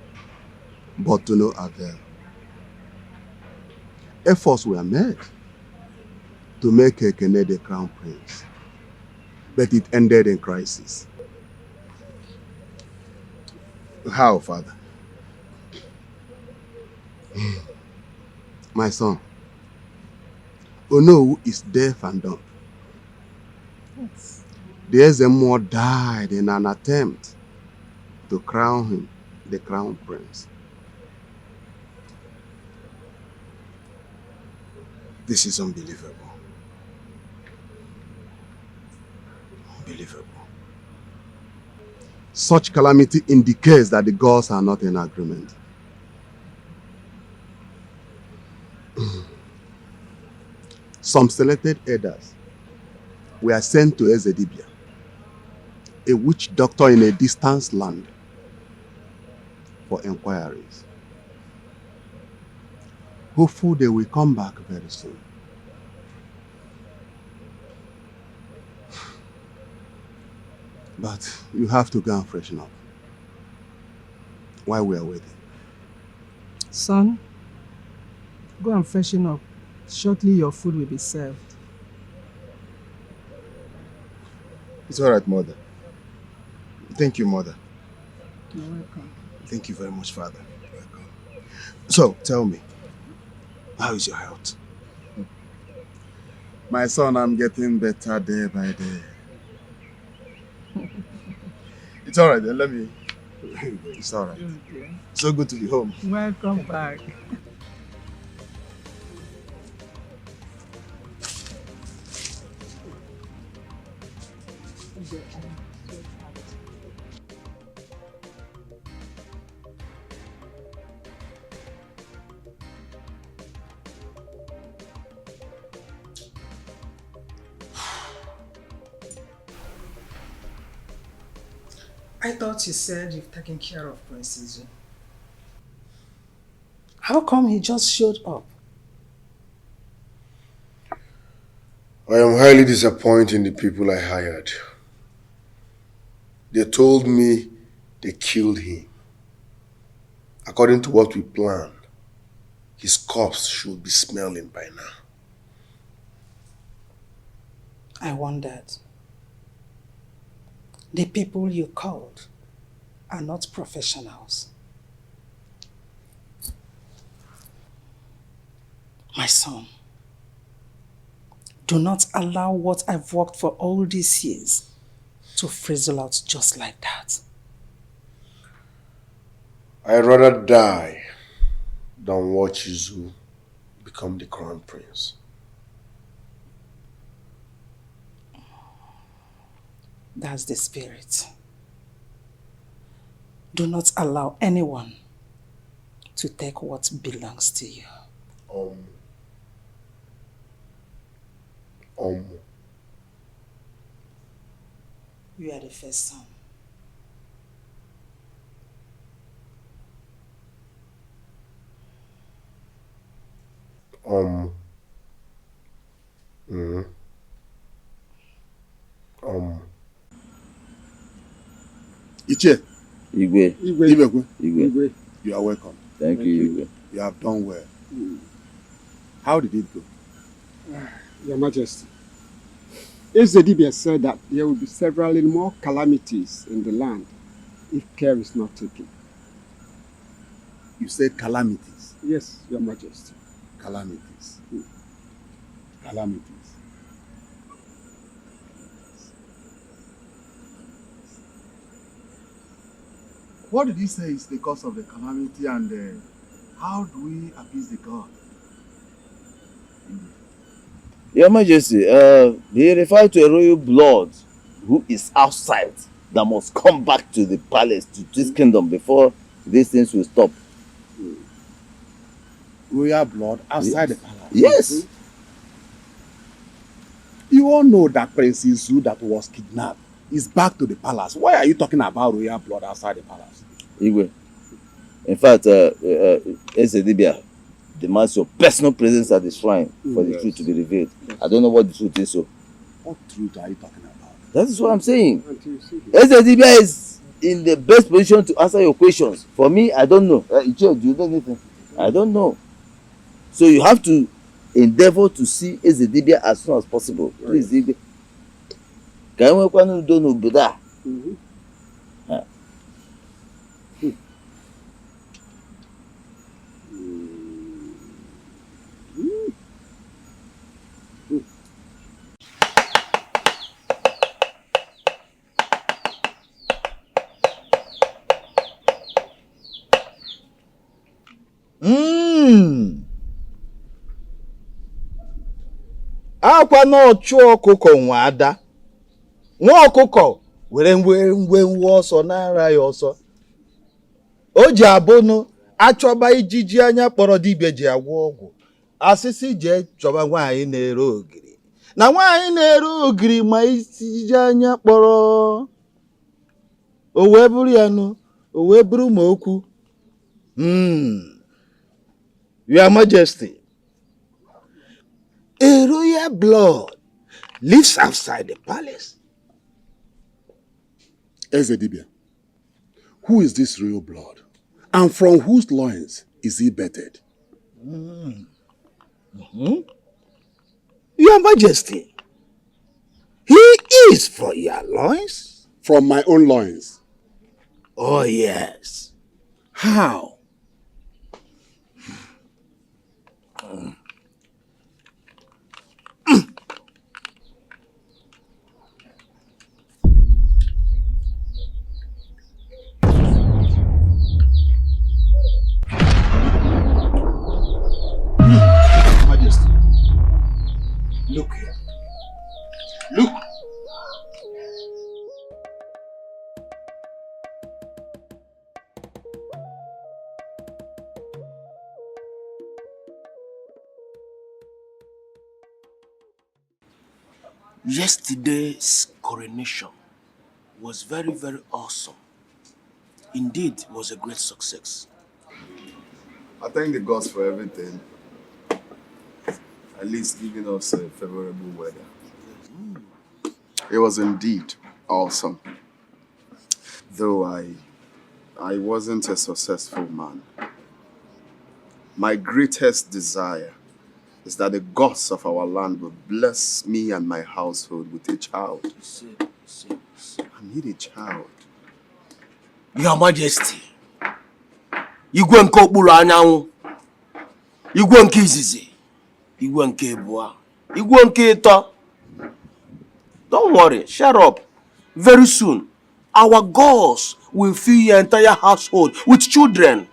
but to no avail. Efforts were made to make Ekene the crown prince, but it ended in crisis. How, Father? My son, Ono is deaf and dumb. Yes. The Ezemo died in an attempt to crown him the crown prince. This is unbelievable. Unbelievable. Such calamity indicates that the gods are not in agreement. Some selected elders were sent to Ezedibia, a witch doctor in a distant land, for inquiries. Hopeful they will come back very soon. But you have to go and freshen up while we are waiting. Son, go and freshen up. Shortly your food will be served. It's all right, Mother. Thank you, Mother. You're welcome. Thank you very much, Father. Welcome. So, tell me, how is your health? My son, I'm getting better day by day. It's all right, then let me... It's all right. Okay. So good to be home. Welcome back. I thought you said you've taken care of Prince Izu. How come he just showed up? I am highly disappointed in the people I hired. They told me they killed him. According to what we planned, his corpse should be smelling by now. I wondered. The people you called are not professionals. My son, do not allow what I've worked for all these years to frizzle out just like that. I'd rather die than watch Izu become the crown prince. That's the spirit. Do not allow anyone to take what belongs to you. You are the first son. Iche. Igwe. Igwe. You are welcome. Thank you, Igwe. You have done well. How did it go? Your Majesty, Ezedibia said that there will be several more calamities in the land if care is not taken. You said calamities? Yes, Your Majesty. Calamities. Calamities. What did he say is the cause of the calamity, and how do we appease the god? Your Majesty, he referred to a royal blood who is outside that must come back to the palace, to this kingdom, before these things will stop. Royal blood outside the palace? Yes. You all know that Prince Izu that was kidnapped is back to the palace. Why are you talking about royal blood outside the palace? Igwe, in fact, Ezedibia demands your personal presence at the shrine for the truth to be revealed. Yes. I don't know what the truth is. So, what truth are you talking about? That is what I'm saying. Ezedibia is in the best position to answer your questions. For me, I don't know. Do you know anything? I don't know. So you have to endeavor to see Ezedibia as soon as possible. Please, Igwe. Can we don't know better? Akwa na ọchụ ọkụkọ nwe ada. Nwa ọkụkọ were ngwe ọsọ na-ara ya ọsọ. O ji abụnụ achọba ijiji anya kpọrọ dibịa ji agwọ ọgwụ. Asịsị jee chọba nwaanyị na-ere ogiri. Na nwaanyị na-ere ogiri ma ijiji anya kpọrọ. O wee bụrụ ya nụ, o wee bụrụ ma okwu. Your Majesty, a royal blood lives outside the palace. Ezedibia, who is this royal blood? And from whose loins is he birthed? Your Majesty, he is from your loins? From my own loins? Oh, yes. How? Majesty, look here. Look. Yesterday's coronation was very, very awesome. Indeed, it was a great success. I thank the gods for everything. At least giving us a favorable weather. It was indeed awesome. Though I wasn't a successful man. My greatest desire is that the gods of our land will bless me and my household with a child. I need a child. Your Majesty, Igwe nke okpuru anyanwụ, Igwe nke izizi, Igwe nke ebua, Igwe nke ịtọ. Don't worry, shut up. Very soon, our gods will fill your entire household with children.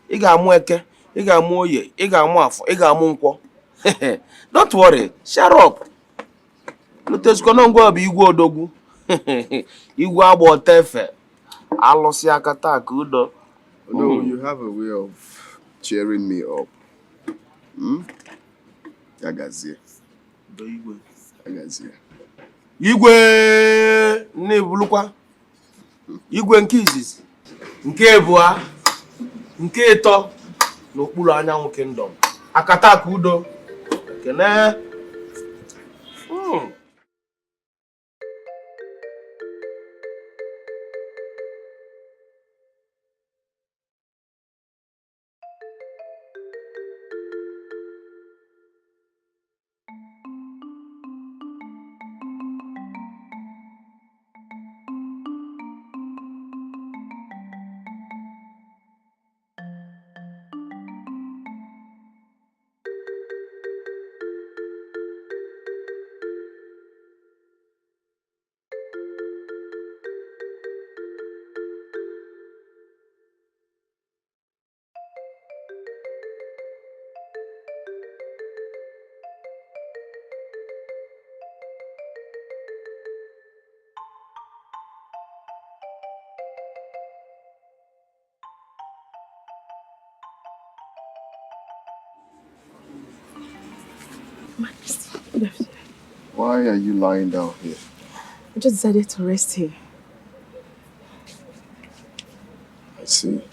Ị ga-amụ eke, ị ga-amụ oye, ị ga-amụ afọ, ị ga-amụ nkwọ. Don't worry, shut up. Lutezikwana ngwa bụ Igwe odogwu. Igwe agba otefe. Alụsị aka taa ka udo. No, you have a way of cheering me up. Yagazie. Yagazie. Igwe na-ebulukwa. Igwe nke izizi, nke ebua, nke ịtọ n'okpuru anyanwụ kingdom. Akata aka udo. Kene. Majesty, good afternoon. Why are you lying down here? I just decided to rest here. I see.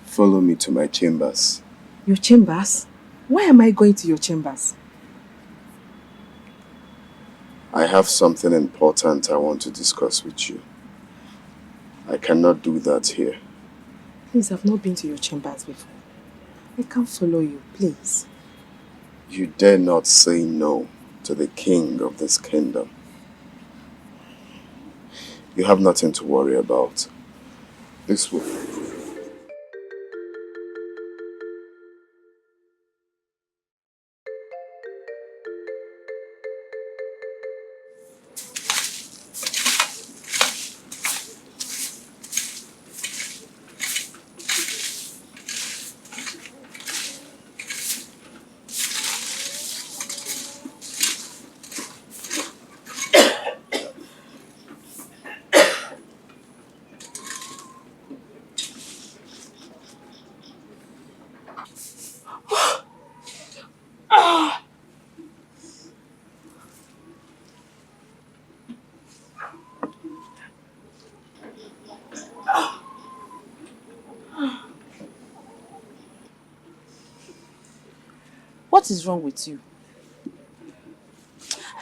Follow me to my chambers. Your chambers? Why am I going to your chambers? I have something important I want to discuss with you. I cannot do that here. Please, I've not been to your chambers before. I can't follow you, please. You dare not say no to the king of this kingdom. You have nothing to worry about. This way. What is wrong with you?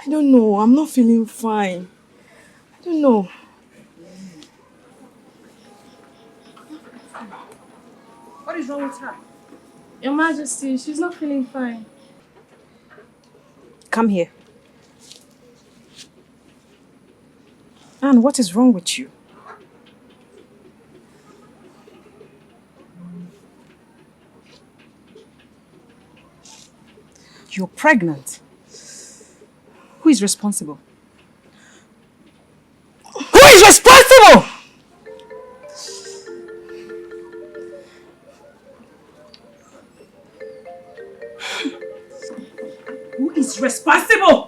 I don't know. I'm not feeling fine. I don't know. What is wrong with her? Your Majesty, she's not feeling fine. Come here. Anne, what is wrong with you? You're pregnant. Who is responsible? Who is responsible? Who is responsible?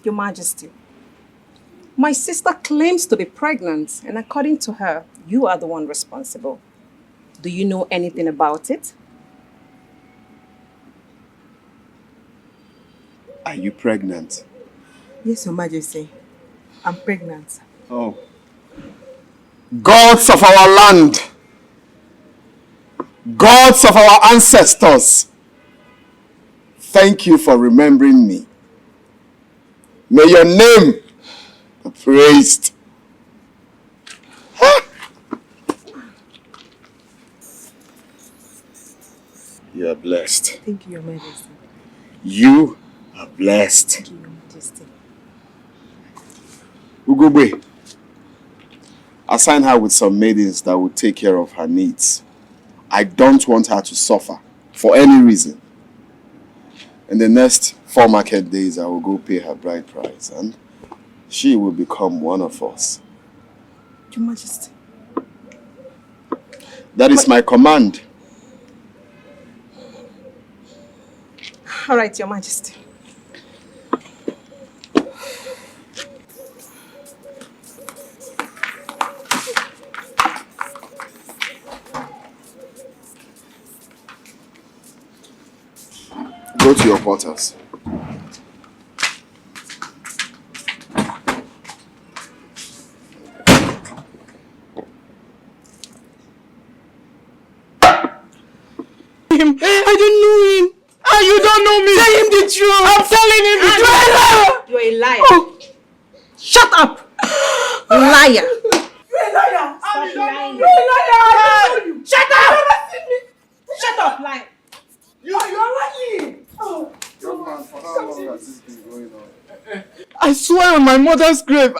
Your Majesty, my sister claims to be pregnant, and according to her, you are the one responsible. Do you know anything about it? Are you pregnant? Yes, Your Majesty. I'm pregnant. Oh. Gods of our land, gods of our ancestors, thank you for remembering me. May your name be praised. You are blessed. Thank you, Your Majesty. You are blessed. Thank you, Your Majesty. Ugogbe, assign her with some maidens that will take care of her needs. I don't want her to suffer for any reason. In the next 4 market days, I will go pay her bride price and she will become one of us. Your Majesty. That is my command. All right, Your Majesty. Go to your quarters. Him. I don't know him. Ah, you don't know me. Tell him the truth. I'm telling him the truth. You're a liar. Oh. Shut up. Liar. You're a liar. Stop lying. You're a liar. Shut up. You've never seen me. Shut up, liar. You're lying. Oh. Young man, for how long has this been going on? I swear on my mother's grave,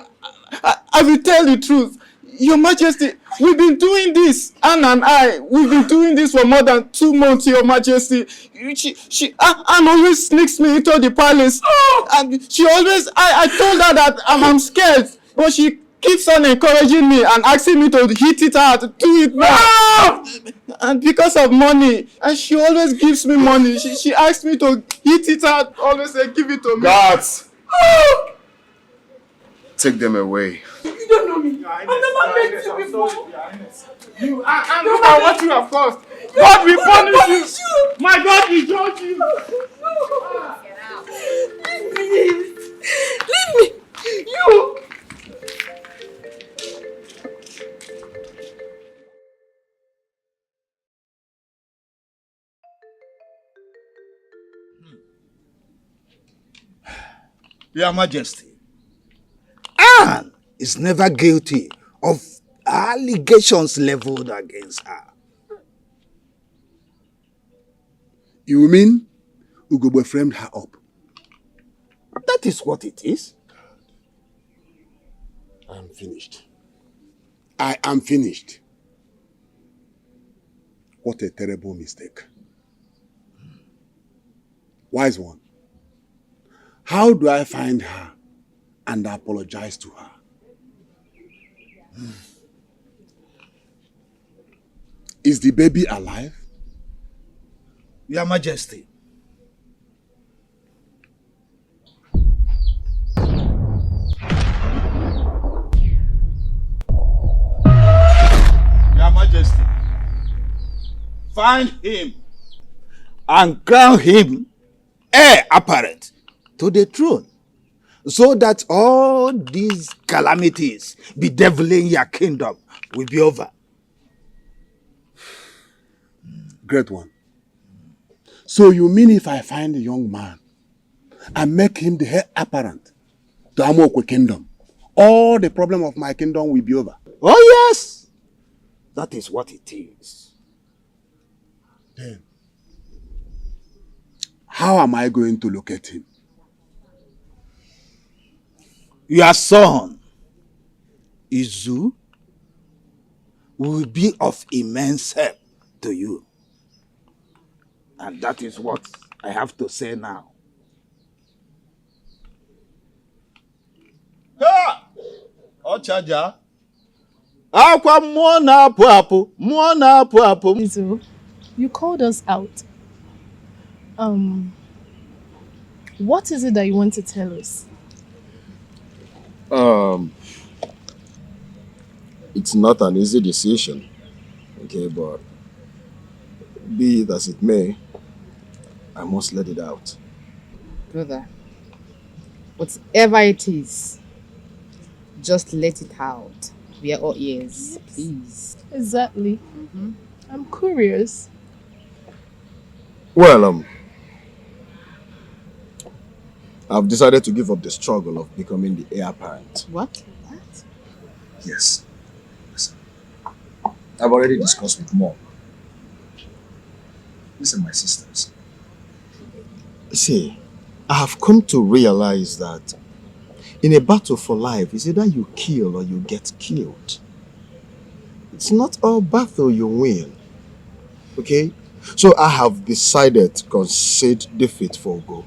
I will tell the truth. Your Majesty, we've been doing this, Anne and I, we've been doing this for more than 2 months, Your Majesty. Anne always sneaks me into the palace. And she always, I told her that I'm scared, but she keeps on encouraging me and asking me to hit it out, do it now. And because of money, and she always gives me money. She asks me to hit it out, always say, give it to me. Guards! Take them away. You don't know me. I've never met you before. You, and look at what you have caused. God will punish you. My God will judge you. Leave me. Leave me. You. Your Majesty, Anne is never guilty of allegations leveled against her. You mean Ugogbe framed her up? That is what it is. I'm finished. I am finished. What a terrible mistake. Wise one. How do I find her and apologize to her? Is the baby alive? Your Majesty, Your Majesty, find him and crown him heir apparent to the throne, so that all these calamities bedeviling your kingdom will be over. Great one. So you mean if I find a young man and make him the heir apparent to Amokwe kingdom, all the problem of my kingdom will be over? Oh yes, that is what it is. Then, how am I going to locate him? Your son, Izu, will be of immense help to you. And that is what I have to say now. Ochaja. Akwa mmụọ na-apụ apụ, mmụọ na-apụ apụ. Izu, you called us out. What is it that you want to tell us? It's not an easy decision, okay, but be it as it may, I must let it out. Brother, whatever it is, just let it out. We are all ears, please. Exactly. I'm curious. Well, I've decided to give up the struggle of becoming the heir apparent. What? Yes. Listen, I've already discussed with Mom. Listen, my sisters. See, I have come to realize that in a battle for life, it's either you kill or you get killed. It's not all battle you win. Okay? So I have decided to concede defeat for Ugo.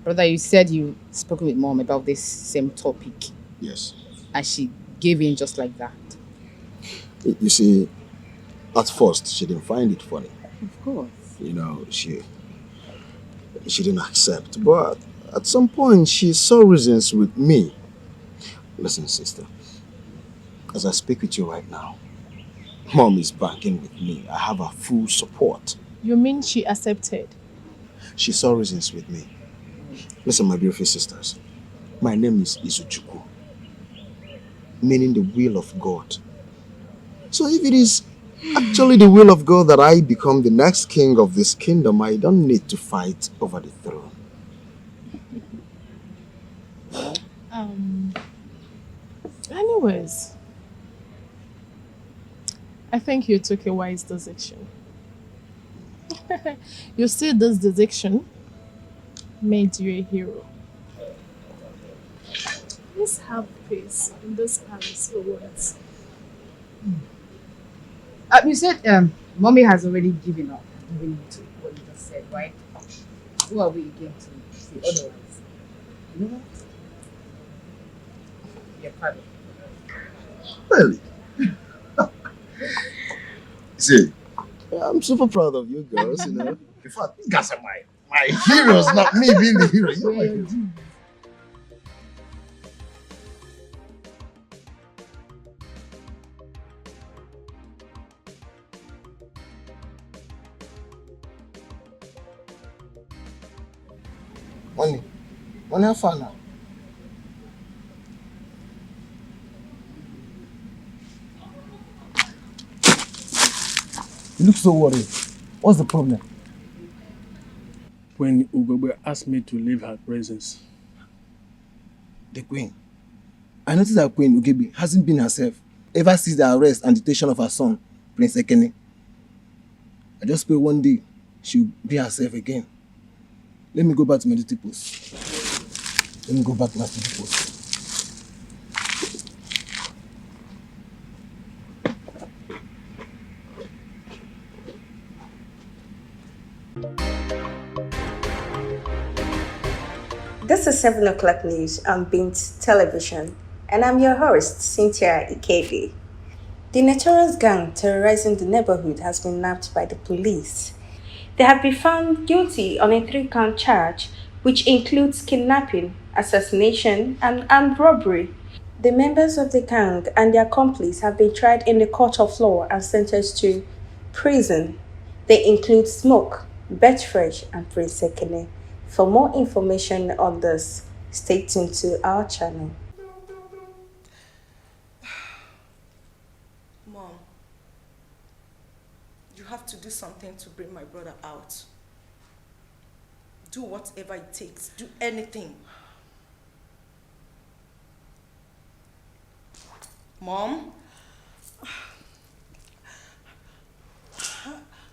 Brother, you said you spoke with Mom about this same topic. Yes. And she gave in just like that. You see, at first, she didn't find it funny. Of course. You know, she didn't accept. But at some point, she saw reasons with me. Listen, sister. As I speak with you right now, Mom is backing with me. I have her full support. You mean she accepted? She saw reasons with me. Listen, my beautiful sisters. My name is Izuchukwu, meaning the will of God. So if it is actually the will of God that I become the next king of this kingdom, I don't need to fight over the throne. Anyways, I think you took a wise decision. You see, this decision made you a hero. Please have peace in this palace for once. You said Mommy has already given up. Given to what you just said, right? Who are we again to say otherwise? You know what? You're proud of me. Really? See, I'm super proud of you girls, you know. In fact, you guys are my heroes, not me being the hero. You're my hero. Money, how far now? You look so worried. What's the problem? When Ugogbe asked me to leave her presence. The Queen. I noticed that Queen Ugebe hasn't been herself ever since the arrest and detention of her son, Prince Ekene. I just pray one day she'll be herself again. Let me go back to my duty post. This is 7 o'clock news on Bint Television, and I'm your host, Cynthia Ikedi. The notorious gang terrorizing the neighborhood has been nabbed by the police. They have been found guilty on a 3-count charge, which includes kidnapping, assassination, and armed robbery. The members of the gang and their accomplices have been tried in the court of law and sentenced to prison. They include Smoke, Betfresh, and Prince Ekene. For more information on this, stay tuned to our channel. Mom, you have to do something to bring my brother out. Do whatever it takes. Do anything. Mom?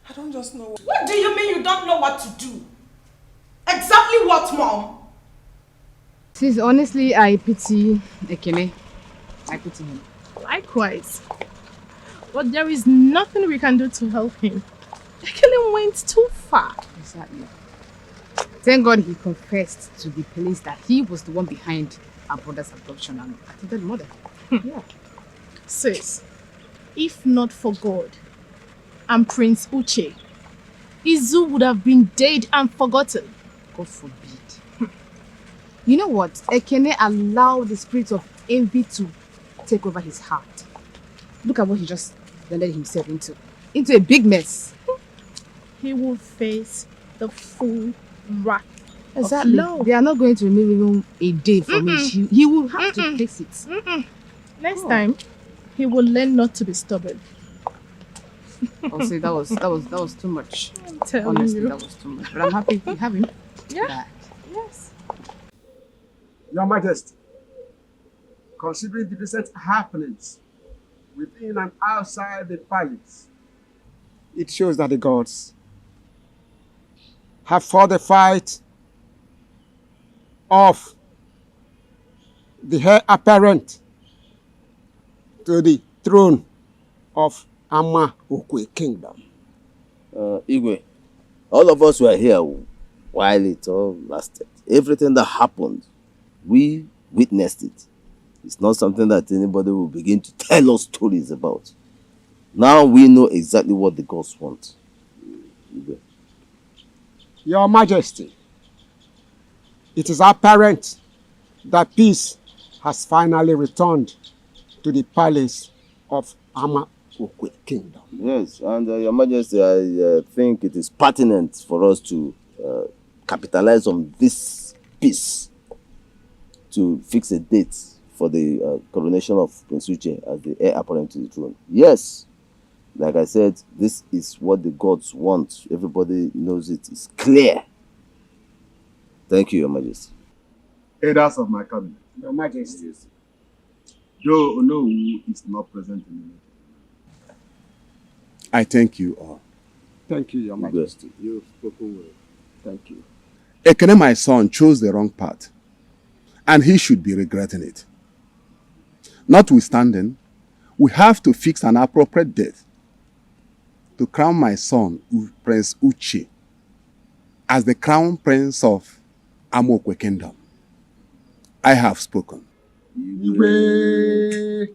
I don't just know. What do you mean you don't know what to do? Exactly what, Mom? Sis, honestly, I pity Ekene. I pity him. Likewise. But there is nothing we can do to help him. Ekene went too far. Exactly. Thank God he confessed to the police that he was the one behind our brother's adoption and attempted murder. Yeah. Sis, if not for God and Prince Uche, Izu would have been dead and forgotten. God forbid. You know what? Ekene allowed the spirit of envy to take over his heart. Look at what he just landed himself into. Into a big mess. He will face the full wrath Exactly. of love. They are not going to remove even a day from it. He will have to face it. Next time, he will learn not to be stubborn. Honestly, that was too much. I'm telling Honestly, you. that was too much. But I'm happy we have him. Yeah. Yes. Your Majesty, considering the recent happenings within and outside the palace, it shows that the gods have fought the fight of the heir apparent to the throne of Ama Okwe Kingdom. Igwe, all of us were here while it all lasted. Everything that happened, we witnessed it. It's not something that anybody will begin to tell us stories about. Now we know exactly what the gods want. Igwe. Your Majesty, it is apparent that peace has finally returned to the palace of Ama Okwe Kingdom. Yes, and Your Majesty, I think it is pertinent for us to capitalize on this peace to fix a date for the coronation of Prince Uche as the heir apparent to the throne. Yes, like I said, this is what the gods want. Everybody knows it. It's clear. Thank you, Your Majesty. Elders of my cabinet, Your Majesty, though Onowu is not present in the meeting, I thank you all. thank you, Your Majesty. You've spoken well. Thank you. Ekene, my son, chose the wrong path, and he should be regretting it. Notwithstanding, we have to fix an appropriate date to crown my son, Prince Uche, as the crown prince of Amokwe Kingdom. I have spoken. You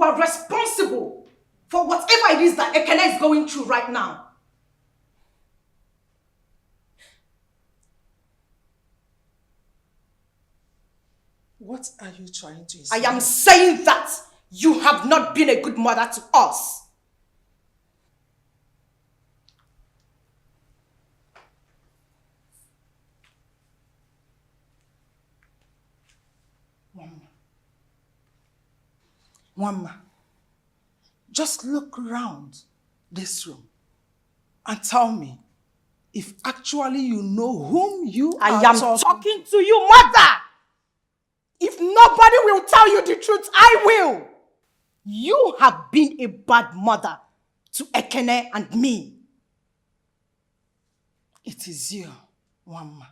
are responsible for whatever it is that Ekene is going through right now. What are you trying to I say? am saying that you have not been a good mother to us. Wamma, just look around this room and tell me if actually you know whom you I are am talking to you, mother. If nobody will tell you the truth, I will. You have been a bad mother to Ekene and me. It is you, Wamma,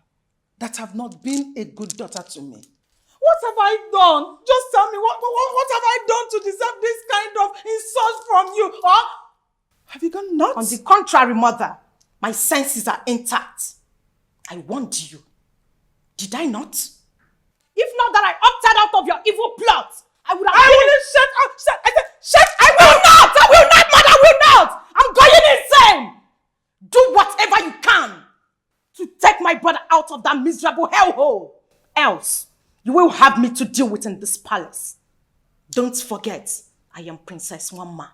that have not been a good daughter to me. What have I done? Just tell me, what have I done to deserve this kind of insult from you? Huh? Have you gone nuts? On the contrary, mother, my senses are intact. I warned you. Did I not? If not that I opted out of your evil plot, I would have... I will shut up! I will not! I will not, mother! I will not! I'm going insane! Do whatever you can to take my brother out of that miserable hellhole. Else, you will have me to deal with in this palace. Don't forget, I am Princess Wamma.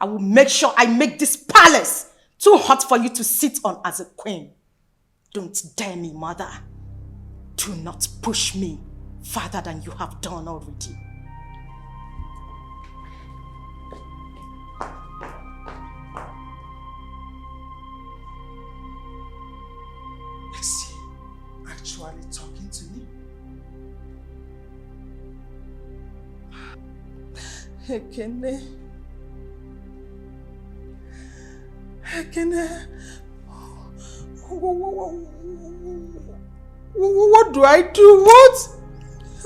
I will make sure I make this palace too hot for you to sit on as a queen. Don't dare me, mother. Do not push me farther than you have done already. Is he actually talking to me? Ekene. What do I do? What?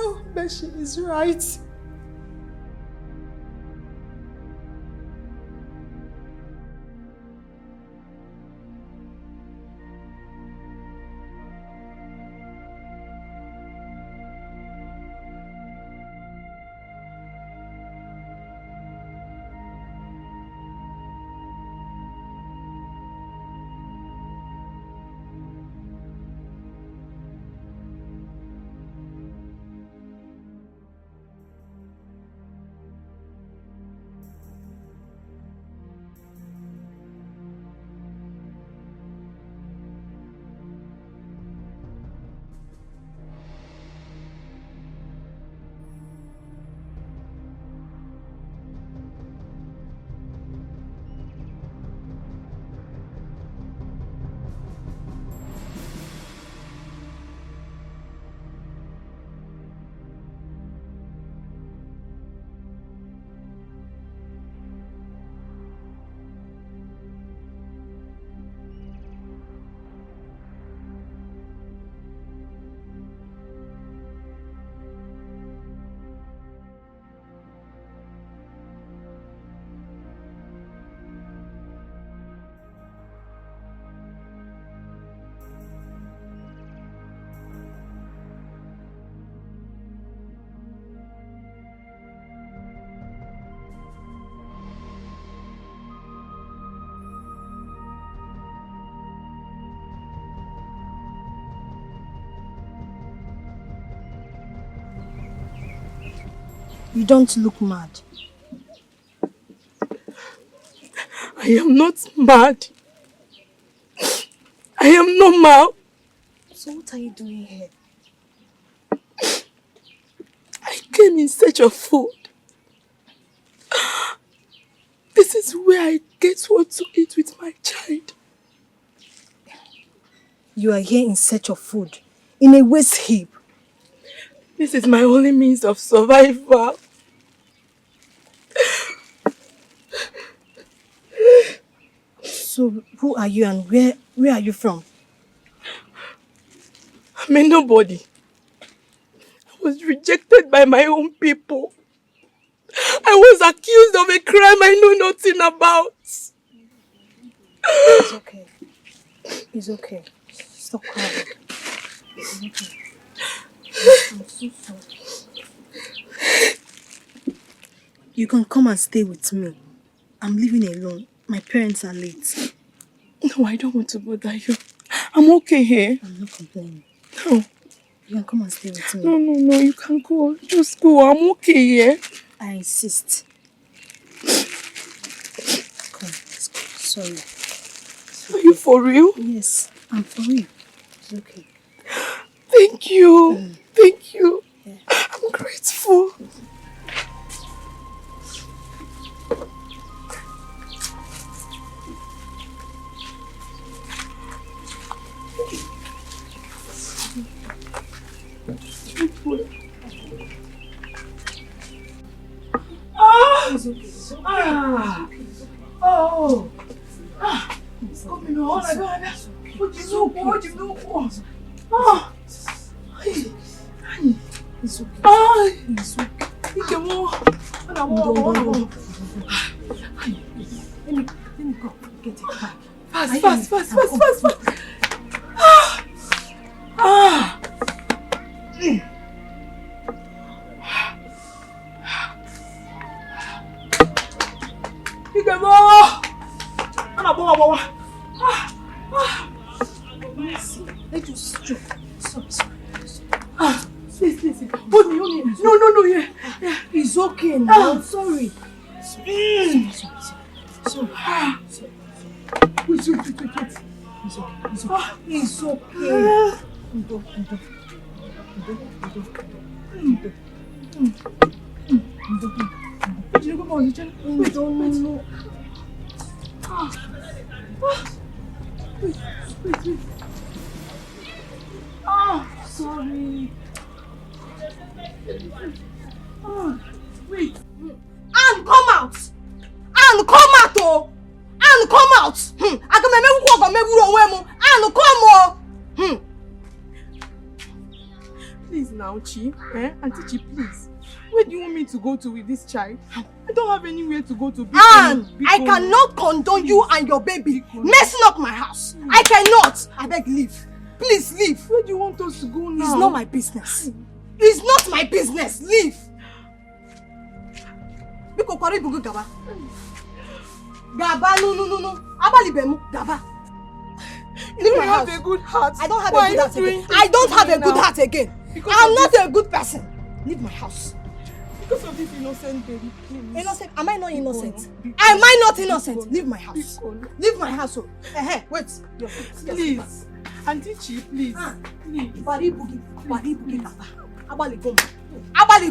Oh, but she is right. You don't look mad. I am not mad. I am normal. So what are you doing here? I came in search of food. This is where I get what to eat with my child. You are here in search of food, in a waste heap. This is my only means of survival. So who are you and where are you from? I'm a nobody. I was rejected by my own people. I was accused of a crime I know nothing about. It's okay. It's okay. Stop crying. It's okay. I'm so sorry. You can come and stay with me. I'm living alone. My parents are late. No, I don't want to bother you. I'm okay here. I'm not complaining. No. You can come and stay with me. No, you can go. Just go. I'm okay here. I insist. Come, let's go. Sorry. Are you for real? Yes, I'm for real. It's okay. Thank you. Thank you. Yeah. I'm grateful. It's okay. Oh. Come in, oh my God. What you do? It's okay. It's okay. Let me go get it back. Fast. Let you stroke. Sorry. Please. Hold me. No, yeah. It's okay now. I'm sorry. Sorry. Wait. It's okay. No. Wait. Sorry. Wait. Anne, come out! Anne, come out, oh! Anne, come out! I can make walk or make wrong. Anne, come on! Please now, Chi. Auntie Chi, please. Where do you want me to go to with this child? I don't have anywhere to go to. Anne, I cannot condone you and your baby messing up my house. I cannot. I beg, leave. Please leave. Where do you want us to go now? It's not my business. It's not my business. Leave. Gaba, no. Gaba. Leave my house. You have a good heart. I don't have a good heart again. I don't have a good heart again. I'm not a good person. Leave my house. Because of this innocent baby, please. Innocent? Am I not innocent? Am I not innocent? Leave my house. Leave my house. Wait. Please. Auntie Chi, please. Please. Bari bugi Gaba. Abali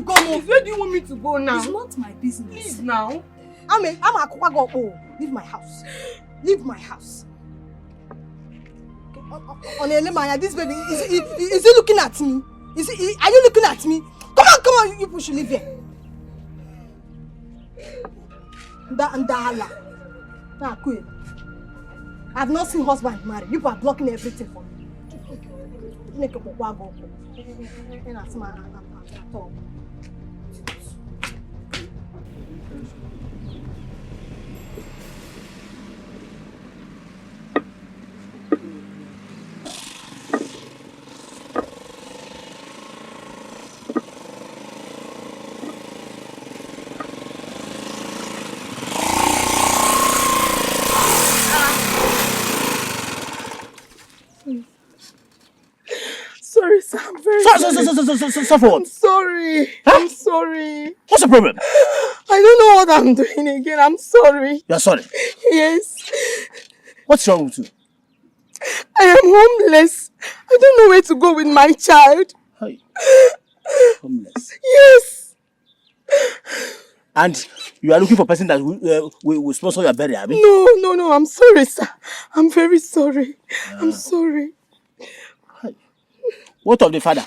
gomo. Where do you want me to go now? It's not my business. Please now. I'm a Akwago. Leave my house. Leave my house. On this baby, is he looking at me? Are you looking at me? Come on, you people should leave here. I've not seen husband married. You are blocking everything for me. sir, I'm very sorry. So for what? I'm sorry. Huh? I'm sorry. What's the problem? I don't know what I'm doing again. I'm sorry. You're sorry? Yes. What's wrong with you? I am homeless. I don't know where to go with my child. Hey. Homeless? Yes. And you are looking for a person that will sponsor your burial, Abi? No. I'm sorry, sir. I'm very sorry. I'm sorry. What of the father?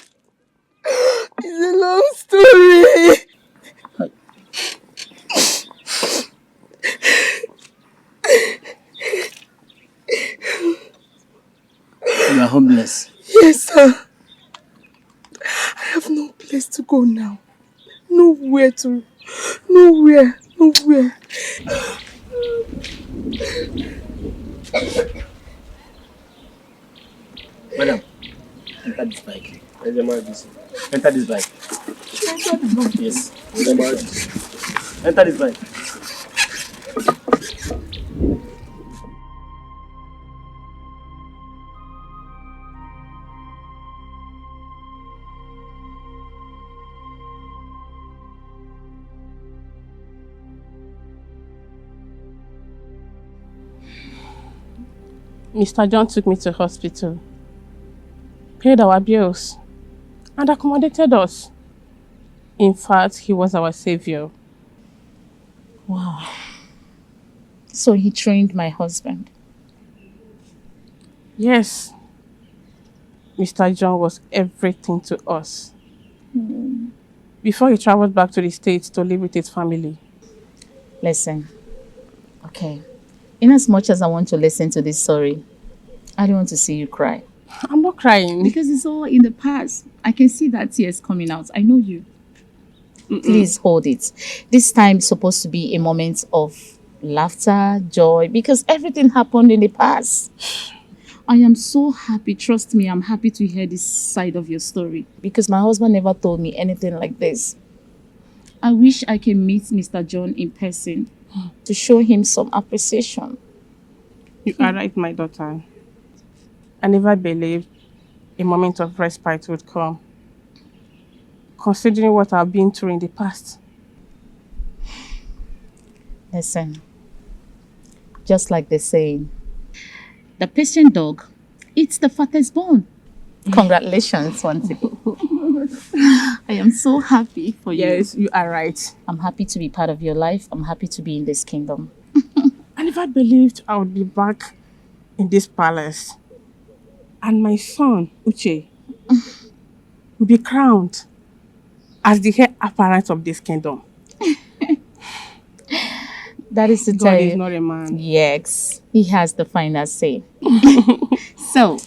It's a long story. You are homeless. Yes, sir. I have no place to go now. Nowhere. Madam, enter this bike. Enter this bike. Yes. Enter this bike. Mr. John took me to hospital, paid our bills, and accommodated us. In fact, he was our savior. Wow. So he trained my husband. Yes. Mr. John was everything to us. Before he traveled back to the States to live with his family. Listen, okay. In as much as I want to listen to this story, I don't want to see you cry. I'm not crying. Because it's all in the past. I can see that tears coming out. I know you. Please hold it. This time is supposed to be a moment of laughter, joy, because everything happened in the past. I am so happy. Trust me, I'm happy to hear this side of your story. Because my husband never told me anything like this. I wish I can meet Mr. John in person to show him some appreciation. You are right, my daughter. I never believed a moment of respite would come, considering what I've been through in the past. Listen, just like they say, the patient dog eats the fattest bone. Congratulations once again. I am so happy for you. Yes, you are right. I'm happy to be part of your life. I'm happy to be in this kingdom. I never believed I would be back in this palace. And my son, Uche, will be crowned as the heir apparent of this kingdom. That is to God tell is you. not a man. Yes, he has the final say. So,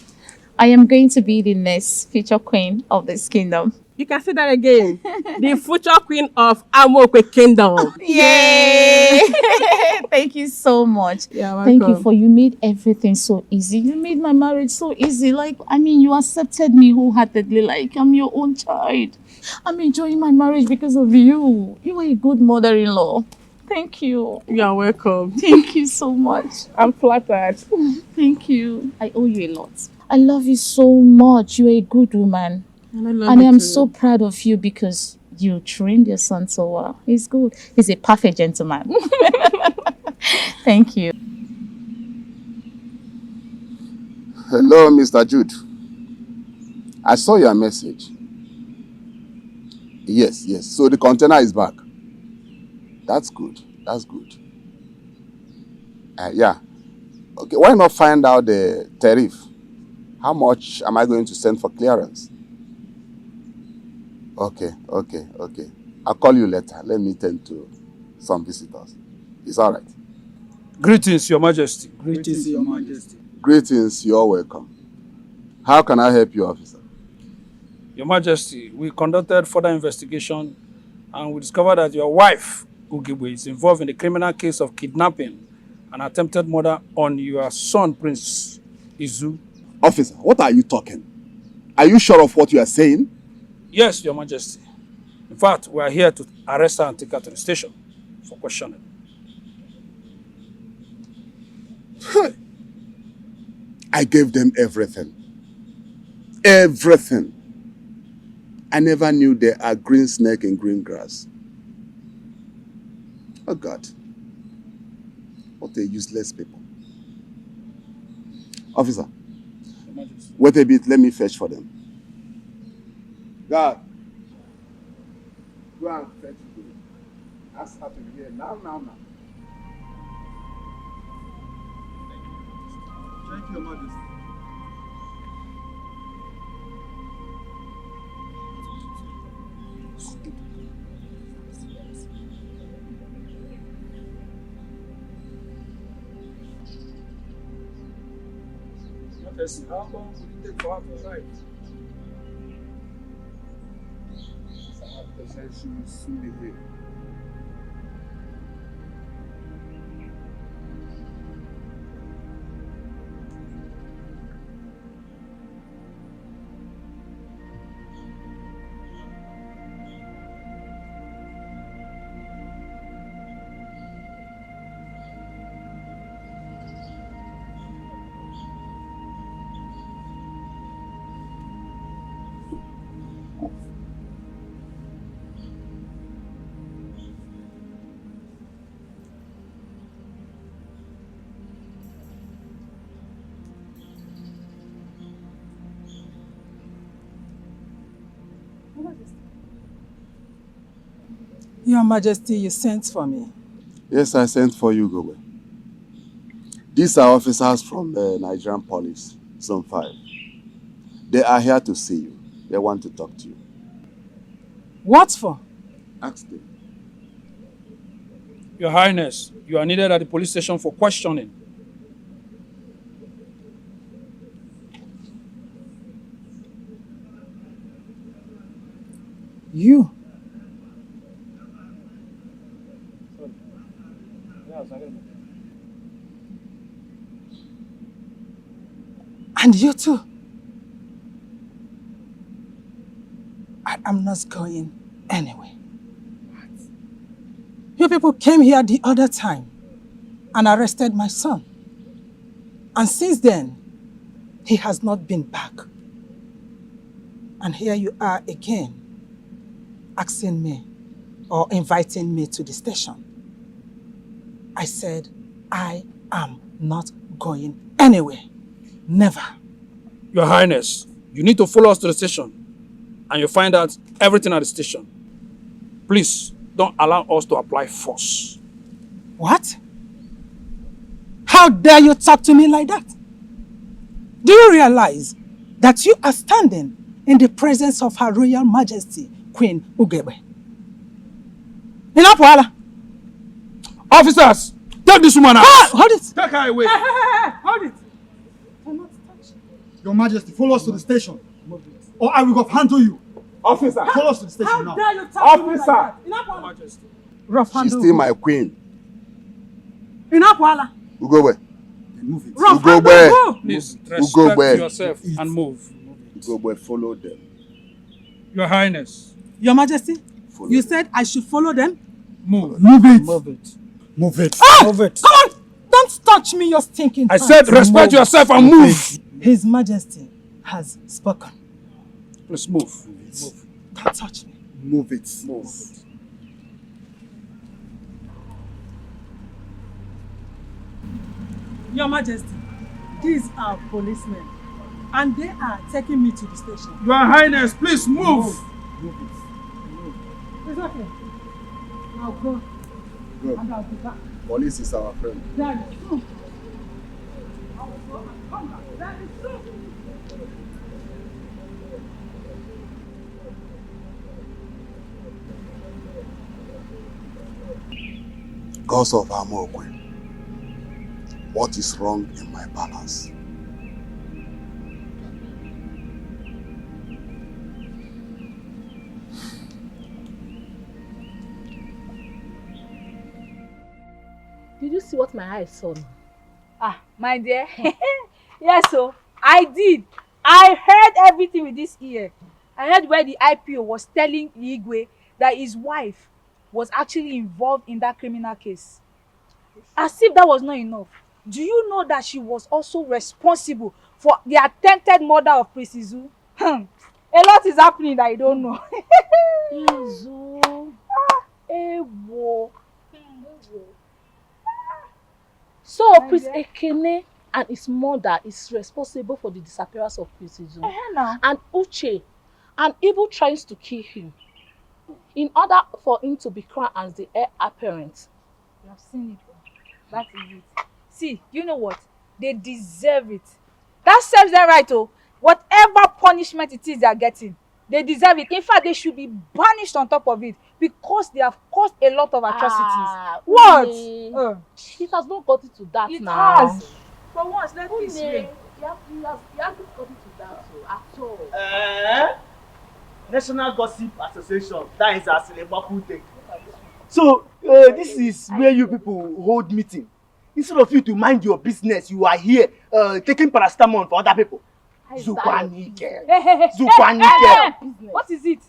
I am going to be the next future queen of this kingdom. You can say that again. The future queen of Amokwe Kingdom. Yay! Thank you so much. Yeah, Thank you welcome. for you made everything so easy. You made my marriage so easy. You accepted me wholeheartedly. Like I'm your own child. I'm enjoying my marriage because of you. You are a good mother-in-law. Thank you. You are welcome. Thank you so much. I'm flattered. Thank you. I owe you a lot. I love you so much. You're a good woman. And I am so proud of you because you trained your son so well. He's good. He's a perfect gentleman. Thank you. Hello, Mr. Jude. I saw your message. Yes. So the container is back. That's good. Yeah. Okay, why not find out the tariff? How much am I going to send for clearance? Okay. I'll call you later. Let me tend to some visitors. It's all right. Greetings, Your Majesty. Greetings, Your Majesty. Greetings, you're welcome. How can I help you, officer? Your Majesty, we conducted further investigation and we discovered that your wife, Ugibwe, is involved in the criminal case of kidnapping and attempted murder on your son, Prince Izu. Officer, what are you talking? Are you sure of what you are saying? Yes, Your Majesty. In fact, we are here to arrest her and take her to the station for questioning. I gave them everything. Everything. I never knew there are green snake in green grass. Oh God. What a useless people. Officer, wait a bit, let me fetch for them. God. Go and fetch for them. That's happening here. Now. Thank you, Your Majesty. How long will it take for her to arrive? She will soon be here. Your Majesty, you sent for me. Yes, I sent for you, Gobe. These are officers from the Nigerian police, Zone 5. They are here to see you. They want to talk to you. What for? Ask them. Your Highness, you are needed at the police station for questioning. You? And you too? I am not going anywhere. You people came here the other time and arrested my son. And since then, he has not been back. And here you are again, asking me or inviting me to the station. I said, I am not going anywhere. Never. Your Highness, you need to follow us to the station and you'll find out everything at the station. Please, don't allow us to apply force. What? How dare you talk to me like that? Do you realize that you are standing in the presence of Her Royal Majesty, Queen Ugebe? Inapwala! Officers, take this woman out! Hold it! Take her away! Hold it! Your Majesty, follow us to the station, or I will handle you. Officer! Follow us to the station How now. dare you talk to me like that? Majesty. Rough She's handle. still my queen. Inapwala! Ugogbe. Move it. Rough Ugogbe. handle. Please, Ugogbe. respect yourself and move. Ugogbe, follow them. Your Highness. Your Majesty, you said I should follow them? Move. Move it. Move it. Move it. Ah! Move it. Come on! Don't touch me, your stinking I hands. said respect yourself and move. His Majesty has spoken. Please move. Move. Don't touch me. Move it. Move. Your Majesty, these are policemen, and they are taking me to the station. Your Highness, please move. Move it. It's okay. I'll go. Good. And I'll be back. Police is our friend. That is true. I will go and come back. That is true. Gods of Amokwe, what is wrong in my balance? Did you see what my eyes saw? Ah, my dear. Yes, so I did. I heard everything with this ear. I heard where the IPO was telling Igwe that his wife was actually involved in that criminal case. As if that was not enough. Do you know that she was also responsible for the attempted murder of Prisizu? A lot What is happening that you don't know? Izu. Ewo. So Prince Ekene and his mother is responsible for the disappearance of Prince Izu. And Uche and even tries to kill him in order for him to be crowned as the heir apparent. You have seen it. That is it. See, you know what? They deserve it. That serves them right, oh. Whatever punishment it is they are getting, they deserve it. In fact, they should be banished on top of it because they have caused a lot of atrocities. What? It has not gotten to that It now. has. For once, let peace reign. You haven't gotten to that at all. National Gossip Association. That is a Selebaku thing. So, this is where you people hold meeting. Instead of you to mind your business, you are here taking paracetamol for other people. Zukwanike. Zukwanike. What is it?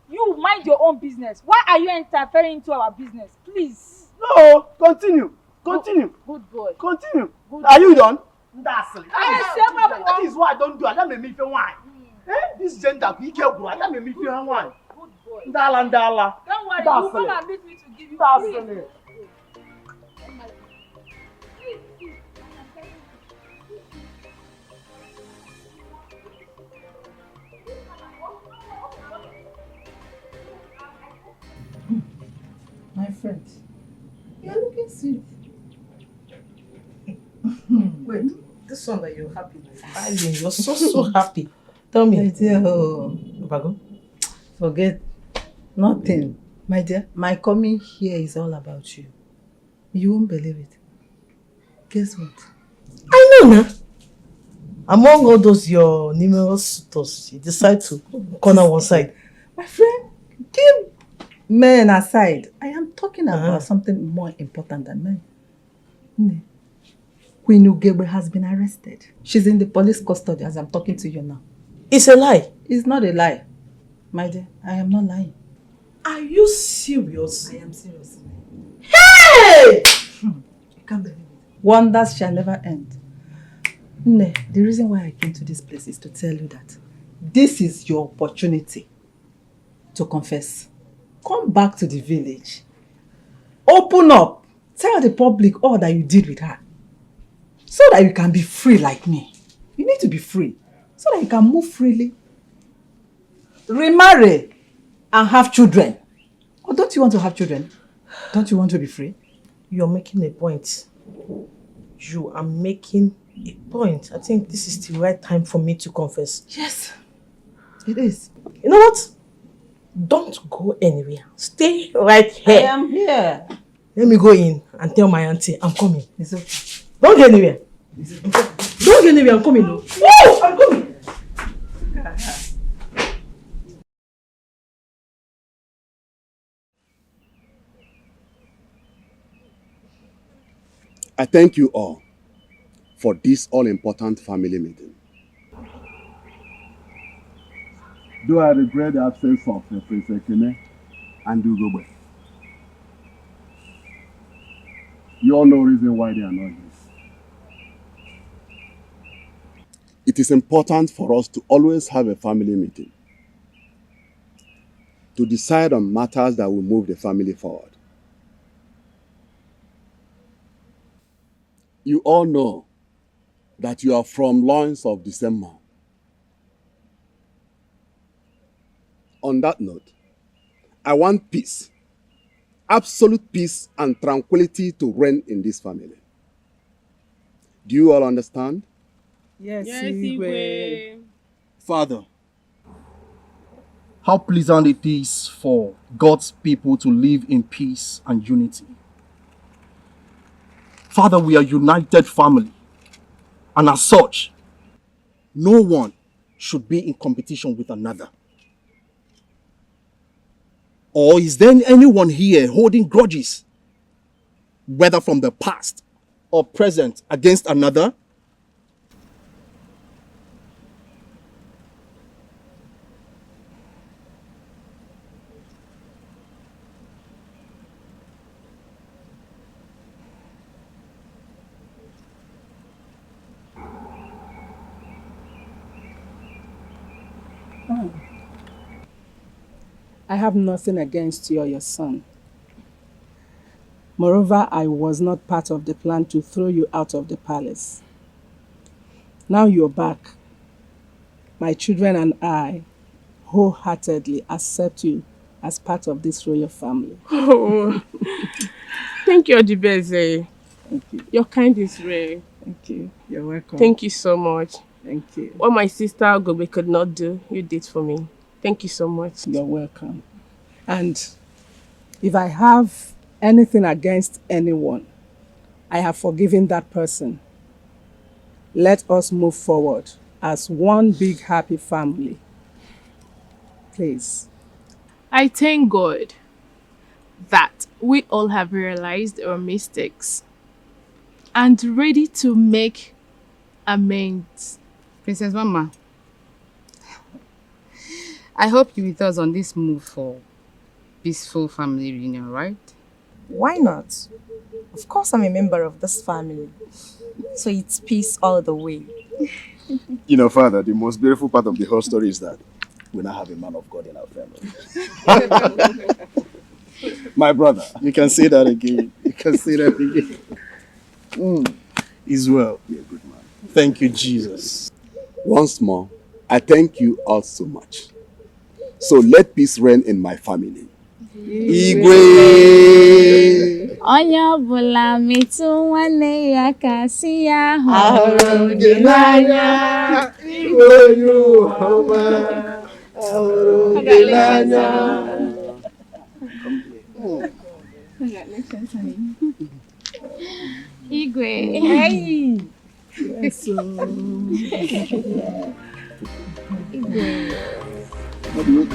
You mind your own business. Why are you interfering into our business? Please. No, continue. Continue. Good boy. Continue. Good Are you boy. done? That is why I don't do it. That make me feel why. This gender, we care bro. That make me feel why. Ndala. Don't worry, you come and meet me to give you free. My friend, you're looking sweet. Wait, this one that you're happy with. You're so happy. Tell me. My dear, Bago, forget nothing. My dear, my coming here is all about you. You won't believe it. Guess what? I know now. Among all those your numerous suitors, you decide to corner one side. My friend, keep men aside. I am talking about something more important than men. Queen Ugebe has been arrested. She's in the police custody as I'm talking to you now. It's a lie. It's not a lie. My dear, I am not lying. Are you serious? I am serious. Hey! You can't believe it. Wonders shall never end. Nne, the reason why I came to this place is to tell you that this is your opportunity to confess. Come back to the village. Open up. Tell the public all that you did with her. So that you can be free like me. You need to be free. So that you can move freely. Remarry and have children. Or don't you want to have children? Don't you want to be free? You're making a point. You are making a point. I think this is the right time for me to confess. Yes, it is. You know what? Don't go anywhere. Stay right here. I am here. Let me go in and tell my auntie I'm coming. It's okay. Don't go anywhere. Don't go anywhere. I'm coming. No. Woo! I'm coming. I thank you all for this all-important family meeting. Though I regret the absence of Prince Ekene and Ugobe, you all know the reason why they are not here. It is important for us to always have a family meeting to decide on matters that will move the family forward. You all know that you are from loins of the same man. On that note, I want peace, absolute peace and tranquility to reign in this family. Do you all understand? Yes, Igwe. Father, how pleasant it is for God's people to live in peace and unity. Father, we are a united family, and as such, no one should be in competition with another. Or is there anyone here holding grudges, whether from the past or present, against another? I have nothing against you or your son. Moreover, I was not part of the plan to throw you out of the palace. Now you're back. My children and I wholeheartedly accept you as part of this royal family. Oh, Thank you, Odibeze. Thank you. Your kind is rare. Thank you. You're welcome. Thank you so much. Thank you. What my sister Gobe could not do, you did for me. Thank you so much. You're welcome. And if I have anything against anyone, I have forgiven that person. Let us move forward as one big happy family. Please. I thank God that we all have realized our mistakes and ready to make amends. Princess Mama, I hope you're with us on this move for peaceful family reunion, right? Why not? Of course I'm a member of this family. So it's peace all the way. You know, Father, the most beautiful part of the whole story is that we now have a man of God in our family. My brother. You can say that again. You can say that again. He's well. You're a good man. Thank you, Jesus. Once more, I thank you all so much. So let peace reign in my family. Igwe! Onye ọbụla metụ nwanne ya ka si ya Ahụrụ gị n'anya, Igwe onye ọma. Ahụrụ gị n'anya. Igwe. Hey! Yes, Igwe. What do you